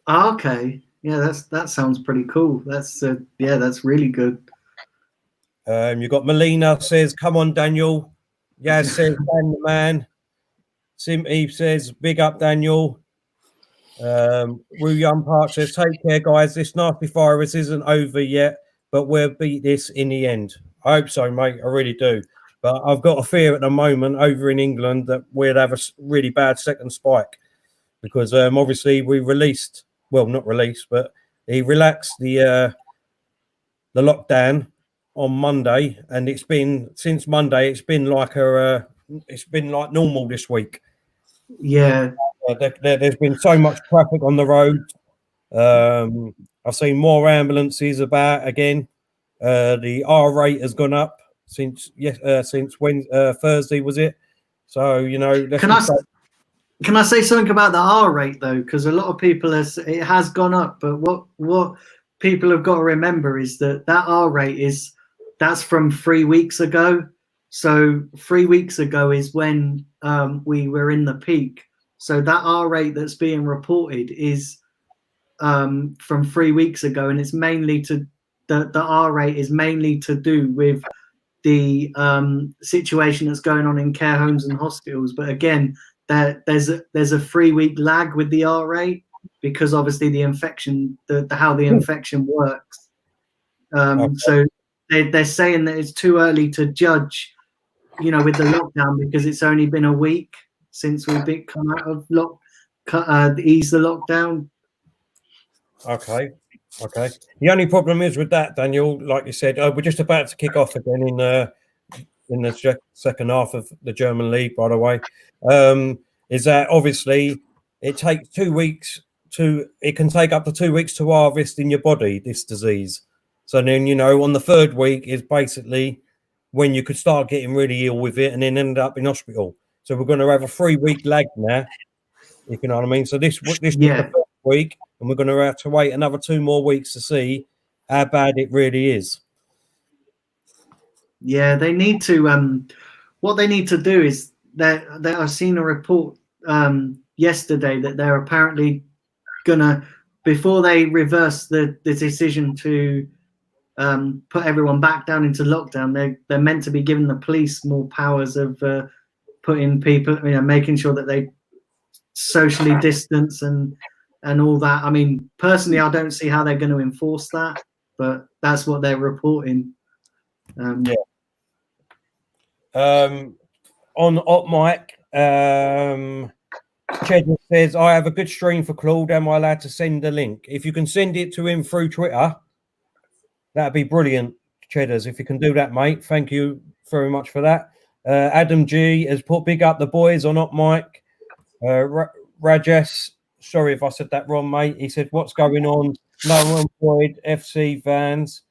Okay, yeah, that sounds pretty cool. That's really good. You've got Melina says, "Come on, Daniel." Yaz says, "Dan the man." Simpy says, "Big up, Daniel." Wu Young Park says, "Take care, guys. This nasty virus isn't over yet, but we'll beat this in the end." I hope so, mate. I really do. But I've got a fear at the moment over in England that we'd have a really bad second spike because obviously we released, well, not released, but he relaxed the lockdown on Monday, and it's been since Monday. It's been like normal this week. Yeah, there's been so much traffic on the road. I've seen more ambulances about again. The R rate has gone up since Thursday, was it? So can I say something about the R rate though? Because a lot of people it has gone up, but what people have got to remember is that R rate that's from 3 weeks ago. So 3 weeks ago is when we were in the peak. So that R rate that's being reported is from 3 weeks ago, and it's mainly the R rate is mainly to do with the situation that's going on in care homes and hospitals. But again, there's a 3 week lag with the R rate because obviously the infection, how the infection works. So they're saying that it's too early to judge, with the lockdown because it's only been a week since we've come out of ease the lockdown. Okay. The only problem is with that, Daniel, like you said, we're just about to kick off again in the second half of the German league, by the way, is that obviously it takes 2 weeks it can take up to 2 weeks to harvest in your body, this disease. So then, on the third week is basically when you could start getting really ill with it and then end up in hospital. So we're going to have a 3 week lag now, if you know what I mean. So this is the first week, and we're going to have to wait another 2 more weeks to see how bad it really is. Yeah, they need to. What they need to do is that I've seen a report yesterday that they're apparently gonna, before they reverse the decision to put everyone back down into lockdown, they're meant to be giving the police more powers of putting people, making sure that they socially distance and all that. I mean, personally, I don't see how they're going to enforce that, but that's what they're reporting. On Op Mic, Cheddar says, "I have a good stream for Claude. Am I allowed to send a link? If you can send it to him through Twitter, that'd be brilliant, Cheddars. If you can do that, mate. Thank you very much for that." Adam G has put big up the boys on Op Mic. Rajesh, sorry if I said that wrong, mate. He said, "What's going on? No employed FC Vans."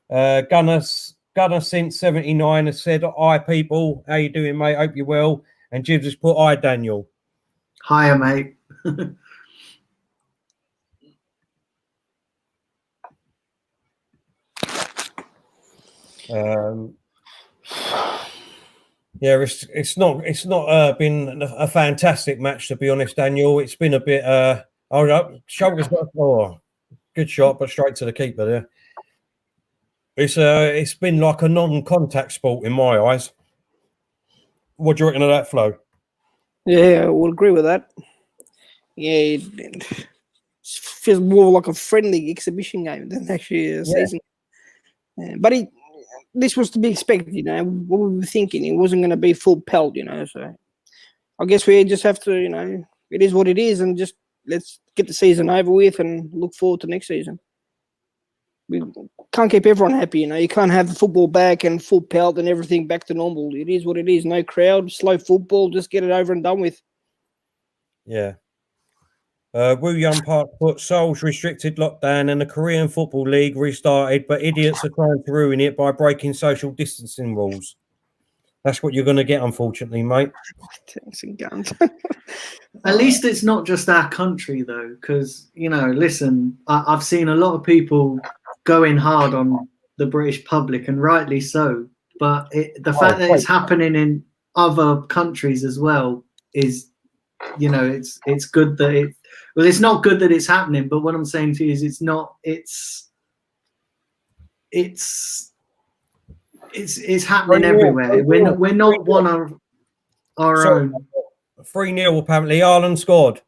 Gunner since 79 has said, "Hi people, how you doing, mate? Hope you're well." And Jibs has put, "Hi Daniel." Hiya, mate. Yeah, it's not been a fantastic match, to be honest, Daniel. It's been a bit Schalke's got good shot, but straight to the keeper there. It's been like a non-contact sport in my eyes. What do you reckon of that, Flo? Yeah, I will agree with that. Yeah, it feels more like a friendly exhibition game than actually a season. But this was to be expected, what we were thinking. It wasn't going to be full pelt, so I guess we just have to, it is what it is, and just let's get the season over with and look forward to next season. We can't keep everyone happy, you can't have the football back and full pelt and everything back to normal. It is what it is. No crowd, slow football, just get it over and done with. Yeah. Wu Park put Seoul's restricted lockdown and the Korean Football League restarted, but idiots are trying to ruin it by breaking social distancing rules. That's what you're going to get, unfortunately, mate. Thanks and guns. At least it's not just our country, though, because, you know, listen, I've seen a lot of people going hard on the British public, and rightly so. But the fact that it's happening in other countries as well is, you know, it's good that it. Well, it's not good that it's happening, but what I'm saying to you is it's happening everywhere. We're not one of our own. 3-0 apparently. Ireland scored.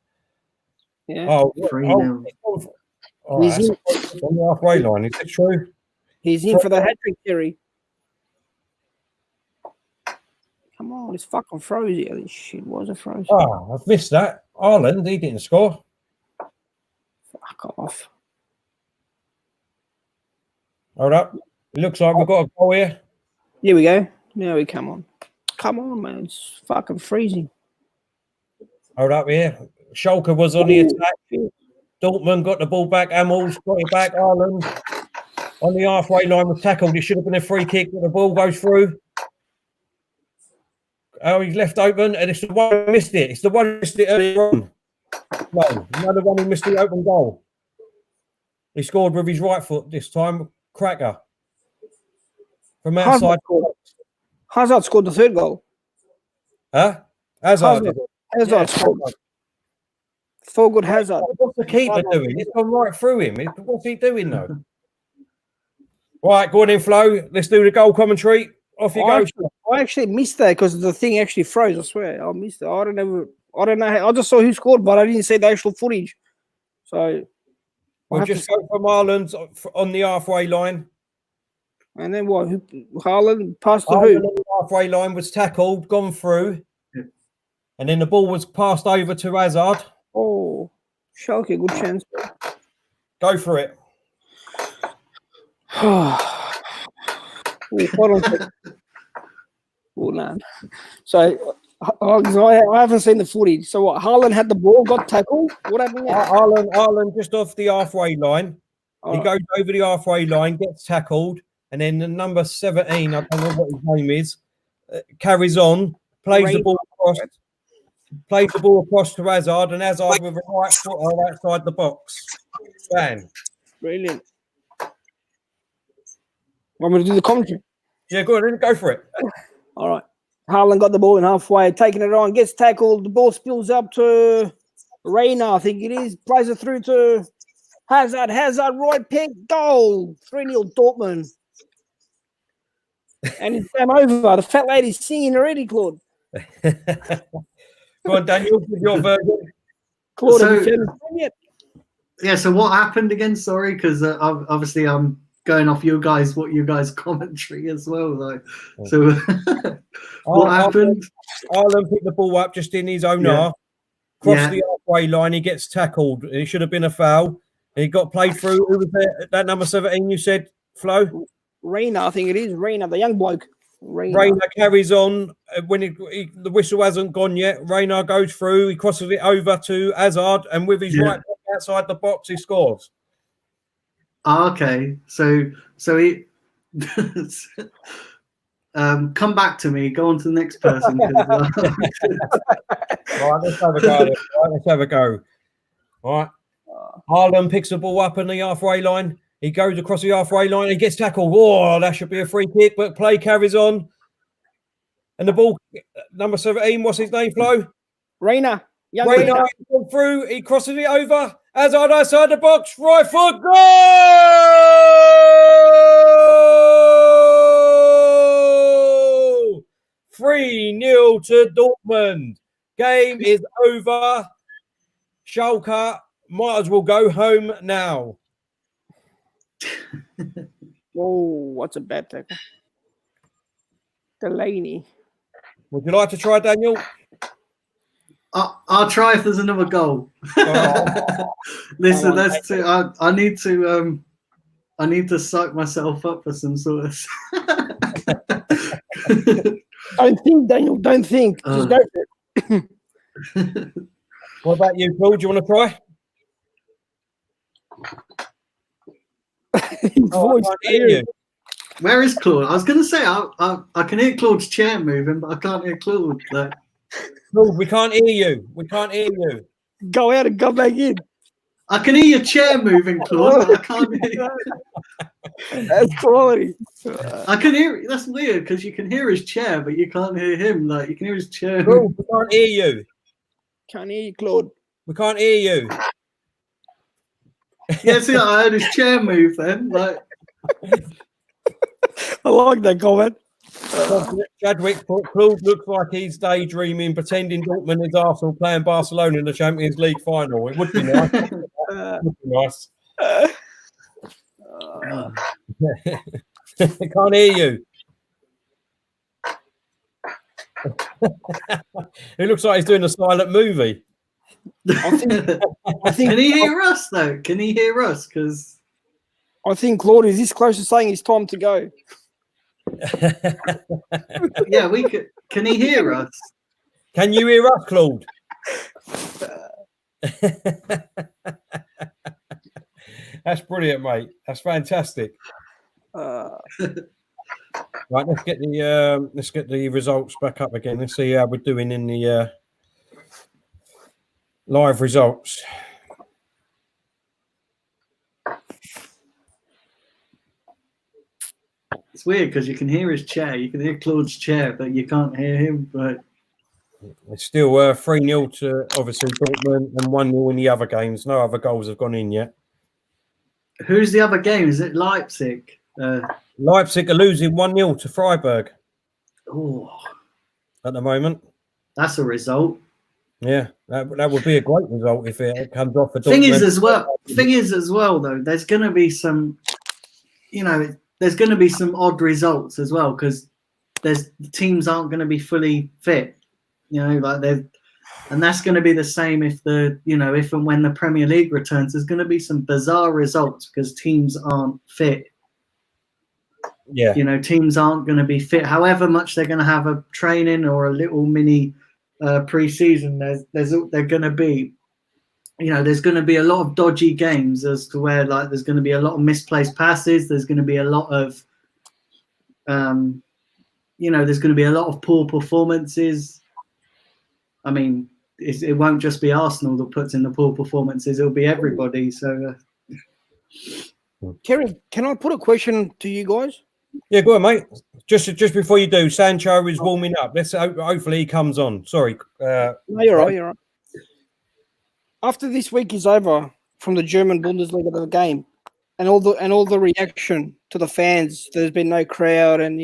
Yeah. 3-0. He's in. On the halfway line. Is it true? He's in for the hat trick, Terry. Come on, it's fucking frozen. This shit wasn't frozen. Oh, I've missed that. Ireland, he didn't score. Fuck off. Hold up. It looks like we've got a goal here. Here we go. Now we come on. Come on, man. It's fucking freezing. Hold up here. Schalke was on the attack. Dortmund got the ball back. Amels got it back. Ireland on the halfway line was tackled. It should have been a free kick, but the ball goes through. Oh, he's left open, and it's the one who missed it. It's the one who missed it earlier on. No, another one who missed the open goal. He scored with his right foot this time. Cracker. From outside. Hazard scored the third goal. Huh? Hazard scored. For good Hazard. What's the keeper doing? It's gone right through him. What's he doing, though? Right, go on in, Flo. Let's do the goal commentary. Off you go. I actually missed that because the thing actually froze. I swear, I missed it. I don't know. I just saw who scored, but I didn't see the actual footage. So we'll just go from Ireland on the halfway line. And then what? Haaland passed to Ireland who? on the halfway line was tackled, gone through, and then the ball was passed over to Hazard. Oh, Schalke, good chance. Go for it. Hold on. Oh, man. So I haven't seen the footage. So what? Haaland had the ball, got tackled. What happened there? Ireland just off the halfway line. He goes over the halfway line, gets tackled, and then the number 17, I don't know what his name is, carries on, plays the ball across to Hazard, and Hazard with a right foot outside the box. Bang. Brilliant. Want me to do the commentary? Yeah, go ahead, go for it. All right. Haaland got the ball in halfway, taking it on, gets tackled. The ball spills up to Reina, I think it is. Plays it through to Hazard. Hazard, right pick, goal. 3-0 Dortmund. And it's game over. The fat lady's singing already, Claude. Go on, Daniel, with your version. Claude, So- have you finished yet? Yeah, so what happened again? Sorry, because obviously I'm going off what you guys commentary as well, though. So what happened? Ireland picked the ball up just in his own half. Crossed the halfway line, he gets tackled. It should have been a foul. And he got played through. Who was there? That number 17 you said, Flo? Reina, I think it is. Reina, the young bloke. Reina carries on. When the whistle hasn't gone yet, Reina goes through. He crosses it over to Hazard, and with his right foot outside the box, he scores. Okay, so he come back to me. Go on to the next person. Right, let's have a go. Let's have a go. All right. Haaland picks the ball up on the halfway line. He goes across the halfway line. He gets tackled. Oh, that should be a free kick, but play carries on. And the ball, number 17, what's his name, Flo? Reina. Reina comes through. He crosses it over. Hazard outside the box. Right foot. Goal! 3-0 to Dortmund. Game is over. Schalke might as well go home now. Oh, what's a bad tackle? Delaney. Would you like to try, Daniel? I'll try if there's another goal. Listen, that's too. I need to psych myself up for some sort of. Don't think, Daniel. Don't think. Just go for it. What about you, Paul? Do you want to try? His Oh, I voice. can't hear you. Where is Claude? I was going to say I can hear Claude's chair moving, but I can't hear Claude. Like, Claude, we can't hear you. We can't hear you. Go out and come back in. I can hear your chair moving, Claude, but I can't hear. That's quality. I can hear. That's weird because you can hear his chair, but you can't hear him. Like you can hear his chair. Claude, we can't hear you. Can't hear you, Claude. We can't hear you. Yeah, see, I heard his chair move then. Like, I like that comment. Chadwick, Claude looks like he's daydreaming, pretending Dortmund is Arsenal playing Barcelona in the Champions League final. It would be nice. It would be nice. I can't hear you. It looks like he's doing a silent movie. I think can he hear us though? Can he hear us? Because I think Claude is this close to saying it's time to go. yeah, we could. Can he hear us? Can you hear us, Claude? That's brilliant, mate. That's fantastic. Right, let's get the results back up again. Let's see how we're doing in the live results. It's weird because you can hear his chair, you can hear Claude's chair, but you can't hear him. But It's still 3-0 to obviously Dortmund and 1-0 in the other games. No other goals have gone in yet. who's the other game? Is it Leipzig? Leipzig are losing 1-0 to Freiburg Oh, at the moment. that's a result. Yeah, that would be a great result if it comes off for Dortmund. Thing is as well though, there's going to be some, there's going to be some odd results as well because teams aren't going to be fully fit, and that's going to be the same if if and when the Premier League returns. There's going to be some bizarre results because teams aren't fit. Yeah, teams aren't going to be fit. However much they're going to have a training or a little mini pre-season, there's going to be, there's going to be a lot of dodgy games as to where there's going to be a lot of misplaced passes. There's going to be a lot of, there's going to be a lot of poor performances. I mean, it won't just be Arsenal that puts in the poor performances. It'll be everybody. So, Kerry, can I put a question to you guys? yeah, go on, mate. Just before you do, Sancho is warming up. Let's hopefully he comes on. Sorry. No, you're right. You're right. After this week is over from the German Bundesliga the game, and all the reaction to the fans, there's been no crowd, and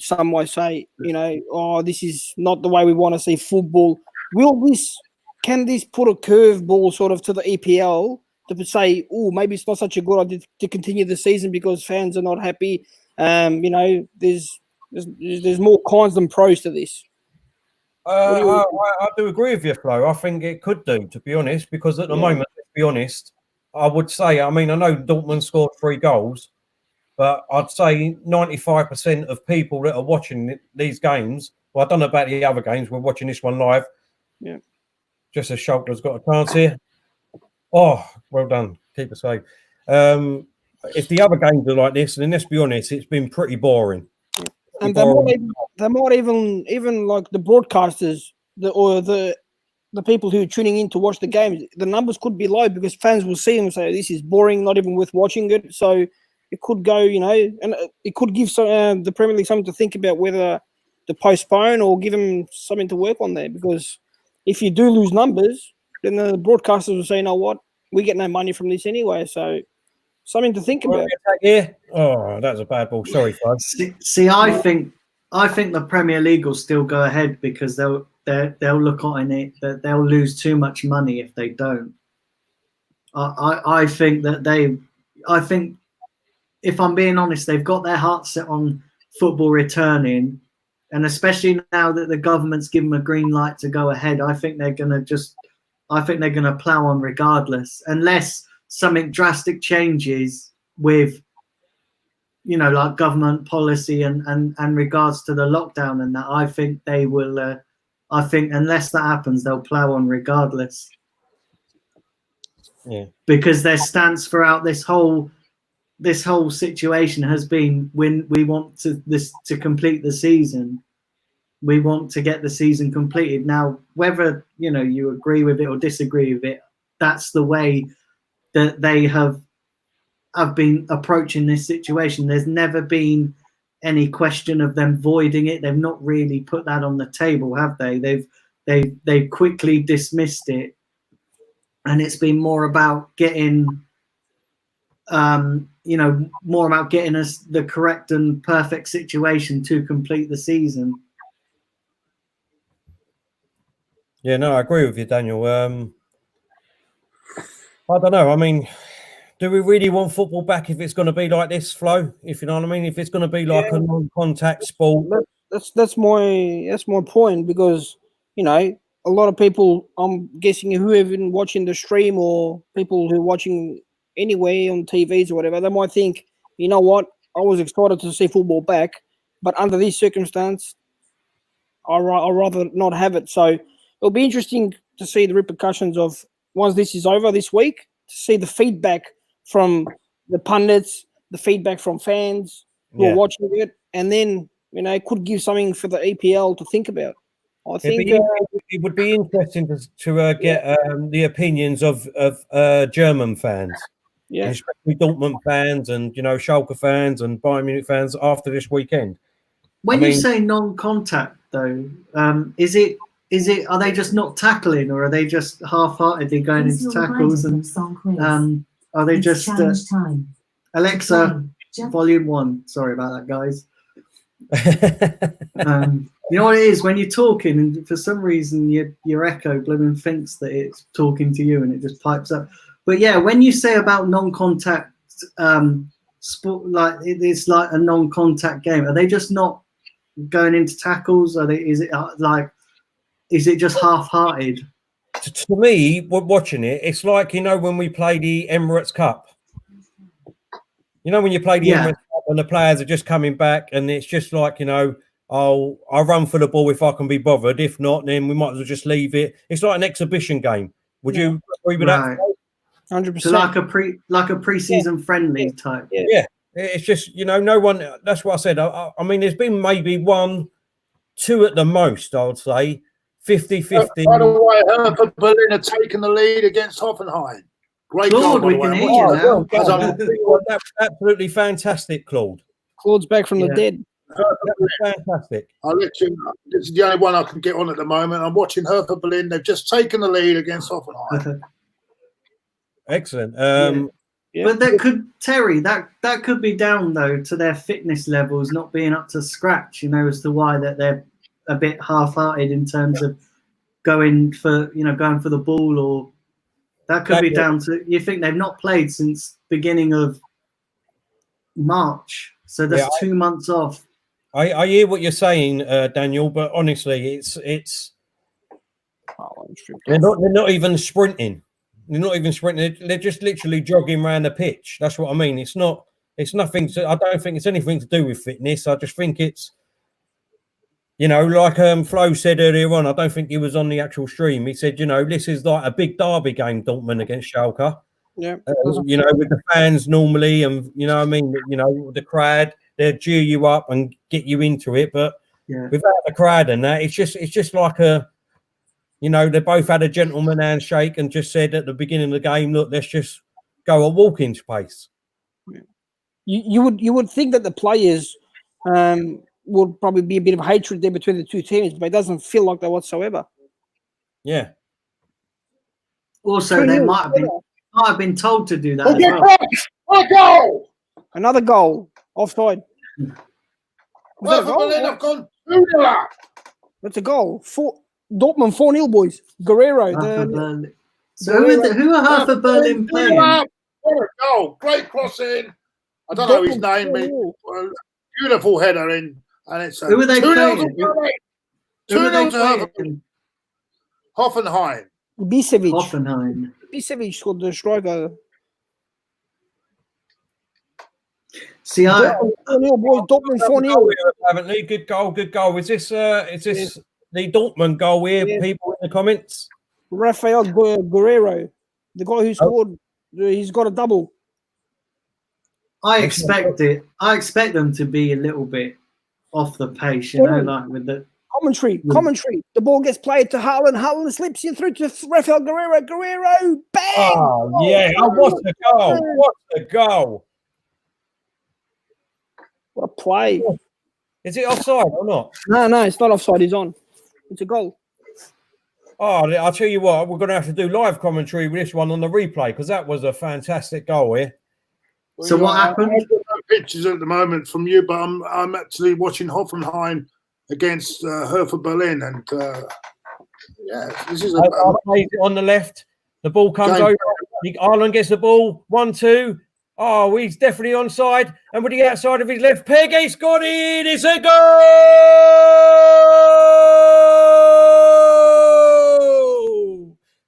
some might say, oh, this is not the way we want to see football. Can this put a curveball sort of to the EPL to say, oh, maybe it's not such a good idea to continue the season because fans are not happy? There's more cons than pros to this. I do agree with you, Flo. I think it could do, to be honest, because at the moment, let's be honest, I would say, I know Dortmund scored 3 goals, but I'd say 95% of people that are watching these games, well, I don't know about the other games, we're watching this one live. Yeah. Just as Schalke's got a chance here. Oh, well done. Keep it safe. If the other games are like this, then let's be honest, it's been pretty boring. And they might even like the broadcasters, the people who are tuning in to watch the games, the numbers could be low because fans will see them and say, this is boring, not even worth watching it. So it could go, and it could give the Premier League something to think about whether to postpone or give them something to work on there. Because if you do lose numbers, then the broadcasters will say, you know what, we get no money from this anyway. So something to think about. Yeah. Oh, that was a bad ball. Sorry, folks. See, I think the Premier League will still go ahead because they'll look on it that they'll lose too much money if they don't. I think if I'm being honest, they've got their heart set on football returning, and especially now that the government's given them a green light to go ahead, I think they're gonna plow on regardless, unless something drastic changes with, like government policy and regards to the lockdown and that. I think they will. I think unless that happens, they'll plow on regardless. Yeah. Because their stance throughout this whole situation has been, when we want to complete the season, we want to get the season completed. Now, whether you agree with it or disagree with it, that's the way that they have been approaching this situation. There's never been any question of them voiding it. They've not really put that on the table, have they? They've quickly dismissed it, and it's been more about getting more about getting us the correct and perfect situation to complete the season. Yeah, no, I agree with you, Daniel. I don't know. I mean, do we really want football back if it's going to be like this, Flo? If you know what I mean, if it's going to be like a non-contact sport. That's my point, because a lot of people, I'm guessing, who have been watching the stream, or people who are watching anywhere on TVs or whatever, they might think, you know what, I was excited to see football back, but under this circumstance, I'd rather not have it. So it'll be interesting to see the repercussions of, once this is over this week, to see the feedback from the pundits, the feedback from fans who are watching it, and then it could give something for the EPL to think about. I think it would be interesting to get the opinions of German fans, especially Dortmund fans and Schalke fans and Bayern Munich fans after this weekend. When you say non-contact, though, is it? Are they just not tackling, or are they just half-heartedly going into tackles? And are they just Alexa, volume 1? Sorry about that, guys. You know what it is when you're talking, and for some reason your echo blooming thinks that it's talking to you, and it just pipes up. But yeah, when you say about non-contact sport, like it's like a non-contact game, are they just not going into tackles? Is it just half-hearted? To me, watching it, it's like when we play the Emirates Cup. When you play the Emirates Cup and the players are just coming back, and it's just like I'll run for the ball if I can be bothered. If not, then we might as well just leave it. It's like an exhibition game. Would you agree with that? 100%. So like a pre-season friendly type. Yeah. It's just no one. That's what I said. I mean, there's been maybe 1, 2 at the most, I would say. 50-50. By the way, Hertha Berlin are taking the lead against Hoffenheim. Great Claude, goal, we can hear you now. That's absolutely fantastic, Claude. Claude's back from the dead. That was fantastic. I'll let you know. This is the only one I can get on at the moment. I'm watching Hertha Berlin. They've just taken the lead against Hoffenheim. Excellent. But that could be down though to their fitness levels not being up to scratch, as to why that they're a bit half-hearted in terms of going for the ball, or that could be down to, you think they've not played since beginning of March, so that's 2 months off. I hear what you're saying, Daniel, but honestly, it's they're not even sprinting. They're not even sprinting. They're just literally jogging around the pitch. That's what I mean. It's nothing. I don't think it's anything to do with fitness. I just think it's, like Flo said earlier on. I don't think he was on the actual stream. He said, this is like a big derby game, Dortmund against Schalke. Yeah. With the fans normally, and the crowd, they'll cheer you up and get you into it. But without the crowd and that, it's just like a. They both had a gentleman handshake and just said at the beginning of the game, look, let's just go at walking space. You would think that the players would probably be a bit of hatred there between the two teams, but it doesn't feel like that whatsoever. Yeah. Also, they might have been told to do that as well. Goal! Another goal. Offside. Hertha Berlin have gone 2-0 up. That's a goal. Dortmund 4-0, boys. Guerrero. So who are Hertha Berlin playing? What a goal. Great crossing. I don't know his name. Beautiful header in. And it's who are they playing? 2-0 to Hertha. Hoffenheim. Bisevic scored the striker. See, 4-0, boys. Dortmund 4-0. Haven't they? Good goal. Is this the Dortmund goal here? People in the comments. Rafael Guerrero. The guy who scored, he's got a double. I expect them to be a little bit off the pace, you know, like with the commentary. The ball gets played to Haaland. Haaland slips in through to Rafael Guerrero. Guerrero, bang! Oh, yeah. Oh, what a goal. What a goal. What a play. Is it offside or not? No, it's not offside. He's on. It's a goal. Oh, I'll tell you what, we're going to have to do live commentary with this one on the replay because that was a fantastic goal here. Well, So what happened? I've got no pictures at the moment from you, but I'm actually watching Hoffenheim against Hertha Berlin, and this is on the left. The ball comes over. Ireland gets the ball. 1-2. Oh, he's definitely onside. And with the outside of his left peg, he's got it. It's a goal!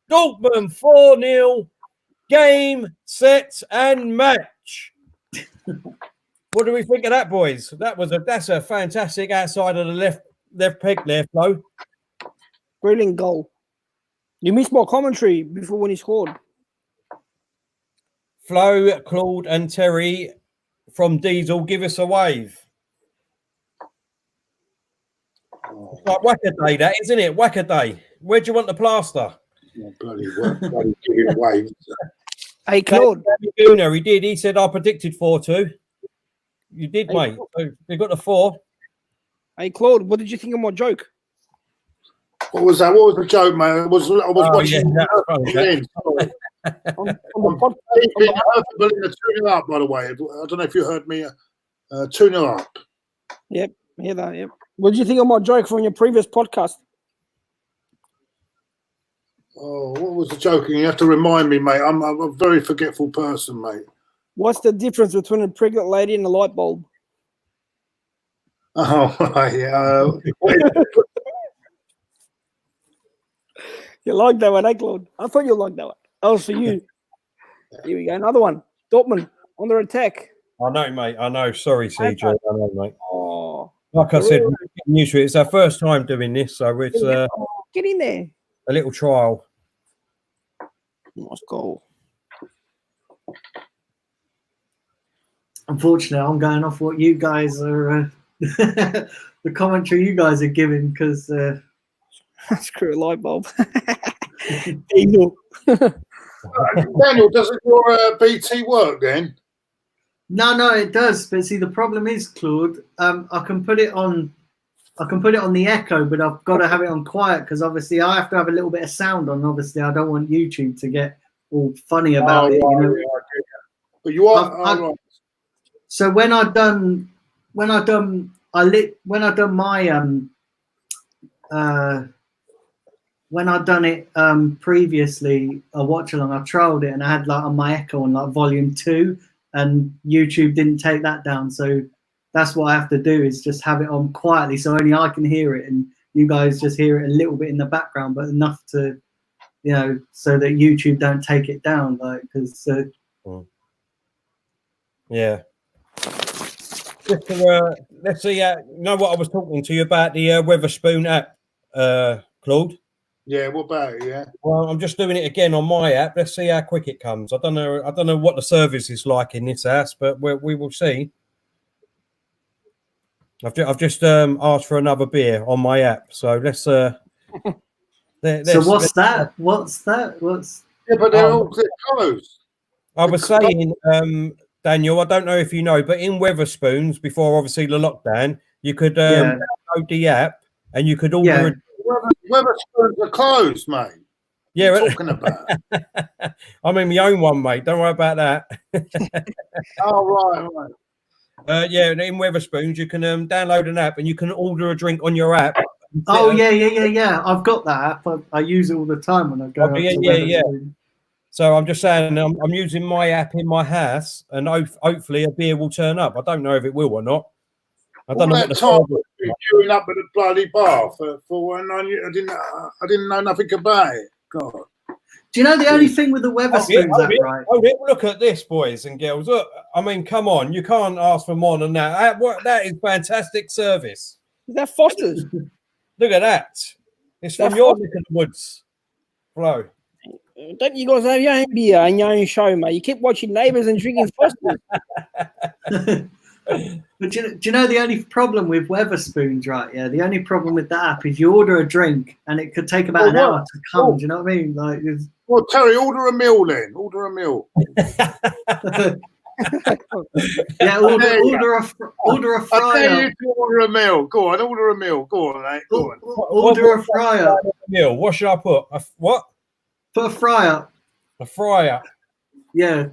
Dortmund 4-0. Game, set, and match. What do we think of that, boys? That's a fantastic outside of the left peg there, Flo. Brilliant goal. You missed my commentary before when he scored. Flo, Claude, and Terry from Diesel, give us a wave. It's like Whack-a-day, that, isn't it? Whack-a-day. Where do you want the plaster? Oh, bloody waves. Hey, Claude. Gooner, he did. He said I predicted 4-2. You did, mate. So you got the 4. Hey, Claude, what did you think of my joke? What was that? What was the joke, mate? I was watching. Yeah, on the podcast. Berlin are 2-0 up, by the way. I don't know if you heard me. 2-0 up. Yep, hear that. Yep. What did you think of my joke from your previous podcast? Oh, what was the joke? You have to remind me, mate. I'm a very forgetful person, mate. What's the difference between a pregnant lady and a light bulb? Oh, yeah. You like that one, eh, Claude? I thought you liked that one. That was for you. Here we go. Another one. Dortmund on their attack. I know, mate. I know. Sorry, CJ. I know, mate. Oh, like I said, we're getting used to it. It's our first time doing this, so it's get in there. A little trial. Nice goal. Unfortunately, I'm going off what you guys are, the commentary you guys are giving because. Screw a light bulb. Daniel, doesn't your BT work then? No, it does. But see, the problem is, Claude, I can put it on the echo, but I've got to have it on quiet because obviously I have to have a little bit of sound on. Obviously, I don't want YouTube to get all funny about it. You know? But you are. So when I done my when I'd done it previously, a watchalong, I trialed it and I had like on my echo on like volume 2, and YouTube didn't take that down. So that's what I have to do is just have it on quietly so only I can hear it and you guys just hear it a little bit in the background, but enough to, you know, so that YouTube don't take it down. Like, because yeah. Just to, let's see. Know what I was talking to you about the Weatherspoon app, Claude? Yeah, what about it? Yeah. Well, I'm just doing it again on my app. Let's see how quick it comes. I don't know what the service is like in this house, but we will see. I've just asked for another beer on my app, so let's. So what's that? Yeah, but they're closed. I was saying, Daniel, I don't know if you know, but in Weatherspoons, before obviously the lockdown, you could download the app and you could order. Yeah. Weatherspoons are closed, mate. Yeah, what are you talking about? I'm in my own one, mate. Don't worry about that. Oh, right. Yeah, in Weatherspoons, you can download an app and you can order a drink on your app. Oh, yeah. I've got that app. I use it all the time when I go. Yeah. So I'm just saying, I'm using my app in my house, and hopefully a beer will turn up. I don't know if it will or not. I don't know what the time queuing up at the bloody bar for when I didn't know nothing about it. God. Do you know the only thing with the Weatherspoons app, right? Look at this, boys and girls. Look, I mean, come on, you can't ask for more than that. That is fantastic service. Is that Foster's? Look at that. It's from your neck of the woods, Flo. Don't you guys have your own beer and your own show, mate? You keep watching Neighbours and drinking Fosters. But do you know the only problem with Weatherspoons, right? Yeah, the only problem with that app is you order a drink and it could take about an hour to come. Do you know what I mean? Like, Well, Terry, order a meal then. Order a meal. yeah, order a I fryer. dare you to order a meal. Go on, order a meal. Go on, mate. Go on. Order a fryer. Meal. What should I put? What? Put a fryer. A fryer. Yeah.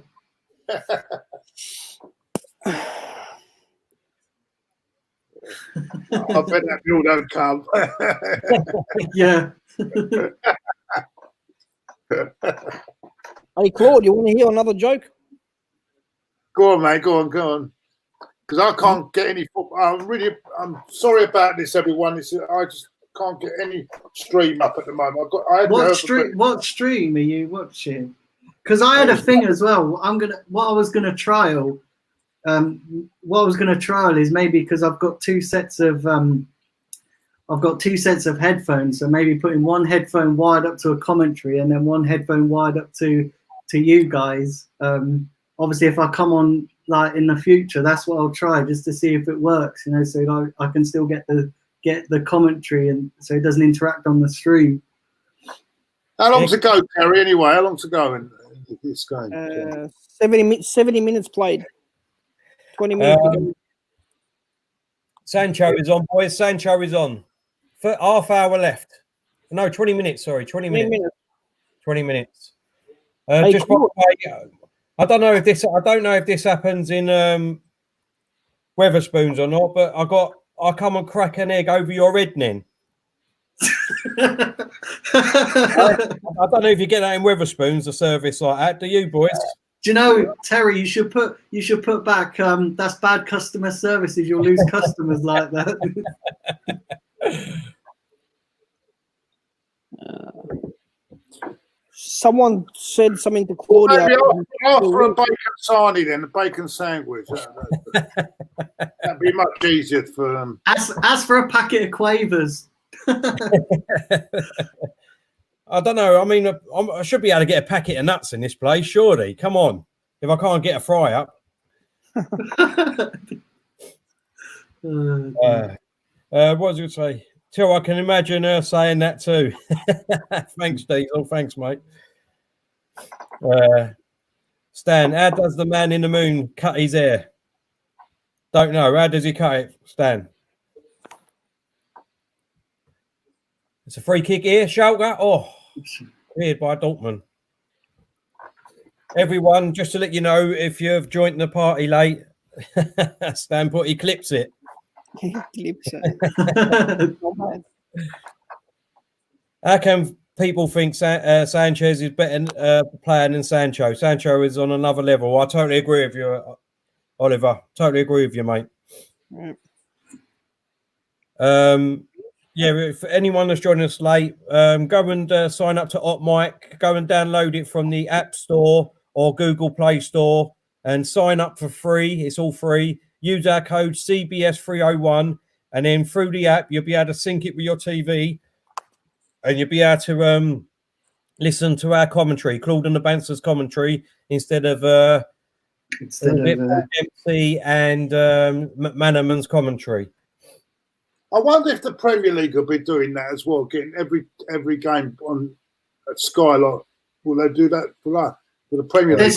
I bet that meal don't come. Yeah. Hey, Claude, you want to hear another joke? Go on, mate. Go on. Because I can't get any football. I'm sorry about this, everyone. I just can't get any stream up at the moment. What stream are you watching? Because I had a thing as well. What I was gonna trial is maybe because I've got two sets of headphones, so maybe putting one headphone wired up to a commentary and then one headphone wired up to you guys. Obviously, if I come on like in the future, that's what I'll try just to see if it works. You know, so I can still get the commentary and so it doesn't interact on the stream. How long to go, Terry? Anyway, how long to go in this game? 70 minutes played. 20 minutes. Sancho is on, boys. Sancho is on. For half hour left. No, 20 minutes. Sorry, 20 minutes. 20 minutes. Hey, just cool. I don't know if this happens in Weatherspoons or not, but I come and crack an egg over your head then. I don't know if you get that in Weatherspoons, a service like that. Do you, boys? Do you know, Terry? You should put back. That's bad customer service. You'll lose customers like that. Someone said something to Claudia. Maybe ask for a bacon sarnie then, a bacon sandwich. That'd be much easier for them. Ask for a packet of quavers. I don't know. I mean, I should be able to get a packet of nuts in this place, surely. Come on. If I can't get a fry up. What was I going to say? Till I can imagine her saying that too. Thanks, Diesel. Thanks, mate. Stan, how does the man in the moon cut his hair? Don't know. How does he cut it, Stan? It's a free kick here, Schalke. Oh, cleared by Dortmund. Everyone, just to let you know, if you've joined the party late, Stan put he clips it. How can people think Sanchez is better player than Sancho? Sancho is on another level. I totally agree with you, Oliver. Totally agree with you, mate. Right. Yeah, if anyone that's joining us late, go and sign up to OpMic. Go and download it from the App Store or Google Play Store and sign up for free. It's all free. Use our code CBS301 and then through the app, you'll be able to sync it with your TV and you'll be able to listen to our commentary, Claude and the Bansta's commentary, instead of MC and McManaman's commentary. I wonder if the Premier League will be doing that as well, getting every game on at Sky. Like, will they do that for the Premier League?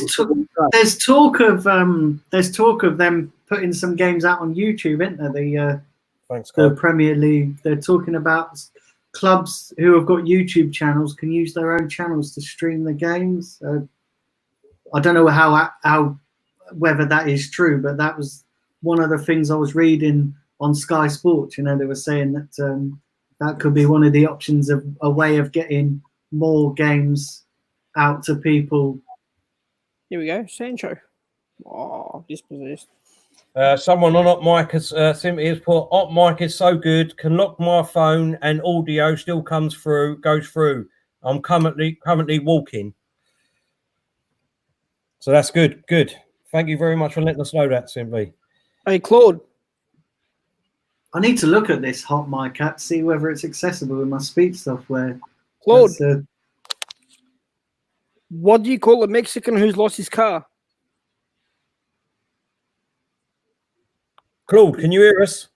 There's talk of them putting some games out on YouTube, isn't there? The Premier League. They're talking about clubs who have got YouTube channels can use their own channels to stream the games. I don't know how whether that is true, but that was one of the things I was reading on Sky Sports. You know, they were saying that that could be one of the options of a way of getting more games out to people. Here we go, Sancho. Oh, dispossessed. Someone on OpMic has simply has put, OpMic is so good, can lock my phone and audio still goes through. I'm currently walking. So that's good. Good. Thank you very much for letting us know that, simply. Hey, Claude. I need to look at this HotMic app, see whether it's accessible in my speech software. Claude. What do you call a Mexican who's lost his car? Claude, can you hear us?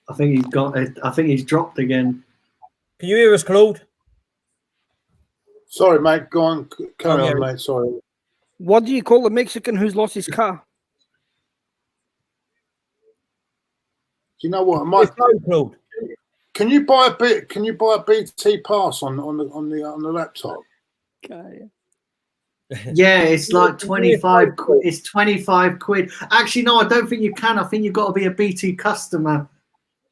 I think he's got it. I think he's dropped again. Can you hear us, Claude? Sorry, mate. Go on. Carry yeah. on, mate. Sorry. What do you call a Mexican who's lost his car? Do you know what? I might. No, Claude. Can you buy a bit? Can you buy a BT pass on the laptop? Okay. Yeah, it's like 25 quid. It's 25 quid. Actually, no, I don't think you can. I think you've got to be a BT customer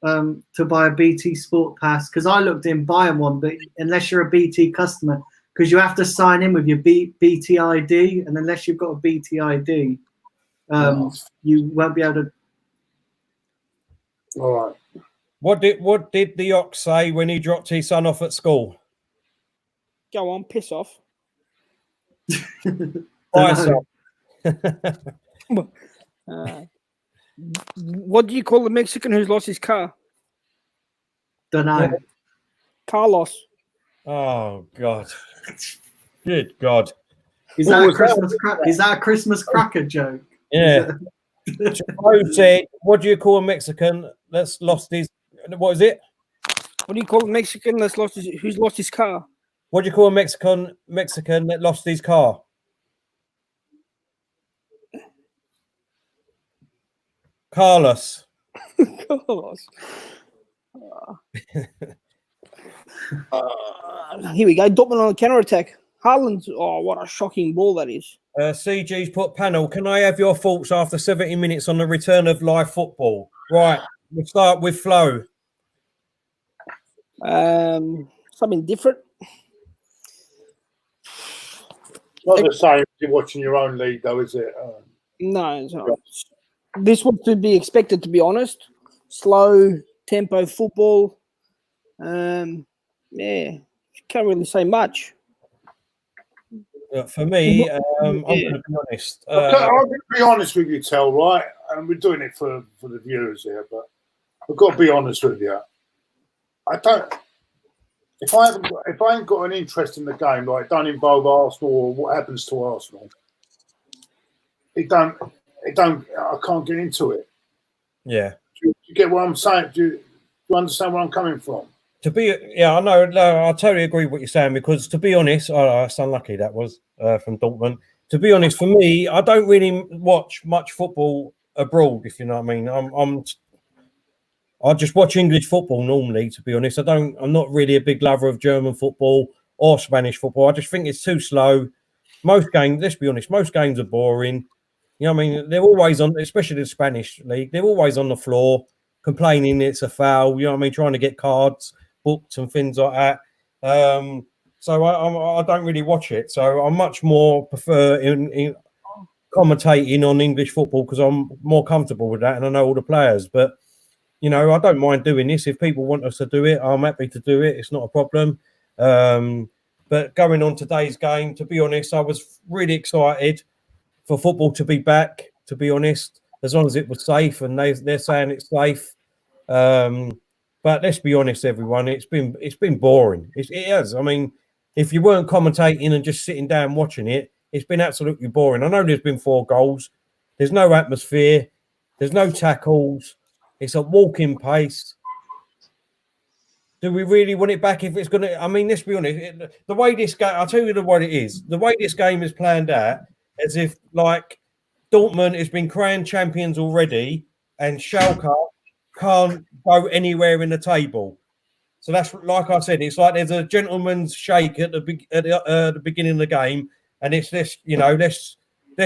to buy a BT Sport Pass. Because I looked in buying one, but unless you're a BT customer, because you have to sign in with your BT ID, and unless you've got a BT ID, you won't be able to. All right. What did the ox say when he dropped his son off at school? Go on, piss off. What do you call a Mexican who's lost his car? Don't know. Carlos. Oh God! Good God! Is that a Christmas? Is that a Christmas cracker joke? Yeah. Joe said, "What do you call a Mexican that's lost his? What is it? What do you call a Mexican that's who's lost his car? What do you call a Mexican that lost his car? Carlos." Carlos. Here we go. Dortmund on the counter attack. Haaland. Oh, what a shocking ball that is. CG's put panel. Can I have your thoughts after 70 minutes on the return of live football? Right. We'll start with Flo. Something different. Not the same as you're watching your own league, though, is it? No, it's not. This was to be expected, to be honest. Slow tempo football. Yeah, can't really say much. For me, I'm going to be honest. I'm going to be honest with you, Tel, right? And we're doing it for the viewers here, but I've got to be honest with you. I don't. If I ain't got an interest in the game, like it don't involve Arsenal or what happens to Arsenal, it don't. I can't get into it. Yeah. Do you get what I'm saying? Do you understand where I'm coming from? I know. No, I totally agree with what you're saying because, to be honest, it's unlucky that was from Dortmund. To be honest, for me, I don't really watch much football abroad. If you know what I mean, I just watch English football normally. To be honest, I'm not really a big lover of German football or Spanish football. I just think it's too slow. Most games, let's be honest, most games are boring. You know what I mean? They're always on, especially the Spanish league. They're always on the floor complaining it's a foul. You know what I mean? Trying to get cards booked and things like that. So I don't really watch it. So I much more prefer in commentating on English football because I'm more comfortable with that and I know all the players. But, you know, I don't mind doing this. If people want us to do it, I'm happy to do it. It's not a problem. But going on today's game, to be honest, I was really excited for football to be back, to be honest, as long as it was safe, and they're saying it's safe. But let's be honest, everyone, it's been boring. It has. I mean, if you weren't commentating and just sitting down watching it, it's been absolutely boring. I know there's been 4 goals. There's no atmosphere. There's no tackles. It's a walking pace. Do we really want it back if it's going to... I mean, let's be honest. The way this game... I'll tell you what it is. The way this game is planned out, as if, like, Dortmund has been crowned champions already and Schalke can't go anywhere in the table. So that's, like I said, it's like there's a gentleman's shake at the beginning of the game, and it's this, you know, let's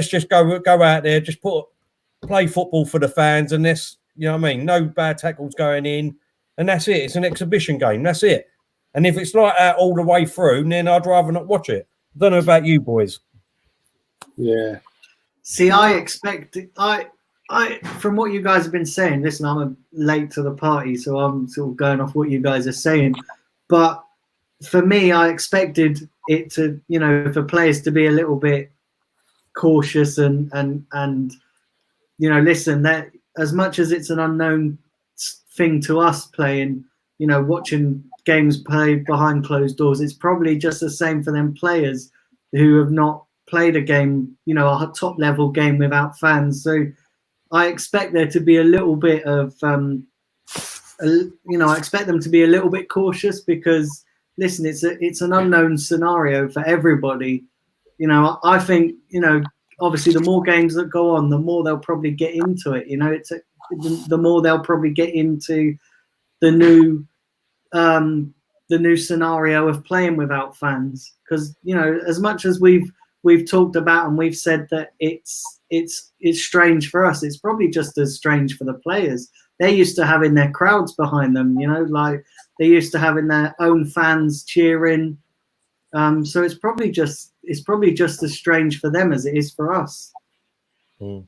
just go out there, just play football for the fans, and this, you know what I mean? No bad tackles going in, and that's it. It's an exhibition game. That's it. And if it's like that all the way through, then I'd rather not watch it. I don't know about you boys. Yeah. See, I expect I from what you guys have been saying. Listen, I'm late to the party, so I'm sort of going off what you guys are saying. But for me, I expected it to, you know, for players to be a little bit cautious and you know, listen, that as much as it's an unknown thing to us playing watching games played behind closed doors. It's probably just the same for them players who have not played a game, a top level game without fans. So I expect there to be a little bit of, I expect them to be a little bit cautious because, listen, it's an unknown scenario for everybody. I think, obviously the more games that go on, the more they'll probably get into it. The more they'll probably get into the new scenario of playing without fans. Because as much as we've talked about and we've said that it's strange for us, it's probably just as strange for the players. They're used to having their crowds behind them, like they're used to having their own fans cheering. So it's probably just as strange for them as it is for us. Mm.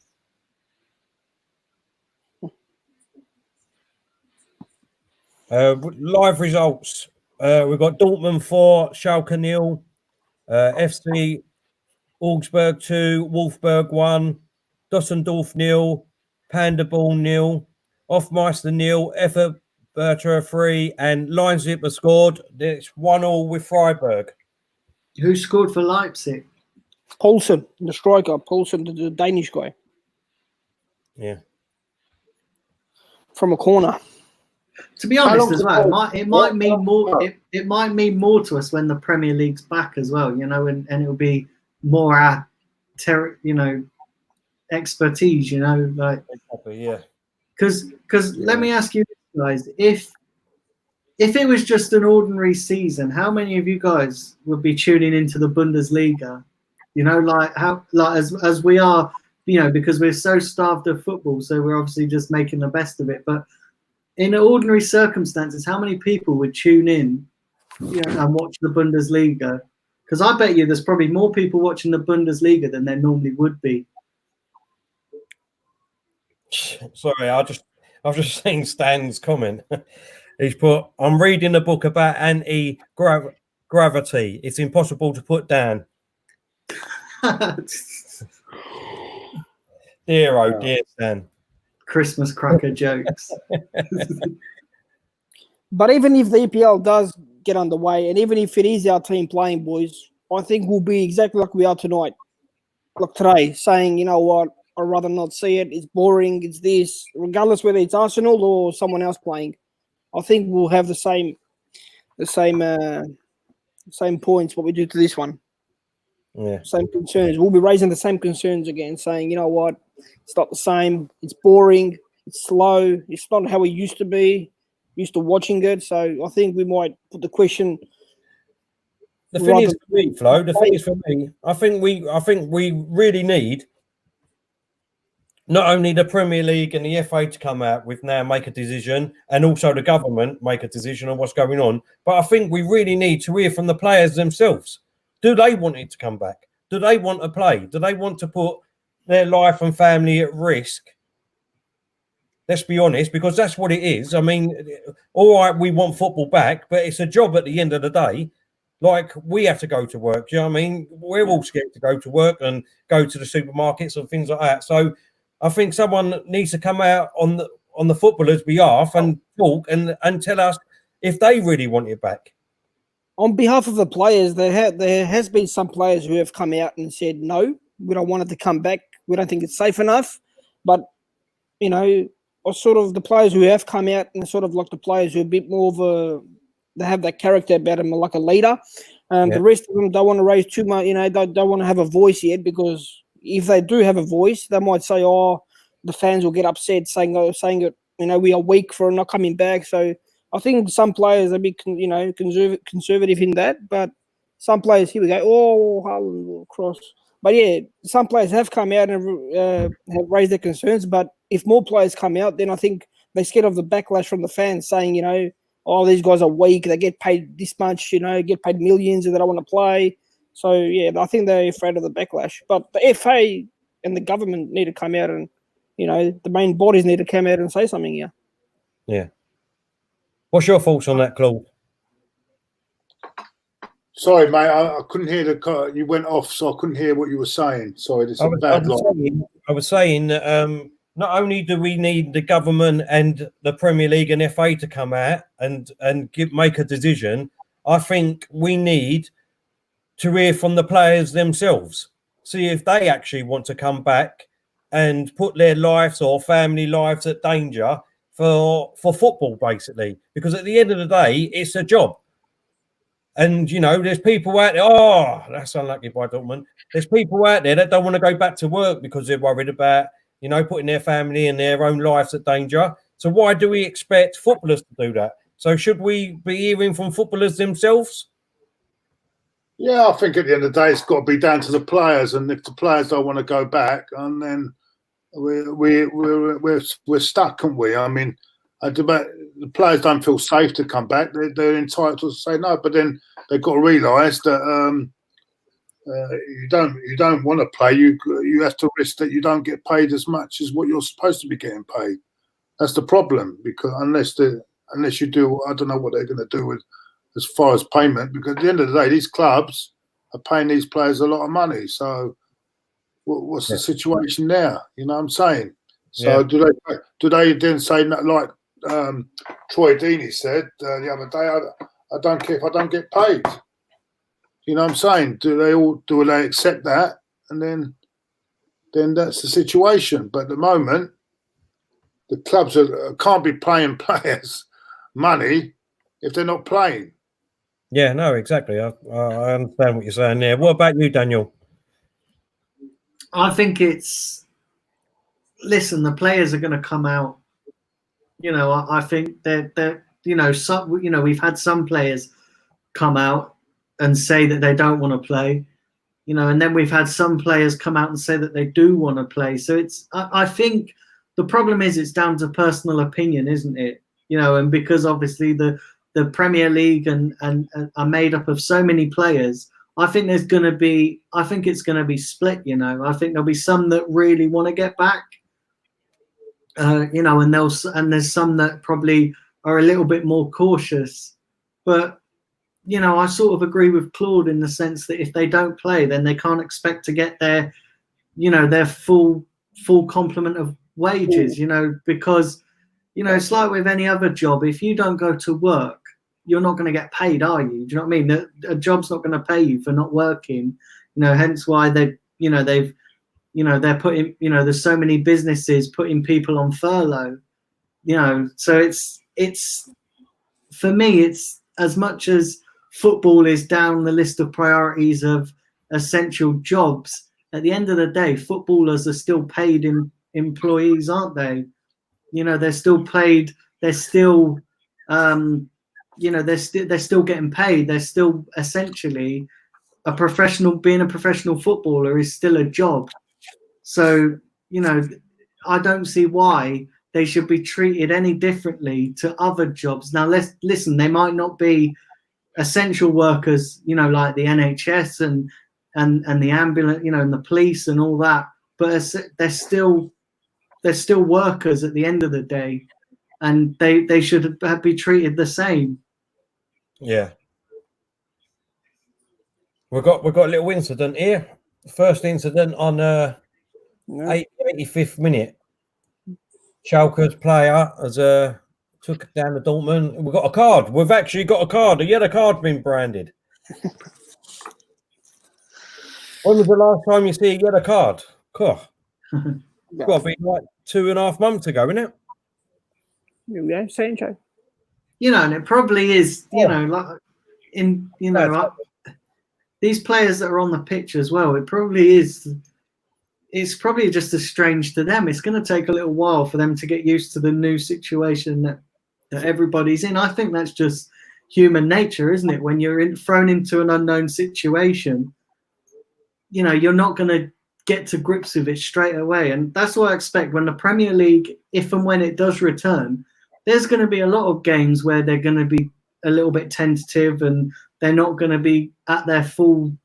Live results. We've got Dortmund 4, Schalke 0, FC Augsburg 2, Wolfsburg 1, Düsseldorf 0, Paderborn 0, Hofmeister 0, Effort Bertra 3, and Leinzipper scored. It's 1-1 with Freiburg. Who scored for Leipzig? Poulsen, the striker. Poulsen, the Danish guy. Yeah. From a corner. To be honest, as well, it might mean more. It might mean more to us when the Premier League's back as well, and it'll be more our, expertise, like. Exactly, yeah. Because let me ask you guys, if it was just an ordinary season, how many of you guys would be tuning into the Bundesliga? As we are, because we're so starved of football, so we're obviously just making the best of it. But in ordinary circumstances, how many people would tune in, and watch the Bundesliga? Because I bet you there's probably more people watching the Bundesliga than there normally would be. Sorry, I've just seen Stan's comment. He's put, I'm reading a book about anti-gravity. It's impossible to put down. Dear, oh dear, Stan. Christmas cracker jokes. But even if the EPL does get underway, and even if it is our team playing, boys, I think we'll be exactly like we are tonight, like today, saying, you know what, I'd rather not see it. It's boring. It's this, regardless whether it's Arsenal or someone else playing. I think we'll have the same points what we do to this one. Yeah. Same concerns. We'll be raising the same concerns again, saying, you know what, it's not the same. It's boring. It's slow. It's not how we used to be. Used to watching it. So I think we might put the question. The thing is for me, Flo. The thing is for me. I think we really need not only the Premier League and the FA to come out with now make a decision, and also the government make a decision on what's going on. But I think we really need to hear from the players themselves. Do they want it to come back? Do they want to play? Do they want to put their life and family at risk? Let's be honest, because that's what it is. I mean, all right, we want football back, but it's a job at the end of the day. Like, we have to go to work. Do you know what I mean? We're all scared to go to work and go to the supermarkets and things like that. So I think someone needs to come out on the footballers' behalf and talk and tell us if they really want it back. On behalf of the players, there has been some players who have come out and said, no, we don't want it to come back. We don't think it's safe enough. But, or sort of the players who have come out and sort of like the players who are a bit more of they have that character about them, like a leader. The rest of them don't want to raise too much, don't want to have a voice yet, because if they do have a voice, they might say, oh, the fans will get upset saying it, we are weak for not coming back. So I think some players are a bit, conservative in that, but some players, here we go, oh, cross. But yeah, some players have come out and have raised their concerns, but if more players come out, then I think they're scared of the backlash from the fans saying, oh, these guys are weak, they get paid this much, get paid millions and they don't want to play. So, yeah, I think they're afraid of the backlash. But the FA and the government need to come out and, the main bodies need to come out and say something here. Yeah. What's your thoughts on that, Claude? Sorry, mate, I couldn't hear you went off, so I couldn't hear what you were saying. Sorry, this is a bad line. I was saying that not only do we need the government and the Premier League and FA to come out and make a decision, I think we need to hear from the players themselves, see if they actually want to come back and put their lives or family lives at danger for football, basically. Because at the end of the day, it's a job. And, you know, there's people out there, oh, that's unlucky by Dortmund. There's people out there that don't want to go back to work because they're worried about, you know, putting their family and their own lives at danger. So why do we expect footballers to do that? So should we be hearing from footballers themselves? Yeah, I think at the end of the day, it's got to be down to the players. And if the players don't want to go back, and then we're stuck, aren't we? I mean, the players don't feel safe to come back. They're entitled to say no, but then they've got to realise that you don't want to play. You have to risk that you don't get paid as much as what you're supposed to be getting paid. That's the problem, because unless you do, I don't know what they're going to do with as far as payment. Because at the end of the day, these clubs are paying these players a lot of money. So what's the situation there? You know what I'm saying? So do they then say like Troy Deeney said the other day? I don't care if I don't get paid. You know what I'm saying? Do they accept that? And then that's the situation. But at the moment, the clubs can't be paying players money if they're not playing. Yeah, no, exactly. I understand what you're saying there. What about you, Daniel? I think listen, the players are going to come out. You know, I think they're you know, we've had some players come out and say that they don't want to play, you know, and then we've had some players come out and say that they do want to play. So I think the problem is it's down to personal opinion, isn't it? You know, and because obviously the Premier League and are made up of so many players, I think it's going to be split. You know, I think there'll be some that really want to get back, you know, and there's some that probably are a little bit more cautious. But you know, I sort of agree with Claude in the sense that if they don't play, then they can't expect to get their, you know, their full complement of wages. You know, because you know, it's like with any other job. If you don't go to work, you're not going to get paid, are you? Do you know what I mean? A job's not going to pay you for not working. You know, hence why they're putting, you know, there's so many businesses putting people on furlough. You know, so it's for me, it's as much as football is down the list of priorities of essential jobs. At the end of the day, footballers are still paid employees, aren't they? You know, they're still paid. They're still, you know, they're still getting paid. They're still essentially a professional. Being a professional footballer is still a job. So, you know, I don't see why they should be treated any differently to other jobs. Now, listen. They might not be essential workers, you know, like the NHS and the ambulance, you know, and the police and all that. But they're still workers at the end of the day, and they should be treated the same. Yeah, we've got a little incident here. First incident on 85th minute. Schalke's player has took it down to Dortmund. We've got a card. We've actually got a card. A yellow card been branded. When was the last time you see a yellow card? Cool. It's got to be like 2.5 months ago, isn't it? Here we go, same show. You know, and it probably is, you know, like these players that are on the pitch as well, it probably is. It's probably just as strange to them. It's going to take a little while for them to get used to the new situation that everybody's in. I think that's just human nature, isn't it? When you're thrown into an unknown situation, you know, you're not going to get to grips with it straight away. And that's what I expect when the Premier League, if and when it does return, there's going to be a lot of games where they're going to be a little bit tentative and they're not going to be at their full,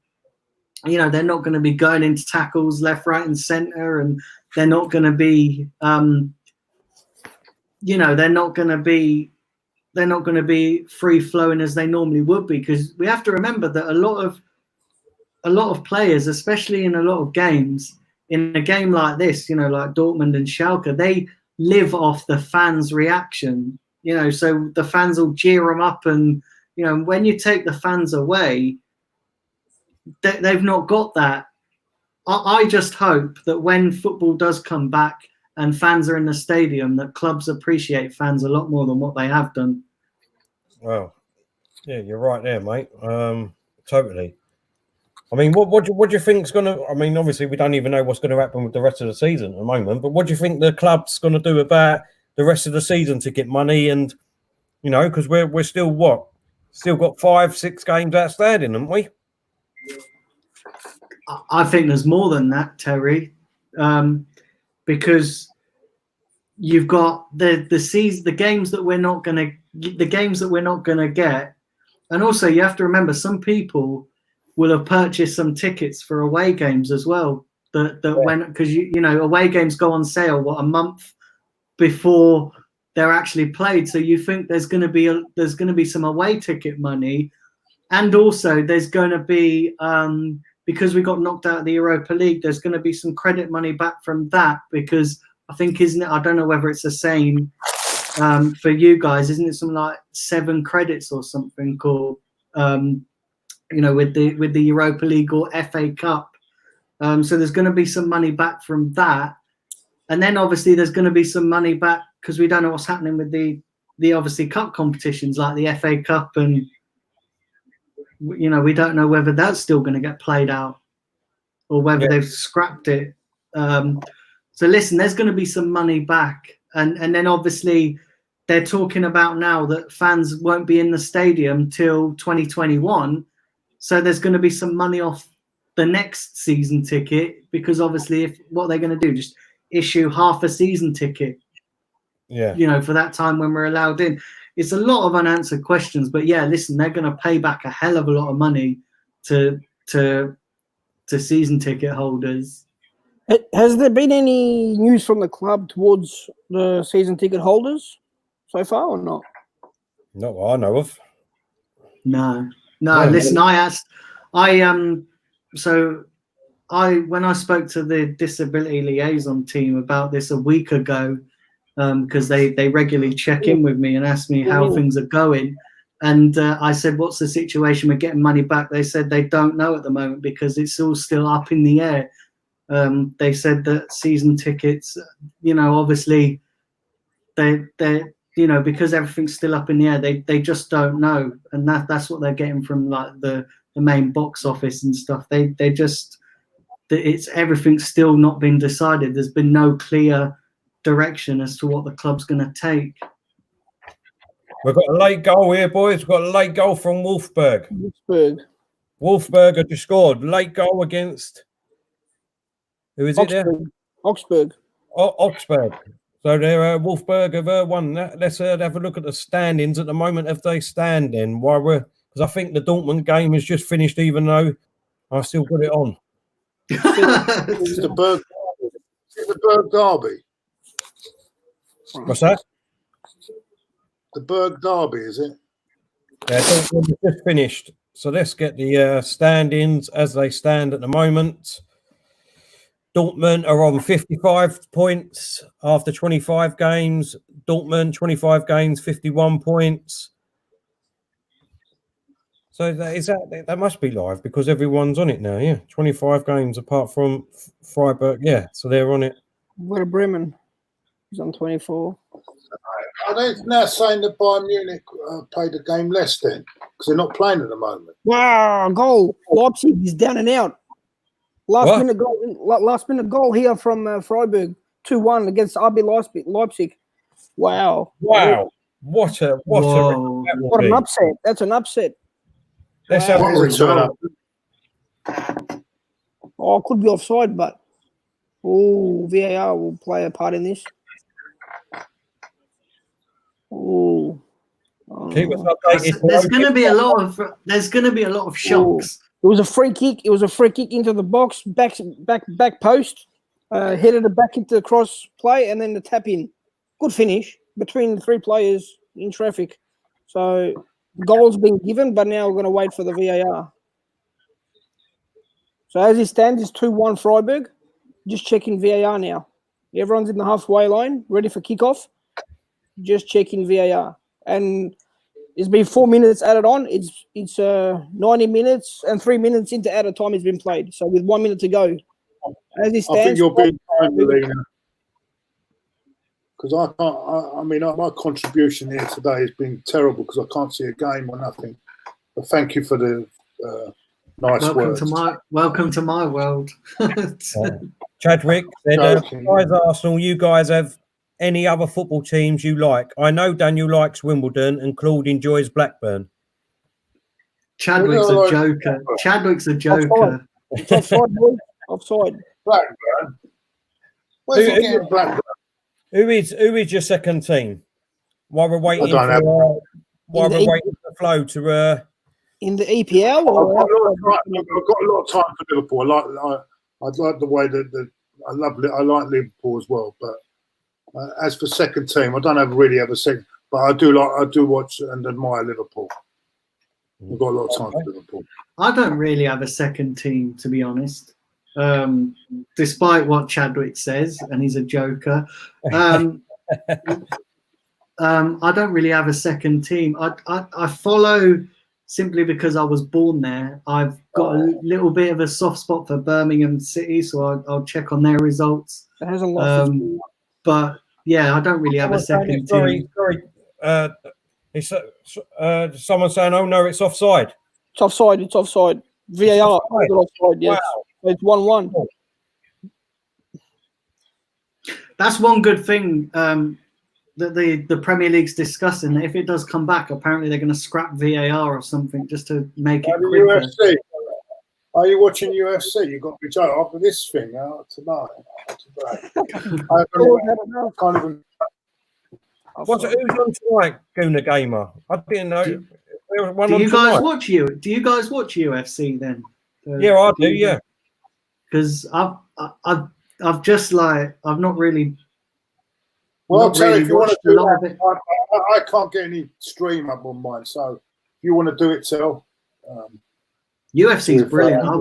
you know, they're not going to be going into tackles left, right, and centre, and they're not going to be, you know, they're not going to be free flowing as they normally would be, because we have to remember that a lot of players, especially in a lot of games, in a game like this, like Dortmund and Schalke, they live off the fans' reaction. So the fans will jeer them up, and when you take the fans away, they've not got that. I just hope that when football does come back and fans are in the stadium, that clubs appreciate fans a lot more than what they have done. Well, yeah, you're right there, mate. Totally. I mean, what do you think's going to? I mean, obviously, we don't even know what's going to happen with the rest of the season at the moment. But what do you think the club's going to do about the rest of the season to get money? And because we're still still got 5-6 games outstanding, haven't we? I think there's more than that, Terry, because you've got the games that we're not going to get, and also you have to remember some people will have purchased some tickets for away games as well. Because away games go on sale a month before they're actually played. So you think there's going to be some away ticket money, and also there's going to be because we got knocked out of the Europa League, there's going to be some credit money back from that, because I think, isn't it? I don't know whether it's the same for you guys. Isn't it something like 7 credits or something called? With the Europa League or FA Cup. So there's going to be some money back from that. And then obviously there's going to be some money back because we don't know what's happening with the obviously cup competitions like the FA Cup, and we don't know whether that's still going to get played out or whether they've scrapped it. So listen, there's going to be some money back. And then obviously they're talking about now that fans won't be in the stadium till 2021. So there's going to be some money off the next season ticket, because obviously what they're going to do, just issue half a season ticket, for that time when we're allowed in. It's a lot of unanswered questions, but listen, they're going to pay back a hell of a lot of money to season ticket holders. Has there been any news from the club towards the season ticket holders so far, or not? Not what I know of. No. Listen, when I spoke to the disability liaison team about this a week ago, because they regularly check in with me and ask me how things are going. And I said, what's the situation? We're getting money back. They said they don't know at the moment because it's all still up in the air. They said that season tickets, obviously they're because everything's still up in the air, they just don't know. And that's what they're getting from like the main box office and stuff. They just, it's everything's still not been decided. There's been no clear direction as to what the club's going to take. We've got a late goal here, boys. We've got a late goal from Wolfsburg. Wolfsburg have just scored. Late goal against, who is it there? Augsburg. Augsburg. So they're Wolfsburg have won that. Let's have a look at the standings at the moment. If they stand in, because I think the Dortmund game has just finished, even though I still got it on. It's the Berg Derby. What's that? The Berg Derby, is it? Yeah, Dortmund has just finished. So let's get the standings as they stand at the moment. Dortmund are on 55 points after 25 games. Dortmund, 25 games, 51 points. So that must be live because everyone's on it now, yeah. 25 games apart from Freiburg, yeah. So they're on it. Werder Bremen is on 24. Are they now saying that Bayern Munich played a game less then? Because they're not playing at the moment. Wow, goal. Leipzig is down and out. Last minute goal here from Freiburg, 2-1 against RB Leipzig. Wow. What an upset. That's an upset. Let's have a return. Oh, could be offside, but VAR will play a part in this. Keep us updated. There's going to be a lot of shocks. It was a free kick. It was a free kick into the box, back post, headed it back into the cross play, and then the tap in. Good finish between the 3 players in traffic. So goal's been given, but now we're going to wait for the VAR. So as it stands, it's 2-1 Freiburg. just checking VAR now. Everyone's in the halfway line, ready for kickoff. Just checking VAR, and it's been 4 minutes added on. It's 90 minutes and 3 minutes into added time has been played. So with 1 minute to go, as it stands, I think you're being kind, Melina, because I can't. I mean, my contribution here today has been terrible because I can't see a game or nothing. But thank you for the nice words. Welcome to my world. Chadwick said, guys, Arsenal, you guys have any other football teams you like? I know Daniel likes Wimbledon and Claude enjoys Blackburn. Chadwick's a joker. Chadwick's a joker. It's offside, boys. Offside. Blackburn. Where's he getting Blackburn? Who is your second team? While we're waiting for Flo to in the EPL. I've got a lot of time for Liverpool. I like the way that I like Liverpool as well. But as for second team, I don't really have a second. But I do watch and admire Liverpool. I've got a lot of time for Liverpool. I don't really have a second team, to be honest. Despite what Chadwick says, and he's a joker, I don't really have a second team. I follow simply because I was born there. I've got a little bit of a soft spot for Birmingham City, so I'll check on their results. It hasn't lost. But yeah, I don't really have a second team. Someone saying, "Oh no, it's offside." It's offside. It's offside. VAR. It's offside. Yes. Wow. It's 1-1. That's one good thing that the Premier League's discussing. That if it does come back, apparently they're going to scrap VAR or something just to make it quicker. UFC. Are you watching UFC? You've got to be joking after this thing tonight. Who's on tonight, Gooner Gamer? I didn't know. Do you guys watch UFC then? Yeah, I do. Yeah, because I've just I've not really. Well, I'll tell you, if you want to do that, I can't get any stream up on mine. So if you want to do it, tell. UFC is brilliant. I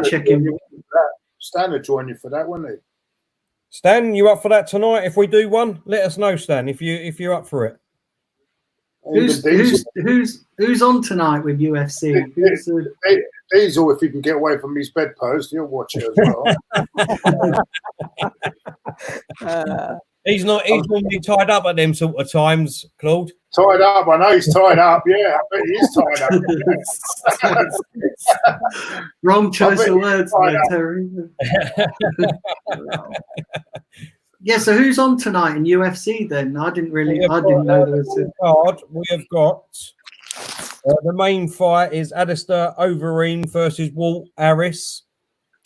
check in. Stan would join you for that, wouldn't he? Stan, you up for that tonight? If we do one, let us know, Stan. If you're up for it. Who's on tonight with UFC? Diesel, if he can get away from his bedpost, he'll watch it as well. He's normally tied up at them sort of times, Claude. Tied up, I know he's tied up. Yeah, I bet he is tied up. Wrong choice of words there, Terry. Yeah, so who's on tonight in UFC then? I didn't know there was a card. We have got the main fight is Alistair Overeem versus Walt Harris,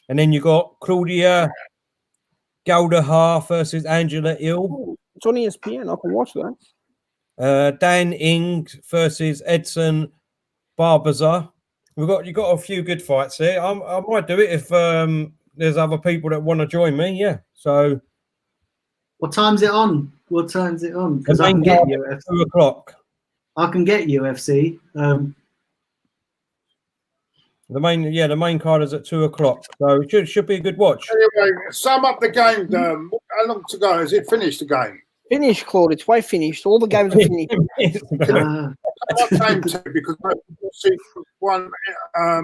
and then you got Claudia Galdahar versus Angela Hill. It's on ESPN. I can watch that. Dan Ings versus Edson Barboza. You got a few good fights here. I might do it if there's other people that want to join me. Yeah. So. What time's it on? Because I can get UFC. 2 o'clock. I can get UFC. The main card is at 2 o'clock, so it should be a good watch. Anyway, sum up the game. How long to go? Has it finished the game? Finished, Claude. It's way finished. All the games are finished. Because I see 1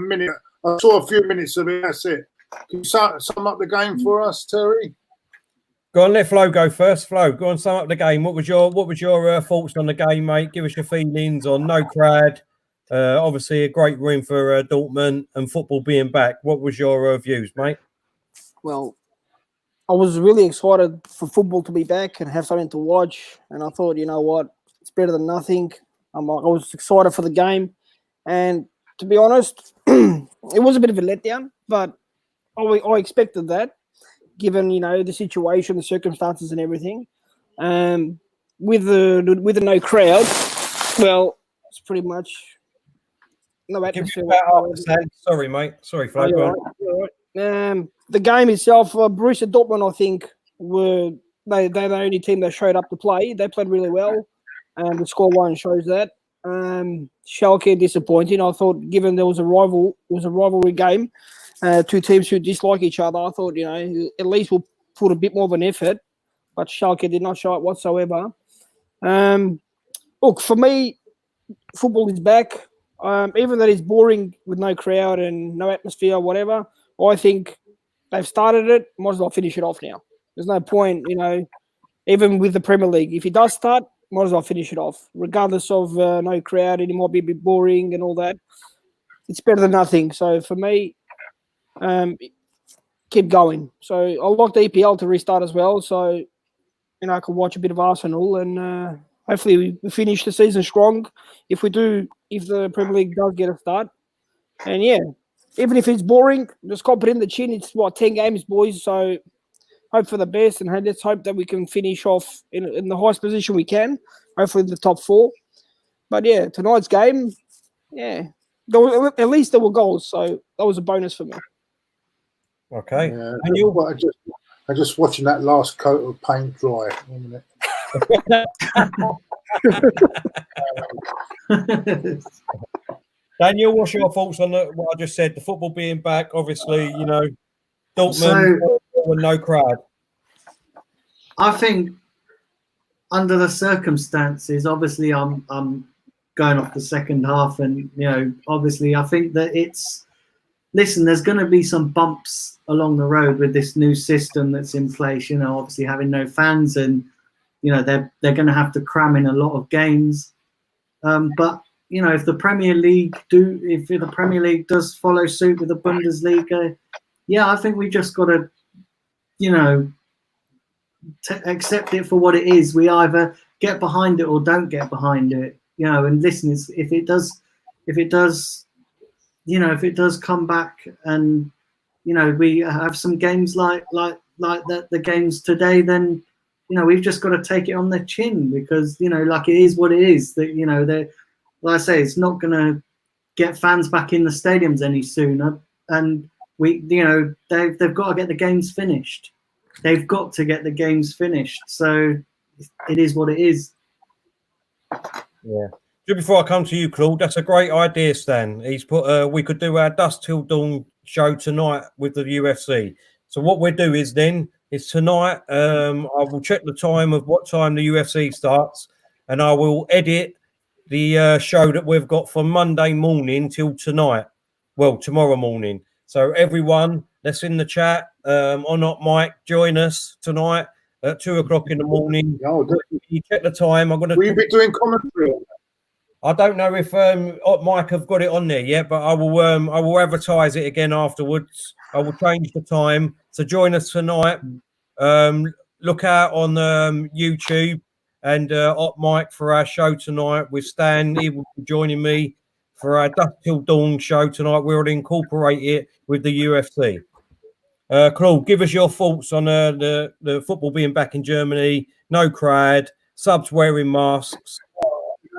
minute. I saw a few minutes of it. That's it. Can you sum up the game for us, Terry? Go on, let Flo go first. Flo, go on, sum up the game. What was your thoughts on the game, mate? Give us your feelings on no crowd. Obviously, a great win for Dortmund and football being back. What was your views, mate? Well, I was really excited for football to be back and have something to watch. And I thought, you know what, it's better than nothing. I was excited for the game. And to be honest, it was a bit of a letdown, but I expected that, given, you know, the situation, the circumstances and everything. With the no crowd, well, it's pretty much no atmosphere. Sorry, mate. Sorry, Flo. You're right. The game itself, Borissia Dortmund, I think, were they're the only team that showed up to play. They played really well, and the scoreline shows that. Schalke disappointing. I thought, given there was a rivalry game, two teams who dislike each other. I thought, at least we'll put a bit more of an effort, but Schalke did not show it whatsoever. Look, for me, football is back. Even though it's boring with no crowd and no atmosphere or whatever, I think they've started it. Might as well finish it off now. There's no point, even with the Premier League. If it does start, might as well finish it off, regardless of no crowd. It might be a bit boring and all that. It's better than nothing. So for me, keep going. So I like the EPL to restart as well. So, I can watch a bit of Arsenal and hopefully we finish the season strong. If the Premier League does get a start. And yeah, even if it's boring, just cop it in the chin. It's 10 games, boys. So hope for the best and let's hope that we can finish off in the highest position we can. Hopefully in the top 4. But yeah, tonight's game, yeah, at least there were goals. So that was a bonus for me. Okay. Yeah, and I just watching that last coat of paint dry. 1 minute. Daniel, what's your thoughts on what I just said? The football being back, obviously, Dortmund with no crowd. I think under the circumstances, obviously I'm going off the second half and, obviously I think that there's going to be some bumps along the road with this new system that's in place, obviously having no fans and, they're going to have to cram in a lot of games. But, if the Premier League does follow suit with the Bundesliga, yeah, I think we just got to, accept it for what it is. We either get behind it or don't get behind it, and listen, if it does come back and, we have some games like the games today, then, we've just got to take it on the chin because, like it is what it is that, like I say, it's not going to get fans back in the stadiums any sooner. And they've got to get the games finished. They've got to get the games finished. So it is what it is. Yeah. Just before I come to you, Claude, that's a great idea, Stan. He's put we could do our Dusk Till Dawn show tonight with the UFC. So what we'll do is tonight, I will check the time of what time the UFC starts, and I will edit the show that we've got from Monday morning till tonight. Well, tomorrow morning. So everyone that's in the chat on Hot Mic, join us tonight at 2:00 in the morning. Oh, you check the time. I'm going to. Will you be doing commentary? I don't know if Hot Mic have got it on there yet, but I will advertise it again afterwards. I will change the time. So join us tonight. Look out on YouTube and Hot Mic for our show tonight with Stan. He will be joining me for our Dusk Till Dawn show tonight. We'll incorporate it with the UFC. Claude, give us your thoughts on the football being back in Germany, no crowd, subs wearing masks.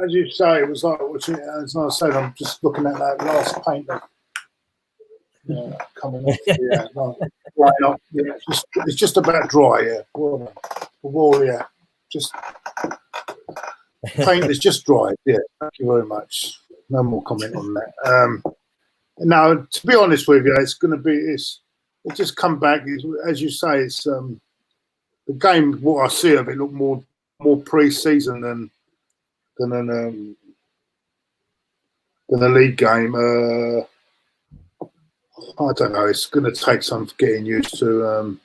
As you say, it was like, as I said, I'm just looking at that last paint coming off. Yeah, drying up. Yeah, it's just about dry. Yeah, wall. Yeah, just paint is just dry. Yeah, thank you very much. No more comment on that. Now, to be honest with you, it's going to be it's just come back. As you say, it's the game. What I see of it look more pre-season than a league game. I don't know. It's going to take some getting used to.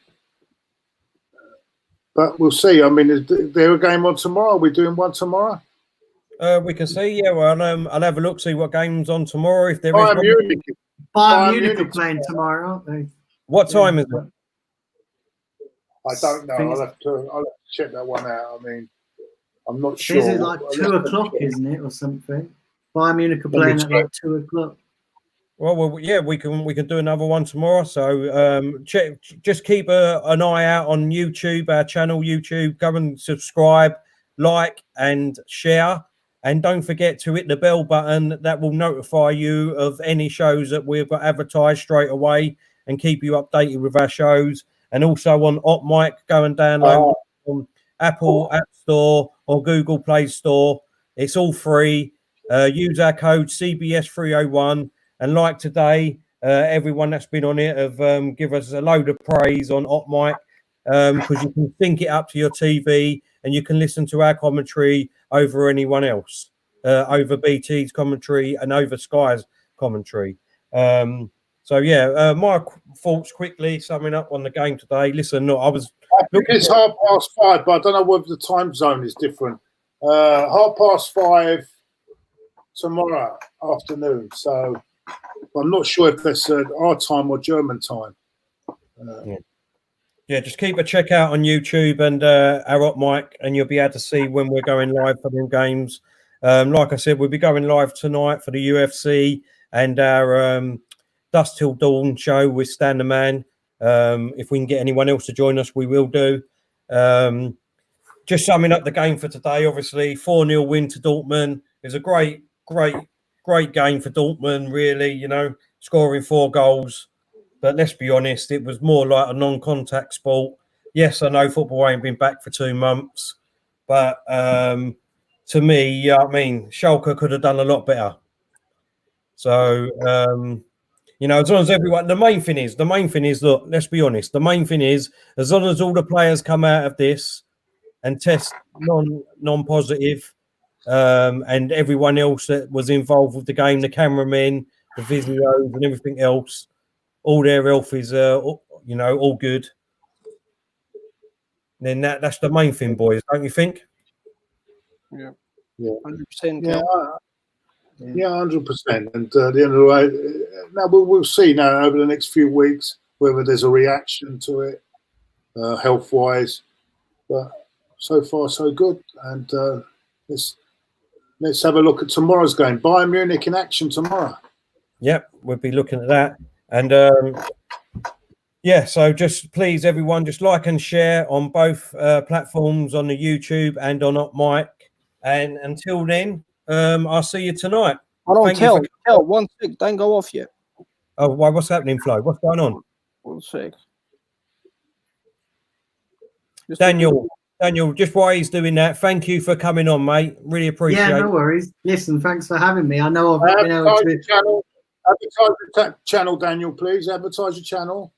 But we'll see. I mean, is there a game on tomorrow? Are we doing one tomorrow? We can see. Yeah, well, I'll have a look, see what game's on tomorrow. If there is Bayern Munich are playing tomorrow, aren't they? What time is it? I don't know. I'll have to check that one out. I mean, I'm not sure. Is it like 2:00, isn't it, or something? Bayern Munich are playing at like 2:00. Well, yeah, we can do another one tomorrow. So just keep an eye out on YouTube, our channel YouTube. Go and subscribe, like, and share. And don't forget to hit the bell button. That will notify you of any shows that we've got advertised straight away and keep you updated with our shows. And also on Hot Mic, go and download on Apple App Store or Google Play Store. It's all free. Use our code CBS301. And like today, Everyone that's been on it have give us a load of praise on Hot Mic, because you can sync it up to your TV and you can listen to our commentary over anyone else, over BT's commentary and over Sky's commentary. So yeah, my thoughts quickly summing up on the game today. Listen, look, I think it's 5:30, but I don't know whether the time zone is different. 5:30 tomorrow afternoon. So I'm not sure if that's our time or German time. Yeah, just keep a check out on YouTube and our Hot Mic, and you'll be able to see when we're going live for them games. Like I said, we'll be going live tonight for the UFC and our Dust Till Dawn show with Stan the Man. If we can get anyone else to join us, we will do. Just summing up the game for today, obviously 4-0 win to Dortmund. It was a great game for Dortmund, really, scoring 4 goals. But let's be honest, it was more like a non-contact sport. Yes, I know football ain't been back for 2 months, but to me, Schalke could have done a lot better. So, as long as everyone, the main thing is, look, let's be honest, the main thing is, as long as all the players come out of this and test non-positive, and everyone else that was involved with the game, the cameramen, the physios and everything else, all their health is, all good. Then that's the main thing, boys, don't you think? Yeah. 100%. Yeah, 100%. And at the end of the way, now we'll see now over the next few weeks whether there's a reaction to it, health-wise. But so far, so good. And let's have a look at tomorrow's game. Bayern Munich in action tomorrow. Yep, we'll be looking at that. And so just please, everyone, just like and share on both platforms, on the YouTube and on Hot Mic. And until then, I'll see you tonight. Tell, 1 sec, don't go off yet. Oh, what's happening, Flo? What's going on? 1 sec. Daniel, just while he's doing that, thank you for coming on, mate. Really appreciate it. Yeah, no worries. Listen, thanks for having me. I know I've been able to... Advertise your channel, Daniel, please. Advertise your channel.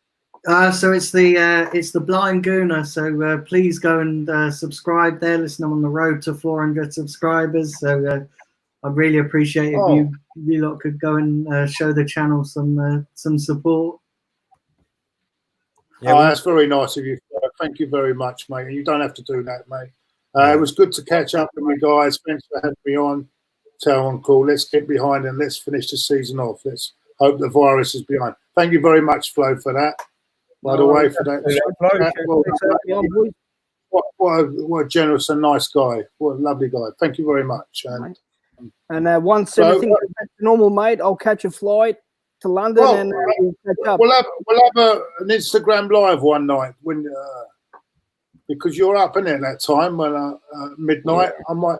So it's the Blind Gooner. So please go and subscribe there. Listen, I'm on the road to 400 subscribers. So I'd really appreciate if you lot could go and show the channel some support. Yeah, that's very nice of you. Thank you very much, mate. You don't have to do that, mate. It was good to catch up with you guys. Thanks for having me on. Tell on call. Let's get behind and let's finish the season off. Let's hope the virus is behind. Thank you very much, Flo, for that. By the way, for that. What a generous and nice guy. What a lovely guy. Thank you very much. And once everything goes back to normal, mate, I'll catch a flight to London and we'll catch up. We'll have an Instagram live one night when because you're up in it that time when midnight. Yeah.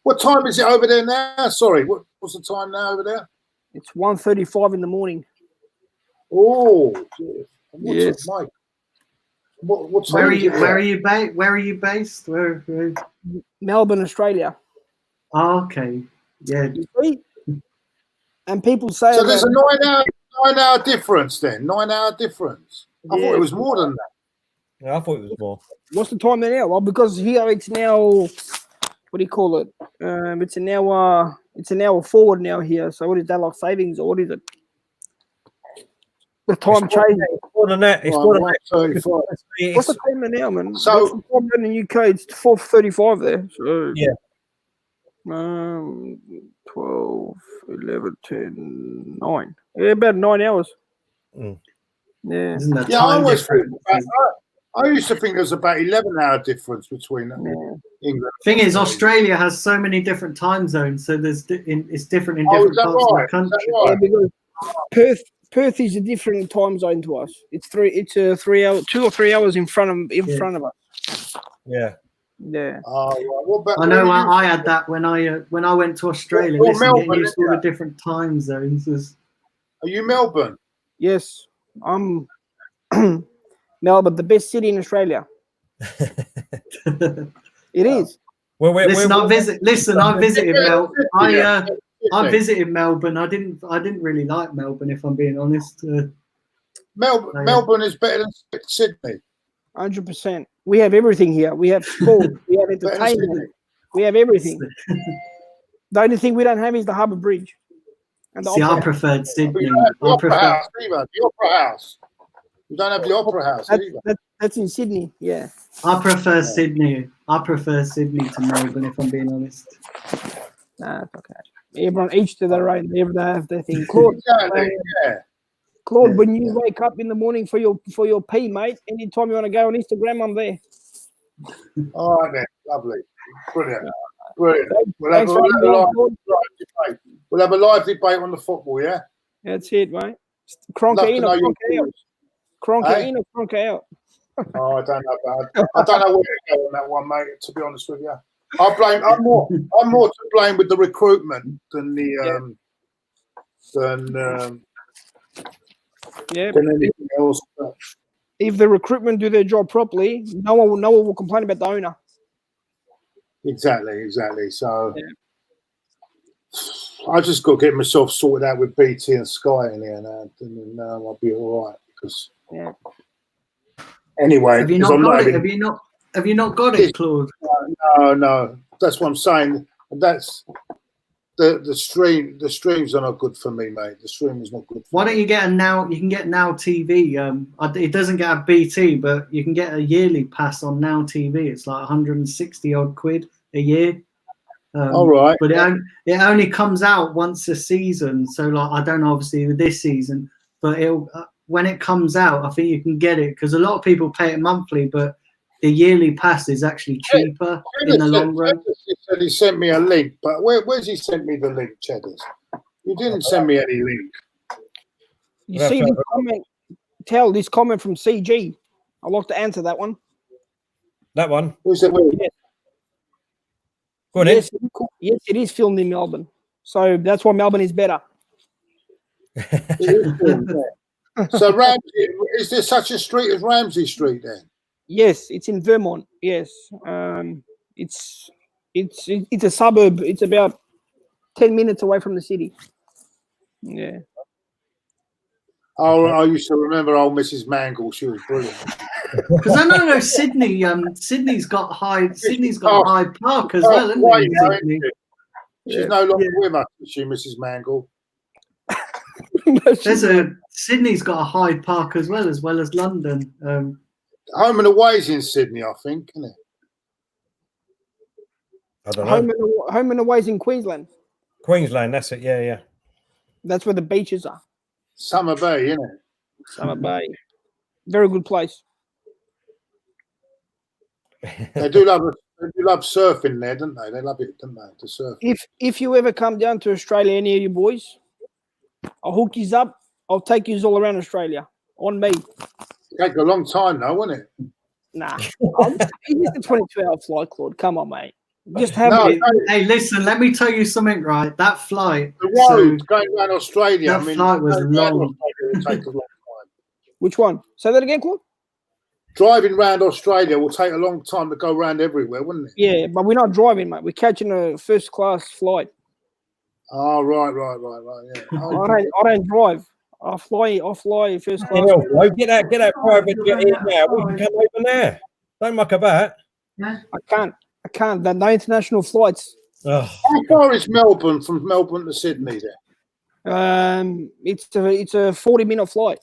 What time is it over there now? Sorry, what's the time now over there? It's 1:35 in the morning. Oh, yes. Mike? What time Where are you based? Where? Melbourne, Australia. Oh, okay. Yeah. And people say so. There's a 9-hour difference then. 9-hour difference. I thought it was more than that. Yeah, I thought it was more. What's the time there now? Well, because here it's now. What do you call it? It's an hour forward now here. So what is that, like savings, or what is it? The time change. It's more than that. It's more than that. What's the time now, man? So in the UK, it's 4:35 there. So yeah. 12, 11, 10, 9. Yeah, about 9 hours. Mm. Yeah. Isn't that I used to think there was about 11-hour difference between England. Thing is, Australia has so many different time zones, so it's different in different parts of the country. Right? Yeah, because Perth is a different time zone to us. It's 2 or 3 hours in front of us. Yeah. Yeah. I know I had that when I went to Australia. Getting used to all the different time zones. Are you Melbourne? Yes, I'm Melbourne, the best city in Australia. It is. Well, I visited Melbourne. Sydney. visited Melbourne. I didn't really like Melbourne, if I'm being honest. Melbourne is better than Sydney. 100%. We have everything here. We have sport. We have entertainment. We have everything. The only thing we don't have is the Harbour Bridge. And the See, I opera. preferred But Sydney. you don't have the I Opera prefer. House either. The Opera House. You don't have the Opera House either. That's in Sydney. Yeah. I prefer Sydney. I prefer Sydney to Melbourne, if I'm being honest. Nah, it's okay. Everyone each to their own. They have their thing. Claude, Exactly. Yeah. Claude, Yeah, when you wake up in the morning for your pee, mate, anytime you want to go on Instagram, I'm there. All right then. Lovely. Brilliant. Brilliant. We'll have Thanks for having me on, Claude. debate. We'll have a live debate on the football, yeah? That's it, mate. Love Cronker to in know or your Cronker out? views. Cronker Hey? in or Cronker out? Oh, I don't know, bad. I don't know where to go on that one, mate, to be honest with you. I'm more to blame with the recruitment than the Yeah. than anything else. But If the recruitment do their job properly, no one will complain about the owner. exactly. So Yeah. I just got to get myself sorted out with BT and Sky in here now, and then I'll be all right. Because Yeah. anyway, Have you because not I'm got not it? having, Have you not got it, Claude? no, that's what I'm saying. That's the stream. The streams are not good for me, mate. The stream is not good. Why don't you get a Now? You can get Now TV. It doesn't get a BT, but you can get a yearly pass on Now TV. It's like 160 odd quid a year. All right, But it only comes out once a season. So like I don't know, obviously with this season, but it'll when it comes out, I think you can get it because a lot of people pay it monthly, but the yearly pass is actually cheaper in the long run. He said he sent me a link, but where's he sent me the link, Cheddars? You didn't send me any link. You see this comment? Tell this comment from CG. I'd like to answer that one. That one. Who's it? Yes. Go on, Yes, yes, it is filmed in Melbourne. So that's why Melbourne is better. So Ramsey, is there such a street as Ramsey Street then? Yes, it's in Vermont. Yes, it's a suburb. It's about 10 minutes away from the city. Yeah. Oh, I used to remember old Mrs. Mangle. She was brilliant. Because I know Sydney. Sydney's got Hyde Park as well, isn't Right it? now, Sydney? isn't she? She's no longer with us, is she, Mrs. Mangle? Sydney's got a Hyde Park as well as London. Home and away's in Sydney, I think, isn't it? I don't know. Home and away's in Queensland. Queensland, that's it. Yeah. That's where the beaches are. Summer Bay, isn't it? Summer Bay. Very good place. They do love surfing there, don't they? They love it, don't they? To surf. If you ever come down to Australia, any of you boys, I'll hook you up. I'll take you all around Australia on me. Take a long time though, wouldn't it? Nah, it's a 22-hour flight, Claude. Come on, mate. Just have it. Hey, listen, let me tell you something, right? That flight, The road going around Australia. that flight was going long. around Australia will take a long time. Which one? Say that again, Claude. Driving around Australia will take a long time to go around everywhere, wouldn't it? Yeah, but we're not driving, mate. We're catching a first-class flight. Oh, right. Yeah. I don't drive. I fly first class. Get that private jet in now. We can come over there. Don't muck about. I can't. There are no international flights. Oh. How far is Melbourne from Melbourne to Sydney then? It's a 40-minute flight.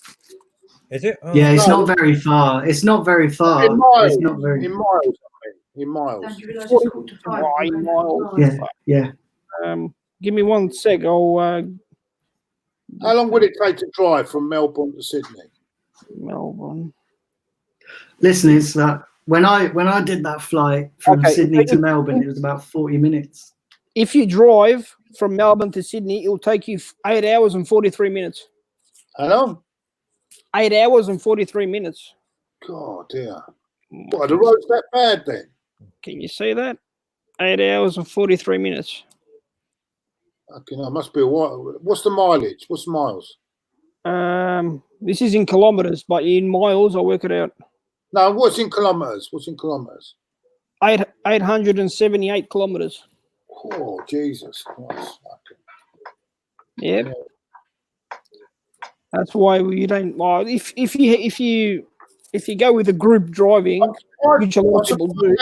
Is it? Oh. Yeah, it's not very far. It's not very far. In miles. It's not very. In miles. In miles. 9 miles. Yeah. Give me 1 sec. I'll. How long would it take to drive from Melbourne to Sydney? Melbourne. Listen, it's that when I did that flight from Sydney to Melbourne, it was about 40 minutes. If you drive from Melbourne to Sydney, it will take you 8 hours and 43 minutes. How long? 8 hours and 43 minutes. God, dear. What, are the roads that bad then? Can you see that? 8 hours and 43 minutes. Okay, no, it must be a while. What's the mileage? What's miles? This is in kilometers, but in miles, I'll work it out. No, what's in kilometres? 878 kilometers. Oh, Jesus Christ. Okay. Yep. That's why you don't. Well, if you go with a group driving, which a lot of people do.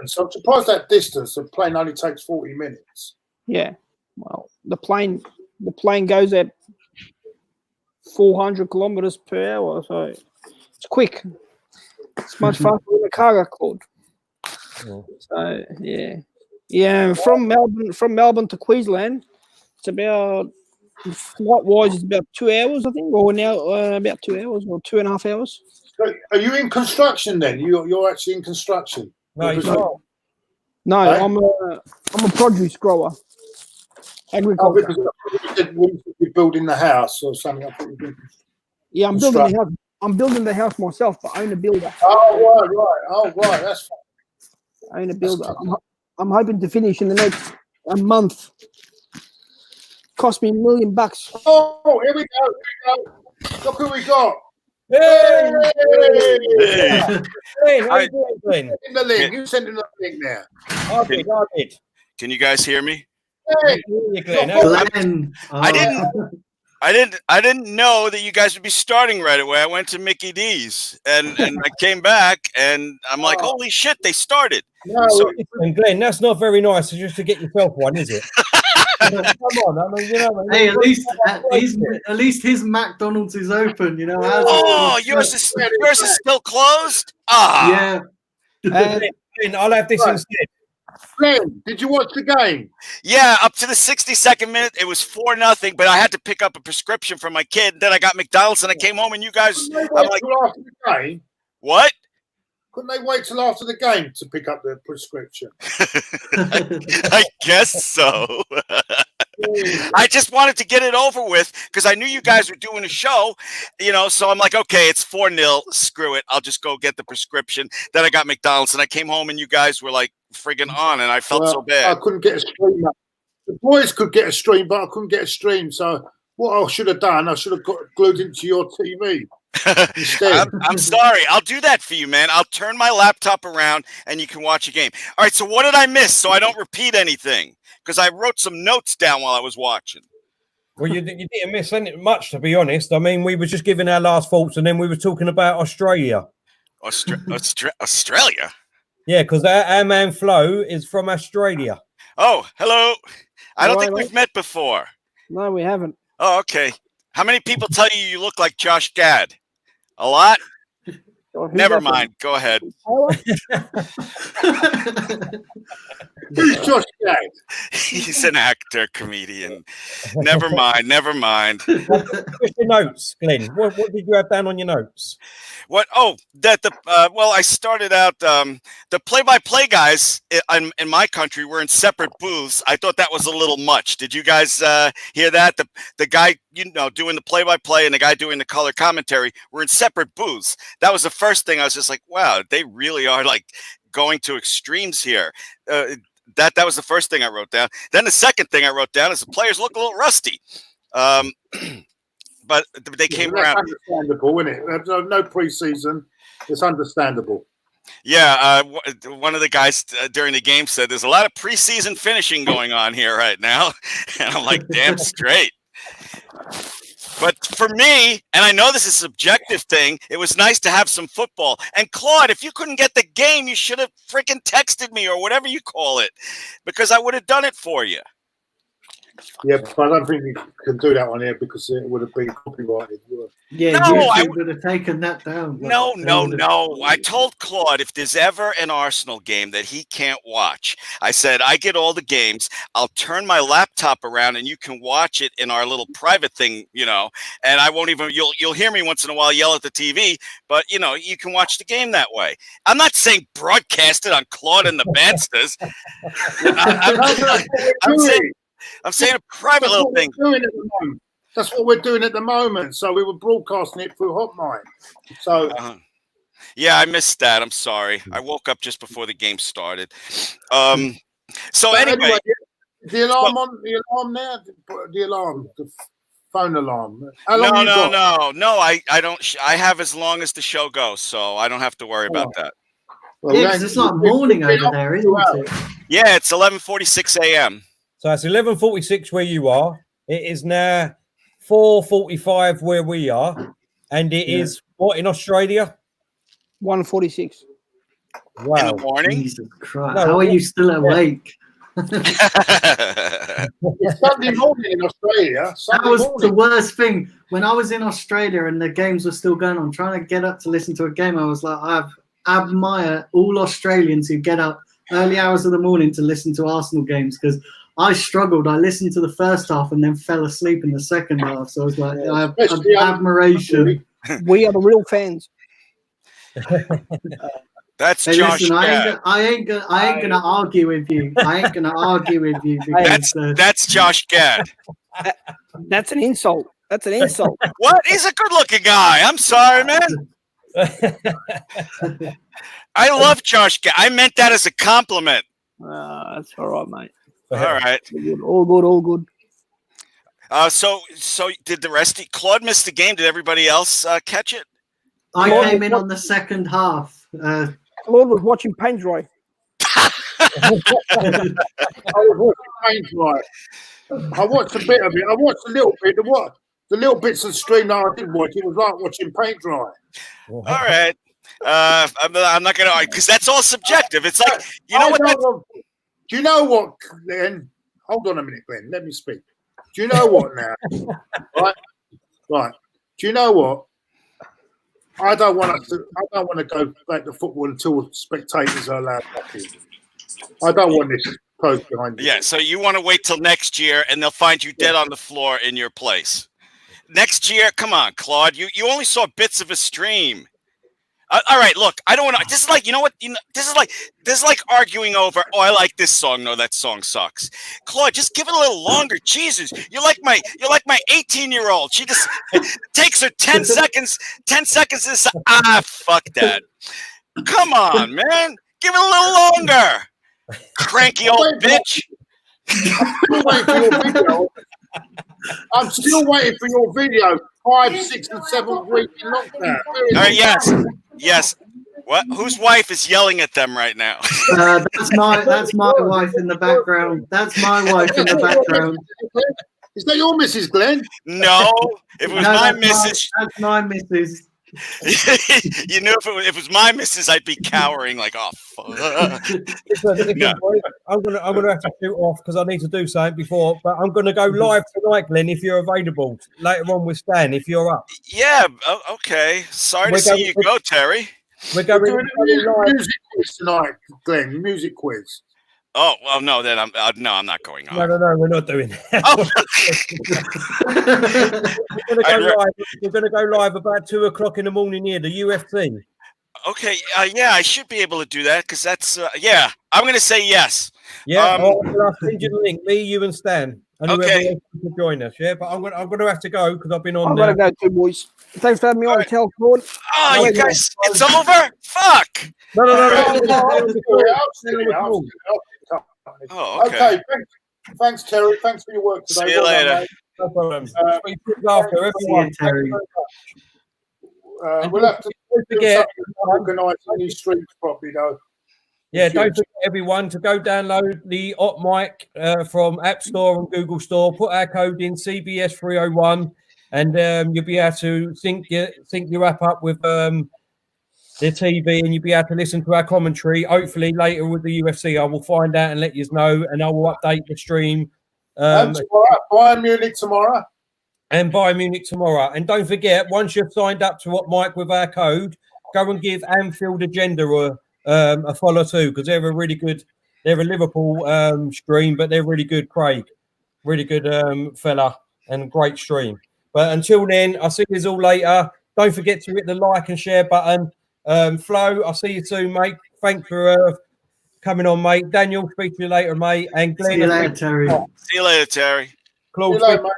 I'm surprised that distance. The plane only takes 40 minutes. Yeah. Well, the plane goes at 400 kilometers per hour, so it's quick. It's much faster than a car, Claude. So yeah. From Melbourne to Queensland, it's about flight-wise, it's about 2 hours, I think, or now about 2 hours or 2.5 hours. So are you in construction then? You're actually in construction? No, he's not. No, Right. I'm a produce grower. Agriculture. You're building the house or something. Yeah, I'm building the house. I'm building the house myself, but I own a builder. Oh, right. That's fine. I own a builder. I'm hoping to finish in the next month. Cost me $1 million. Oh, here we go. Look who we got. Hey! Hey! Glenn, how you doing, Glenn? In the link. You sent in the link now. I did. Can you guys hear me? Hey! Glenn. Glenn. I didn't know that you guys would be starting right away. I went to Mickey D's and I came back and I'm like, holy shit, they started. No, And Glenn, that's not very nice just to get yourself one, is it? Come on, I mean, you know. Hey, at least his McDonald's is open. You know. Oh, yours is still closed. Ah, Yeah. Glenn, I'll have this instead. Glenn, did you watch the game? yeah. Up to the 62nd minute, it was 4-0. But I had to pick up a prescription for my kid. Then I got McDonald's and I came home and you guys. Couldn't they I'm wait like, till after the game? what? Couldn't they wait till after the game to pick up the prescription? I guess so. I just wanted to get it over with because I knew you guys were doing a show, so I'm like, okay, it's 4-0. Screw it. I'll just go get the prescription. Then I got McDonald's and I came home and you guys were like friggin' on and I felt so bad. I couldn't get a stream. The boys could get a stream, but I couldn't get a stream. So what I should have done, I should have got glued into your TV instead. I'm sorry. I'll do that for you, man. I'll turn my laptop around and you can watch a game. All right, so what did I miss so I don't repeat anything? Because I wrote some notes down while I was watching. Well, you didn't miss much, to be honest. I mean, we were just giving our last thoughts, and then we were talking about Australia. Australia? Yeah, because our man Flo is from Australia. Oh, hello. I don't think we've met before. No, we haven't. Oh, okay. How many people tell you look like Josh Gad? A lot? Never mind. Go ahead. Josh Gad. He's an actor, comedian. Never mind. What's your notes, Glenn? What did you have down on your notes? What? Oh, well, I started out the play-by-play guys in my country were in separate booths. I thought that was a little much. Did you guys hear that? The guy, doing the play-by-play and the guy doing the color commentary were in separate booths. That was the first thing. I was just like, wow, they really are like going to extremes here. That was the first thing I wrote down. Then the second thing I wrote down is the players look a little rusty. But they came around. Understandable, isn't it? No preseason. It's understandable. Yeah, one of the guys during the game said there's a lot of preseason finishing going on here right now. And I'm like, damn straight. But for me, and I know this is a subjective thing, it was nice to have some football. And Claude, if you couldn't get the game, you should have freaking texted me or whatever you call it, because I would have done it for you. Yeah, but I don't think you can do that on here because it would have been copyrighted. Yeah, No, I would have taken that down. No. I told Claude if there's ever an Arsenal game that he can't watch, I said, I get all the games. I'll turn my laptop around and you can watch it in our little private thing, and I won't even, you'll hear me once in a while yell at the TV, but you can watch the game that way. I'm not saying broadcast it on Claude and the Banstas. I'm saying a private little thing. That's what we're doing at the moment. So we were broadcasting it through Hotline. So yeah, I missed that. I'm sorry. I woke up just before the game started. So anyway, the alarm on the alarm there. The alarm, the phone alarm. No. I don't. I have as long as the show goes, so I don't have to worry about that. Well, yeah, because it's like morning over there, isn't it? Yeah, it's 11:46 a.m. So it's 11:46 where you are. It is now 4:45 where we are, and it is what in Australia? 1:46. Wow. In the morning. Jesus Christ. No, How are you still awake? It's Sunday morning in Australia. That Sunday was morning. the worst thing. When I was in Australia and the games were still going on, trying to get up to listen to a game, I was like, I admire all Australians who get up early hours of the morning to listen to Arsenal games, because I struggled. I listened to the first half and then fell asleep in the second half. So I was like, I have Especially admiration. We are the real fans. That's Hey, Josh. listen, Gad. I ain't gonna argue with you. I ain't gonna argue with you because That's Josh Gad. That's an insult. That's an insult. What? He's a good-looking guy. I'm sorry, man. I love Josh Gad. I meant that as a compliment. That's all right, mate. All right. All good, all good. So did the rest? Claude missed the game. Did everybody else catch it? I came in on the second half. Claude was watching paint dry. I watched a bit of it. I watched a little bit. The little bits of the stream that I did watch, it was like watching paint dry. All right. I'm not gonna argue because that's all subjective. It's like you know what? Do you know what, Glenn? Hold on a minute, Glenn. Let me speak. Do you know what now? Right. Do you know what? I don't want to go back to football until spectators are allowed back in. I don't want this post behind you. Yeah. So you want to wait till next year, and they'll find you dead on the floor in your place. Next year, come on, Claude. You only saw bits of a stream. All right, look, I don't want to. This is like, you know what? This is like arguing over. Oh, I like this song. No, that song sucks. Claude, just give it a little longer. Jesus, you're like my 18-year-old. She just takes her 10 seconds. 10 seconds to say, fuck that. Come on, man, give it a little longer. Cranky old bitch. I'm still waiting for your video. 5, 6, and 7 week in lockdown. All right, yes. What? Whose wife is yelling at them right now? That's my wife in the background. That's my wife in the background. Is that your Mrs. Glenn? No, it was my missus. That's my missus. You knew if it was my missus, I'd be cowering like, oh fuck. Listen, No. I'm gonna have to shoot off because I need to do something before. But I'm gonna go live tonight, Glenn. If you're available later on with Stan, if you're up. Yeah. Okay. Sorry to see you go, Terry. We're We're going doing a live. music quiz tonight, Glenn. Music quiz. Oh well, no. Then I'm not going on. No, we're not doing that. Oh. We're gonna go live about 2:00 in the morning here, the UFC. Okay. Yeah, I should be able to do that because that's yeah. I'm gonna say yes. Yeah, I'll send you the link. Me, you, and Stan, and Okay. whoever else can join us. Yeah, but I'm gonna have to go because I've been on. I've got to go too, boys. Thanks for having me on. Right. Tell Claude. Oh, you guys, it's over. Fuck. No. Oh, okay. Okay. Thanks, Terry. Thanks for your work today. See you Well done, later. mate. No problem. Speak after everyone. Terry. We'll have to Don't do forget, something to organise these streams properly, though. yeah, don't forget everyone to go download the Hot Mic from App Store and Google Store. Put our code in CBS 301, and you'll be able to sync your app up with the TV, and you'll be able to listen to our commentary. Hopefully later with the UFC, I will find out and let you know, and I will update the stream. And tomorrow, Bayern Munich tomorrow. And Bayern Munich tomorrow. And don't forget, once you've signed up to Hot Mic with our code, go and give Anfield Agenda a follow too, because they're a really good. They're a Liverpool stream, but they're really good. Craig, really good fella, and great stream. But until then, I'll see you all later. Don't forget to hit the like and share button. Flo, I'll see you soon, mate. Thanks for coming on, mate. Daniel, speak to you later, mate. And Glenn, See you later, Terry. See you later, Terry. Claude, See you later, mate.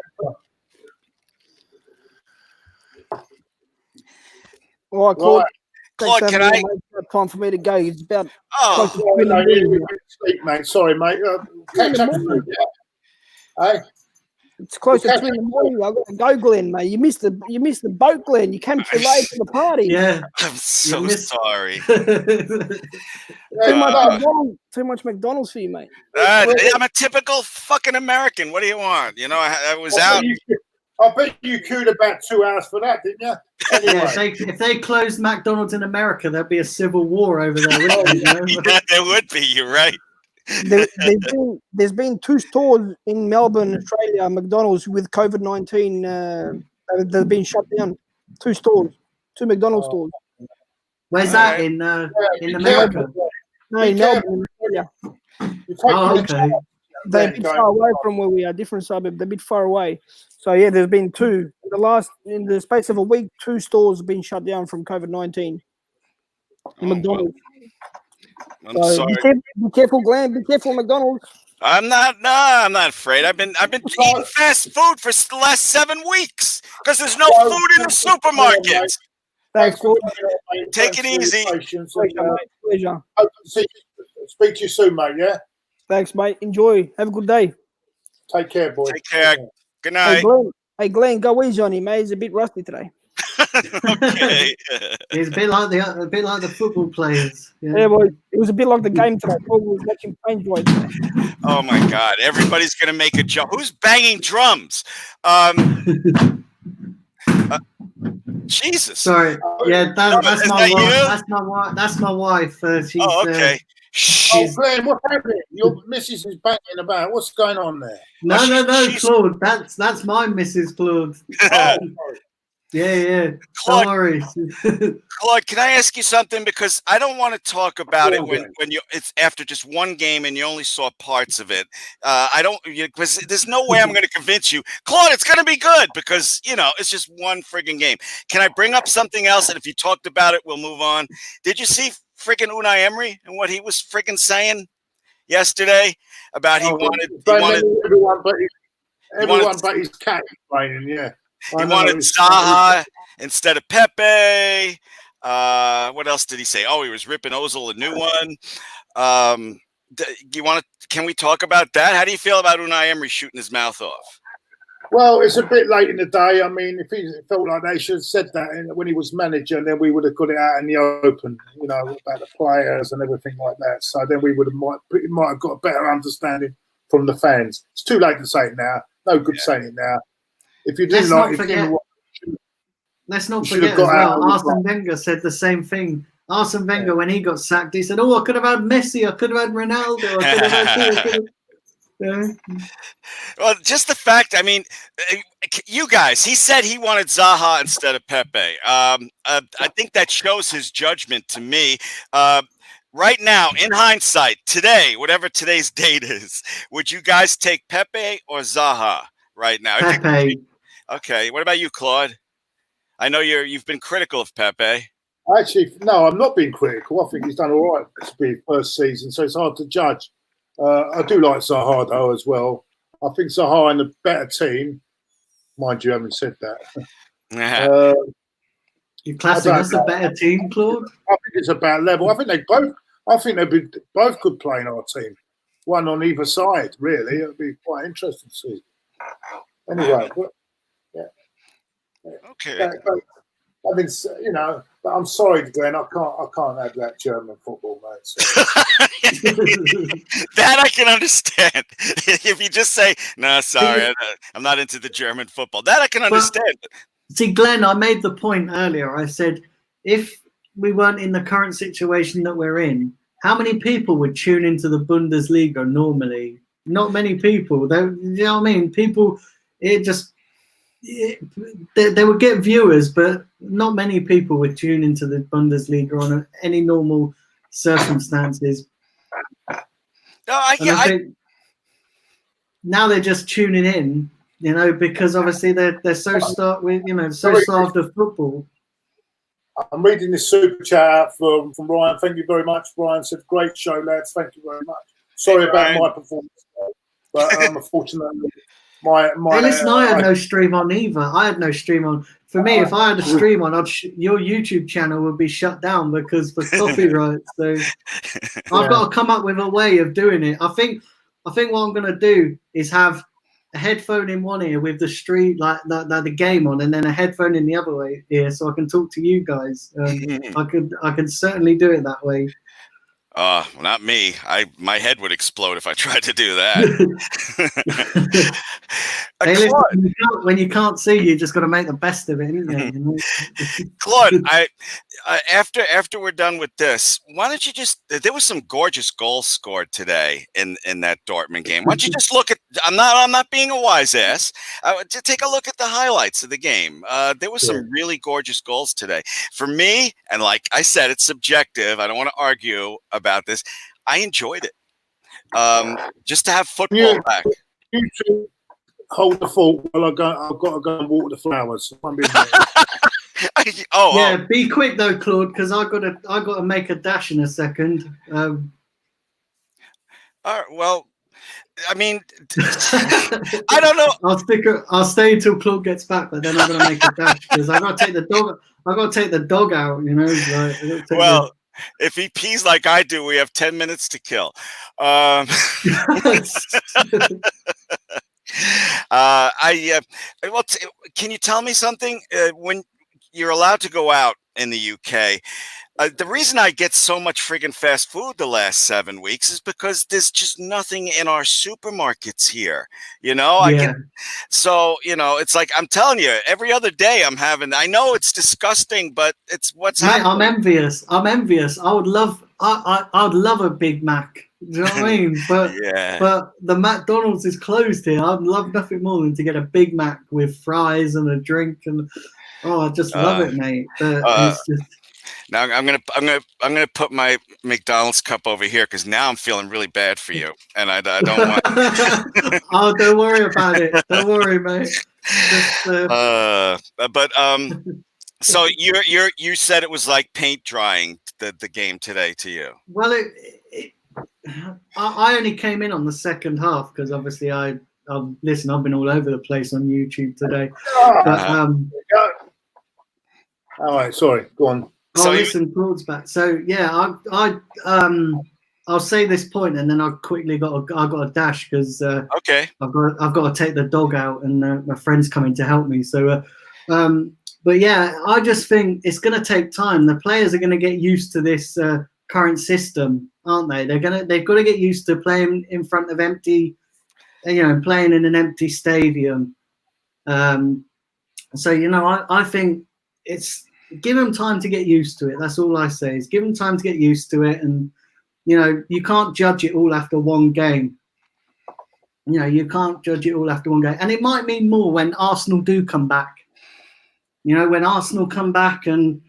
All right, Claude. Right. Thanks Claude, for can having I? me on, mate. It's time for me to go. It's about Oh, close to 2 in the morning. Sleep, mate. Sorry, mate. Catch up soon. Yeah. Hey. It's close to 2 in the morning. I've got to go, Glenn, mate. You missed the boat, Glenn. You came too late for the party. Yeah. I'm so sorry. Too much McDonald's for you, mate. I'm a typical fucking American. What do you want? You know, I was out. I bet you queued about 2 hours for that, didn't you? Anyway. Yeah, if they closed McDonald's in America, there'd be a civil war over there. Wouldn't there? Yeah, there would be. You're right. There's been 2 stores in Melbourne, Australia, McDonald's with COVID-19. They've been shut down. 2 stores, 2 McDonald's stores. Where's that in America? No, in Melbourne, Australia. Oh, okay. They're a bit far away from where we are, different suburb. They're a bit far away. So yeah, there's been 2 in the space of a week. 2 stores have been shut down from COVID-19. McDonald's. I'm sorry. Be careful, Glenn. Be careful, McDonald's. I'm not afraid. I've been eating fast food for the last 7 weeks because there's no food in the supermarkets. Thanks, Claude. Take it easy. Pleasure. Speak to you soon, mate. Yeah. Thanks, mate. Enjoy. Have a good day. Take care, boy. Take care. Good night. Hey, Glenn, go easy on him, mate. He's a bit rusty today. Okay. It's a bit like the football players. Yeah, boy. It was a bit like the game today. Paul was watching paint dry today. Oh my God! Everybody's gonna make a joke. Who's banging drums? Jesus. Sorry. Yeah, that's Is my that wife. you? That's my wife. She's, Okay. Glenn, what's happening? Your missus is banging about. What's going on there? No, Claude. That's my Mrs. Claude. Yeah. Claude, Don't worry. Claude, can I ask you something? Because I don't want to talk about it when it's after just one game and you only saw parts of it. Because there's no way I'm going to convince you, Claude, it's going to be good because, it's just one friggin' game. Can I bring up something else? And if you talked about it, we'll move on. Did you see friggin' Unai Emery and what he was friggin' saying yesterday about he wanted everyone but his cat playing, yeah. He wanted Zaha instead of Pepe. What else did he say? Oh, he was ripping Ozil a new one. Can we talk about that? How do you feel about Unai Emery shooting his mouth off? Well, it's a bit late in the day. I mean, if he felt like they should have said that when he was manager, and then we would have got it out in the open, about the players and everything like that. So then we might have got a better understanding from the fans. It's too late to say it now. No good saying it now. If you didn't let's not forget as well, Arsene Wenger said the same thing. Arsene Wenger, when he got sacked, he said, "Oh, I could have had Messi, I could have had Ronaldo, I could have had." Well, just the fact, I mean, you guys, he said he wanted Zaha instead of Pepe. I think that shows his judgment to me. Right now, in hindsight, today, whatever today's date is, would you guys take Pepe or Zaha right now? Pepe. Okay. What about you, Claude? I know you've been critical of Pepe. Actually, no, I'm not being critical. I think he's done all right to be his first season, so it's hard to judge. I do like Zaha, though, as well. I think Zaha in a better team. Mind you, haven't said that. You classing us a better team, Claude? I think it's about level. I think they'd be both could play in our team. One on either side, really. It'd be quite interesting to see. Anyway, Okay. I mean, but I'm sorry, Glenn. I can't have that German football, mate. So. That I can understand. If you just say, "No, sorry, I'm not into the German football," that I can understand. See, Glenn, I made the point earlier. I said, if we weren't in the current situation that we're in, how many people would tune into the Bundesliga normally? Not many people. You know what I mean? People, they would get viewers, but not many people would tune into the Bundesliga on any normal circumstances. No, I think now they're just tuning in, because obviously they're so starved of football. I'm reading this super chat from Ryan. Thank you very much. Ryan said, "Great show, lads. Thank you very much. Sorry about my performance, but unfortunately, my hey, listen, I had no stream on either. I had no stream on. For me, if I had a stream on, your YouTube channel would be shut down because for copyright. So I've got to come up with a way of doing it. I think what I'm going to do is have a headphone in one ear with the stream, like the game on, and then a headphone in the other ear, so I can talk to you guys. I could certainly do it that way. Not me. My head would explode if I tried to do that. Hey, listen, when you can't see, you just got to make the best of it, ain't you? Claude, after we're done with this, why don't you just? There was some gorgeous goals scored today in that Dortmund game. Why don't you just look at? I'm not being a wise ass. Just take a look at the highlights of the game. There was some really gorgeous goals today. For me, and like I said, it's subjective. I don't want to argue about this. I enjoyed it. Just to have football back. You two hold the fort while I've got to go and water the flowers. Yeah, be quick though, Claude, because I got to make a dash in a second. All right, well, I mean, I don't know. I'll stay until Claude gets back, but then I'm gonna make a dash because I got to take the dog. I got to take the dog out. You know. If he pees like I do, we have 10 minutes to kill. Can you tell me something? When you're allowed to go out in the UK, the reason I get so much friggin' fast food the last 7 weeks is because there's just nothing in our supermarkets here. You know, so you know, it's like I'm telling you, every other day I'm having. I know it's disgusting, but it's what's happening. I'm envious. I would love. I'd love a Big Mac. Do you know what I mean? But but the McDonald's is closed here. I'd love nothing more than to get a Big Mac with fries and a drink, and I just love it, mate. It's just. Now I'm gonna put my McDonald's cup over here because now I'm feeling really bad for you, and I don't want. Oh, don't worry about it. Don't worry, mate. So you said it was like paint drying the game today to you. Well, I only came in on the second half because obviously listen. I've been all over the place on YouTube today. All right, sorry. Go on. Listen, Claude's back. So yeah, I'll say this point and then I got a dash because I've got to take the dog out and my friend's coming to help me. So but yeah, I just think it's going to take time. The players are going to get used to this current system, aren't they? They've got to get used to playing in front of empty, playing in an empty stadium. So I think it's. Give them time to get used to it. That's all I say is give them time to get used to it. And, you can't judge it all after one game. You can't judge it all after one game. And it might mean more when Arsenal do come back. When Arsenal come back and,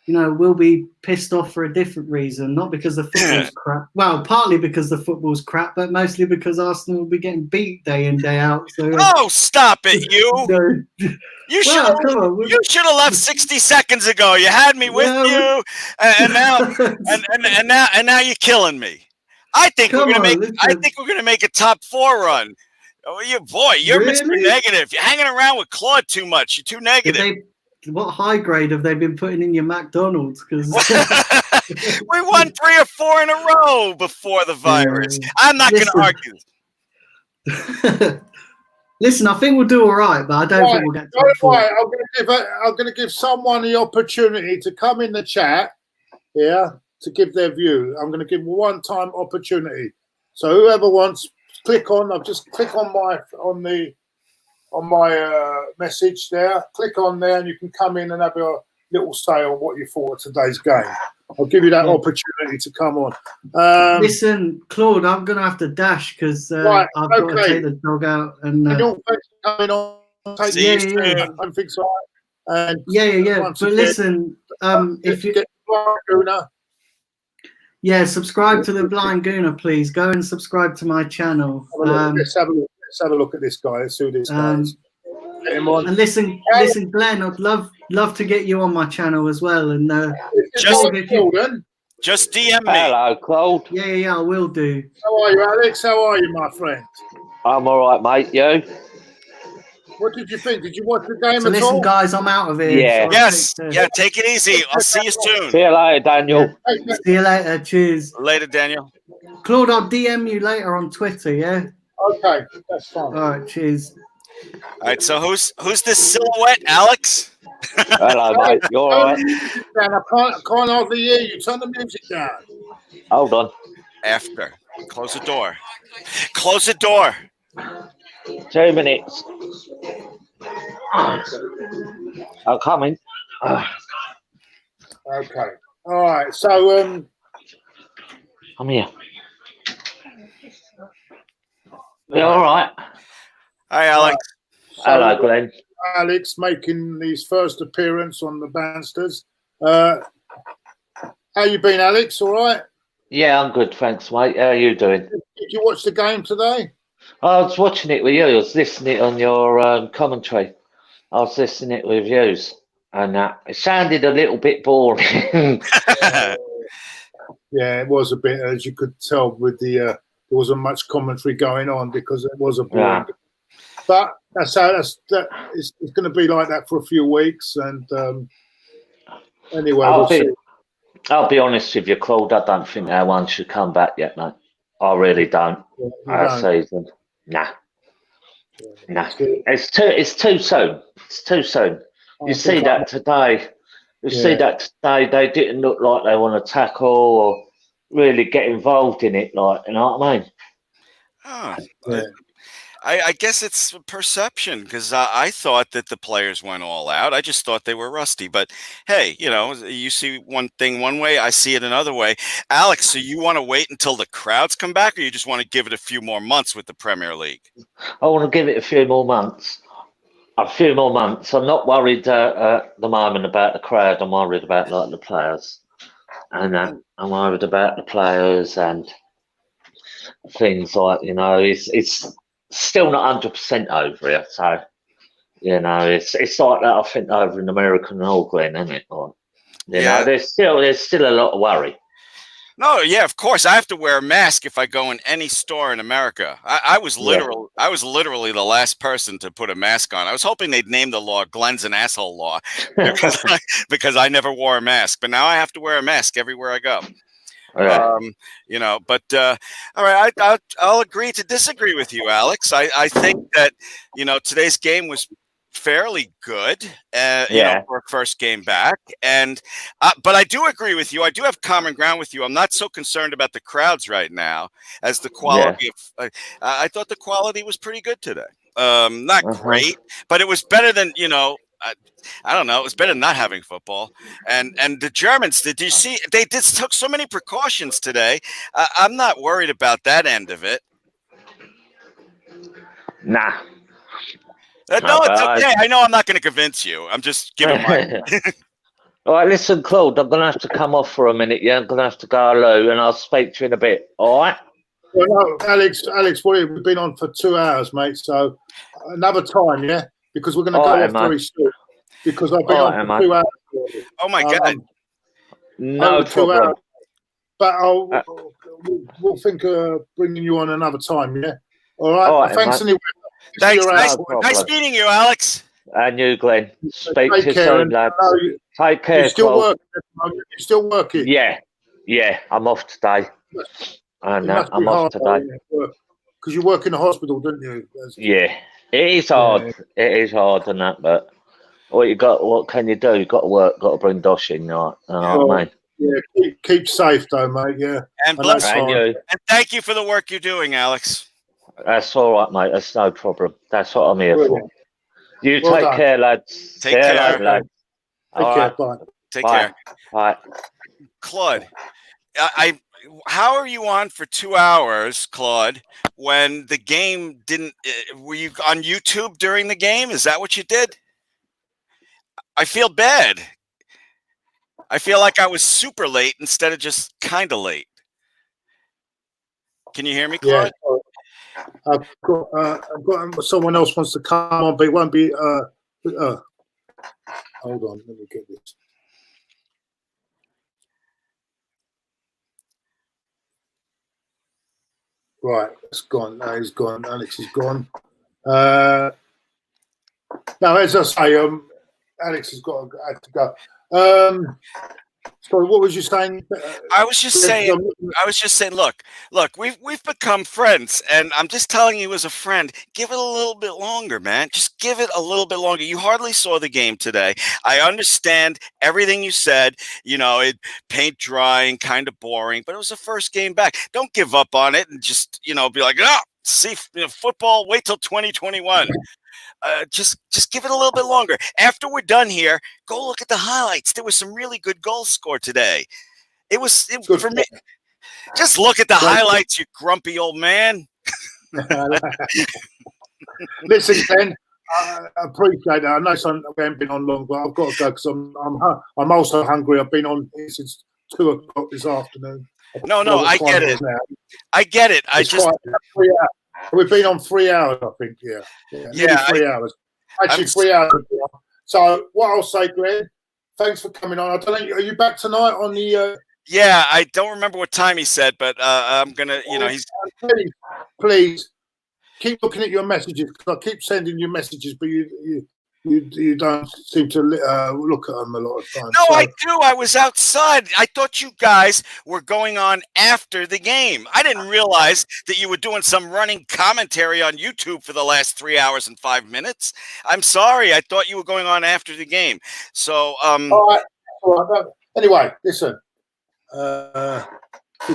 we'll be pissed off for a different reason. Not because the football's crap. Well, partly because the football's crap, but mostly because Arsenal will be getting beat day in, day out. So, stop it, you! You should have left 60 seconds ago. You had me with you, and now you're killing me. I think we're gonna make a top 4 run. Oh, you're really? Mr. Negative. You're hanging around with Claude too much. You're too negative. What high grade have they been putting in your McDonald's? Because we won 3 or 4 in a row before the virus. I'm not going to argue. Listen, I think we'll do all right, but I don't think we'll get top 4. I'm going to give someone the opportunity to come in the chat, to give their view. I'm going to give one-time opportunity. So whoever wants, just click on my message there. Click on there, and you can come in and have a little say on what you thought of today's game. I'll give you that opportunity to come on. Listen, Claude, I'm going to have to dash because I've got to take the dog out. And thanks for coming on. I think so. And But listen, if you get Gooner. Yeah, subscribe to the Blind Gooner, please. Go and subscribe to my channel. Let's have a look at this guy. Let's see who this guy is. And listen, Glenn, I'd love to get you on my channel as well. And just DM me. Hello, Claude. Yeah, I will do. How are you, Alex? How are you, my friend? I'm all right, mate. You? What did you think? Did you watch the game at all? Listen, guys, I'm out of here. Yeah. Take it easy. I'll see you soon. See you later, Daniel. See you later. Cheers. Later, Daniel. Claude, I'll DM you later on Twitter, yeah? Okay, that's fine. All right, cheers. All right, so who's this silhouette, Alex? Hello, mate. You all right? Turn the music down. I can't hardly hear you. Turn the music down. Hold on. After. Close the door. Close the door. 2 minutes. I'm coming. Okay. All right. So, I'm here. You all right? Hi, Alex. Hello, Glenn. Alex making his first appearance on the Bansters. How you been, Alex? All right? Yeah, I'm good, thanks, mate. How are you doing? Did you watch the game today? I was watching it with you. I was listening on your commentary. I was listening it with yous, and it sounded a little bit boring. Yeah, it was a bit, as you could tell, with the there wasn't much commentary going on because it was a boring. Yeah. But it's going to be like that for a few weeks, and anyway, I'll be honest with you, Claude. I don't think our one should come back yet, mate. I really don't. Our season, nah. It's too soon. It's too soon. You see that today. They didn't look like they want to tackle or really get involved in it. Like, you know what I mean? Oh, I guess it's perception because I thought that the players went all out. I just thought they were rusty. But hey, you see one thing one way, I see it another way. Alex, so you want to wait until the crowds come back, or you just want to give it a few more months with the Premier League? I want to give it a few more months. I'm not worried at the moment about the crowd. I'm worried about like the players, and I'm worried about the players and things like it's still not 100% over here. So it's like that. I think over in America and all, Glenn, isn't it? Like, you know, there's still a lot of worry. No, yeah, of course. I have to wear a mask if I go in any store in America. I was literally the last person to put a mask on. I was hoping they'd name the law Glenn's an asshole law because I never wore a mask. But now I have to wear a mask everywhere I go. Yeah. But all right, I'll agree to disagree with you, Alex. I think that today's game was fairly good, for a first game back, and but I do agree with you. I do have common ground with you. I'm not so concerned about the crowds right now as the quality of. I thought the quality was pretty good today. Not great, but it was better than I don't know. It was better than not having football. And the Germans, did you see? They took so many precautions today. I'm not worried about that end of it. Nah. No, it's okay. I know I'm not going to convince you. I'm just giving my. All right, listen, Claude, I'm going to have to come off for a minute. Yeah, I'm going to have to go low, and I'll speak to you in a bit. All right? Well, no, Alex, we've been on for 2 hours, mate. So another time, yeah, because we're going to go off very soon. Because I've been on for 2 hours. Oh my God! No problem. But we'll think of bringing you on another time, yeah. All right. Thanks anyway. Thanks. Nice meeting you, Alex. And you, Glenn. Speak to you soon, lad. Take care. You're still working. Yeah. I'm off today. I'm off today. Because you work in the hospital, don't you? Yeah. It is hard. It is hard and that, but what can you do? You've got to work, got to bring Dosh in, right? Mate. Yeah, keep safe though, mate. Yeah. And bless you. And thank you for the work you're doing, Alex. That's all right, mate. That's no problem. That's what I'm here for. You Well take done. care, lads. Take care. Lads. Take care. Bye. Take care. Bye. Claude, how are you on for 2 hours, Claude, when the game didn't... were you on YouTube during the game? Is that what you did? I feel bad. I feel like I was super late instead of just kind of late. Can you hear me, Claude? Yeah. I've got someone else wants to come on, but it won't be. Hold on, let me get this. Right, it's gone. No, he's gone. Alex is gone. Now, as I say, Alex has had to go. Sorry, what was you saying? I was just saying. Look, we've become friends, and I'm just telling you as a friend, give it a little bit longer, man. Just give it a little bit longer. You hardly saw the game today. I understand everything you said. You know, it paint drying, kind of boring, but it was the first game back. Don't give up on it, and just be like, see, football. Wait till 2021. Just give it a little bit longer. After we're done here, go look at the highlights. There was some really good goals scored today. For me. Just look at the highlights, you grumpy old man. Listen, Glenn, I appreciate that. I know we haven't been on long, but I've got to go because I'm also hungry. I've been on since 2 o'clock this afternoon. No, I get it. I get it. We've been on 3 hours, I think. Yeah, 3 hours. Actually, 3 hours. So what I'll say, Glenn, thanks for coming on. I don't know, are you back tonight on the? Yeah, I don't remember what time he said, but I'm gonna. He's. Please keep looking at your messages because I keep sending you messages, but you don't seem to look at them a lot of times. No, I do. I was outside. I thought you guys were going on after the game. I didn't realize that you were doing some running commentary on YouTube for the last 3 hours and 5 minutes. I'm sorry. I thought you were going on after the game. So, all right. Anyway, listen.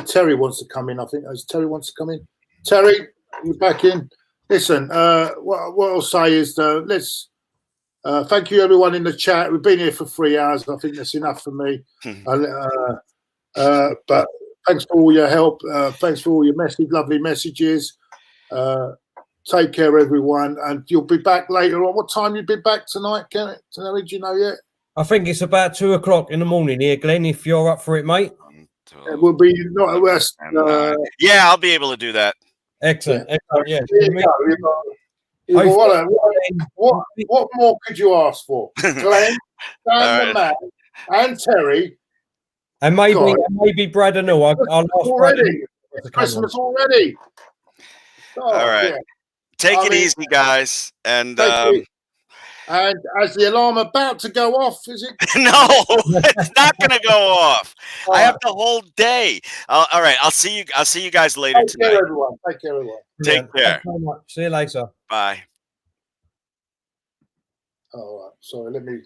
Terry wants to come in. I think Terry wants to come in. Terry, you're back in. Listen, what I'll say is let's. Thank you, everyone in the chat. We've been here for 3 hours. I think that's enough for me. But thanks for all your help. Thanks for all your lovely messages. Take care, everyone. And you'll be back later on. What time you'll be back tonight, Kenneth? Do you know yet? I think it's about 2 o'clock in the morning here, Glenn, if you're up for it, mate. It will be not a rest. Yeah, I'll be able to do that. Excellent. Yeah. What more could you ask for? Glenn, Dan the man, and Terry. And maybe Brad and all. I'll ask already. It's Christmas already. All right. Yeah. Take it easy, guys. And as the alarm about to go off, is it? No, it's not going to go off. I have the whole day. All right. I'll see you guys later tonight. Take care, everyone. Take care. See you later. Bye. All right. Sorry. Let me.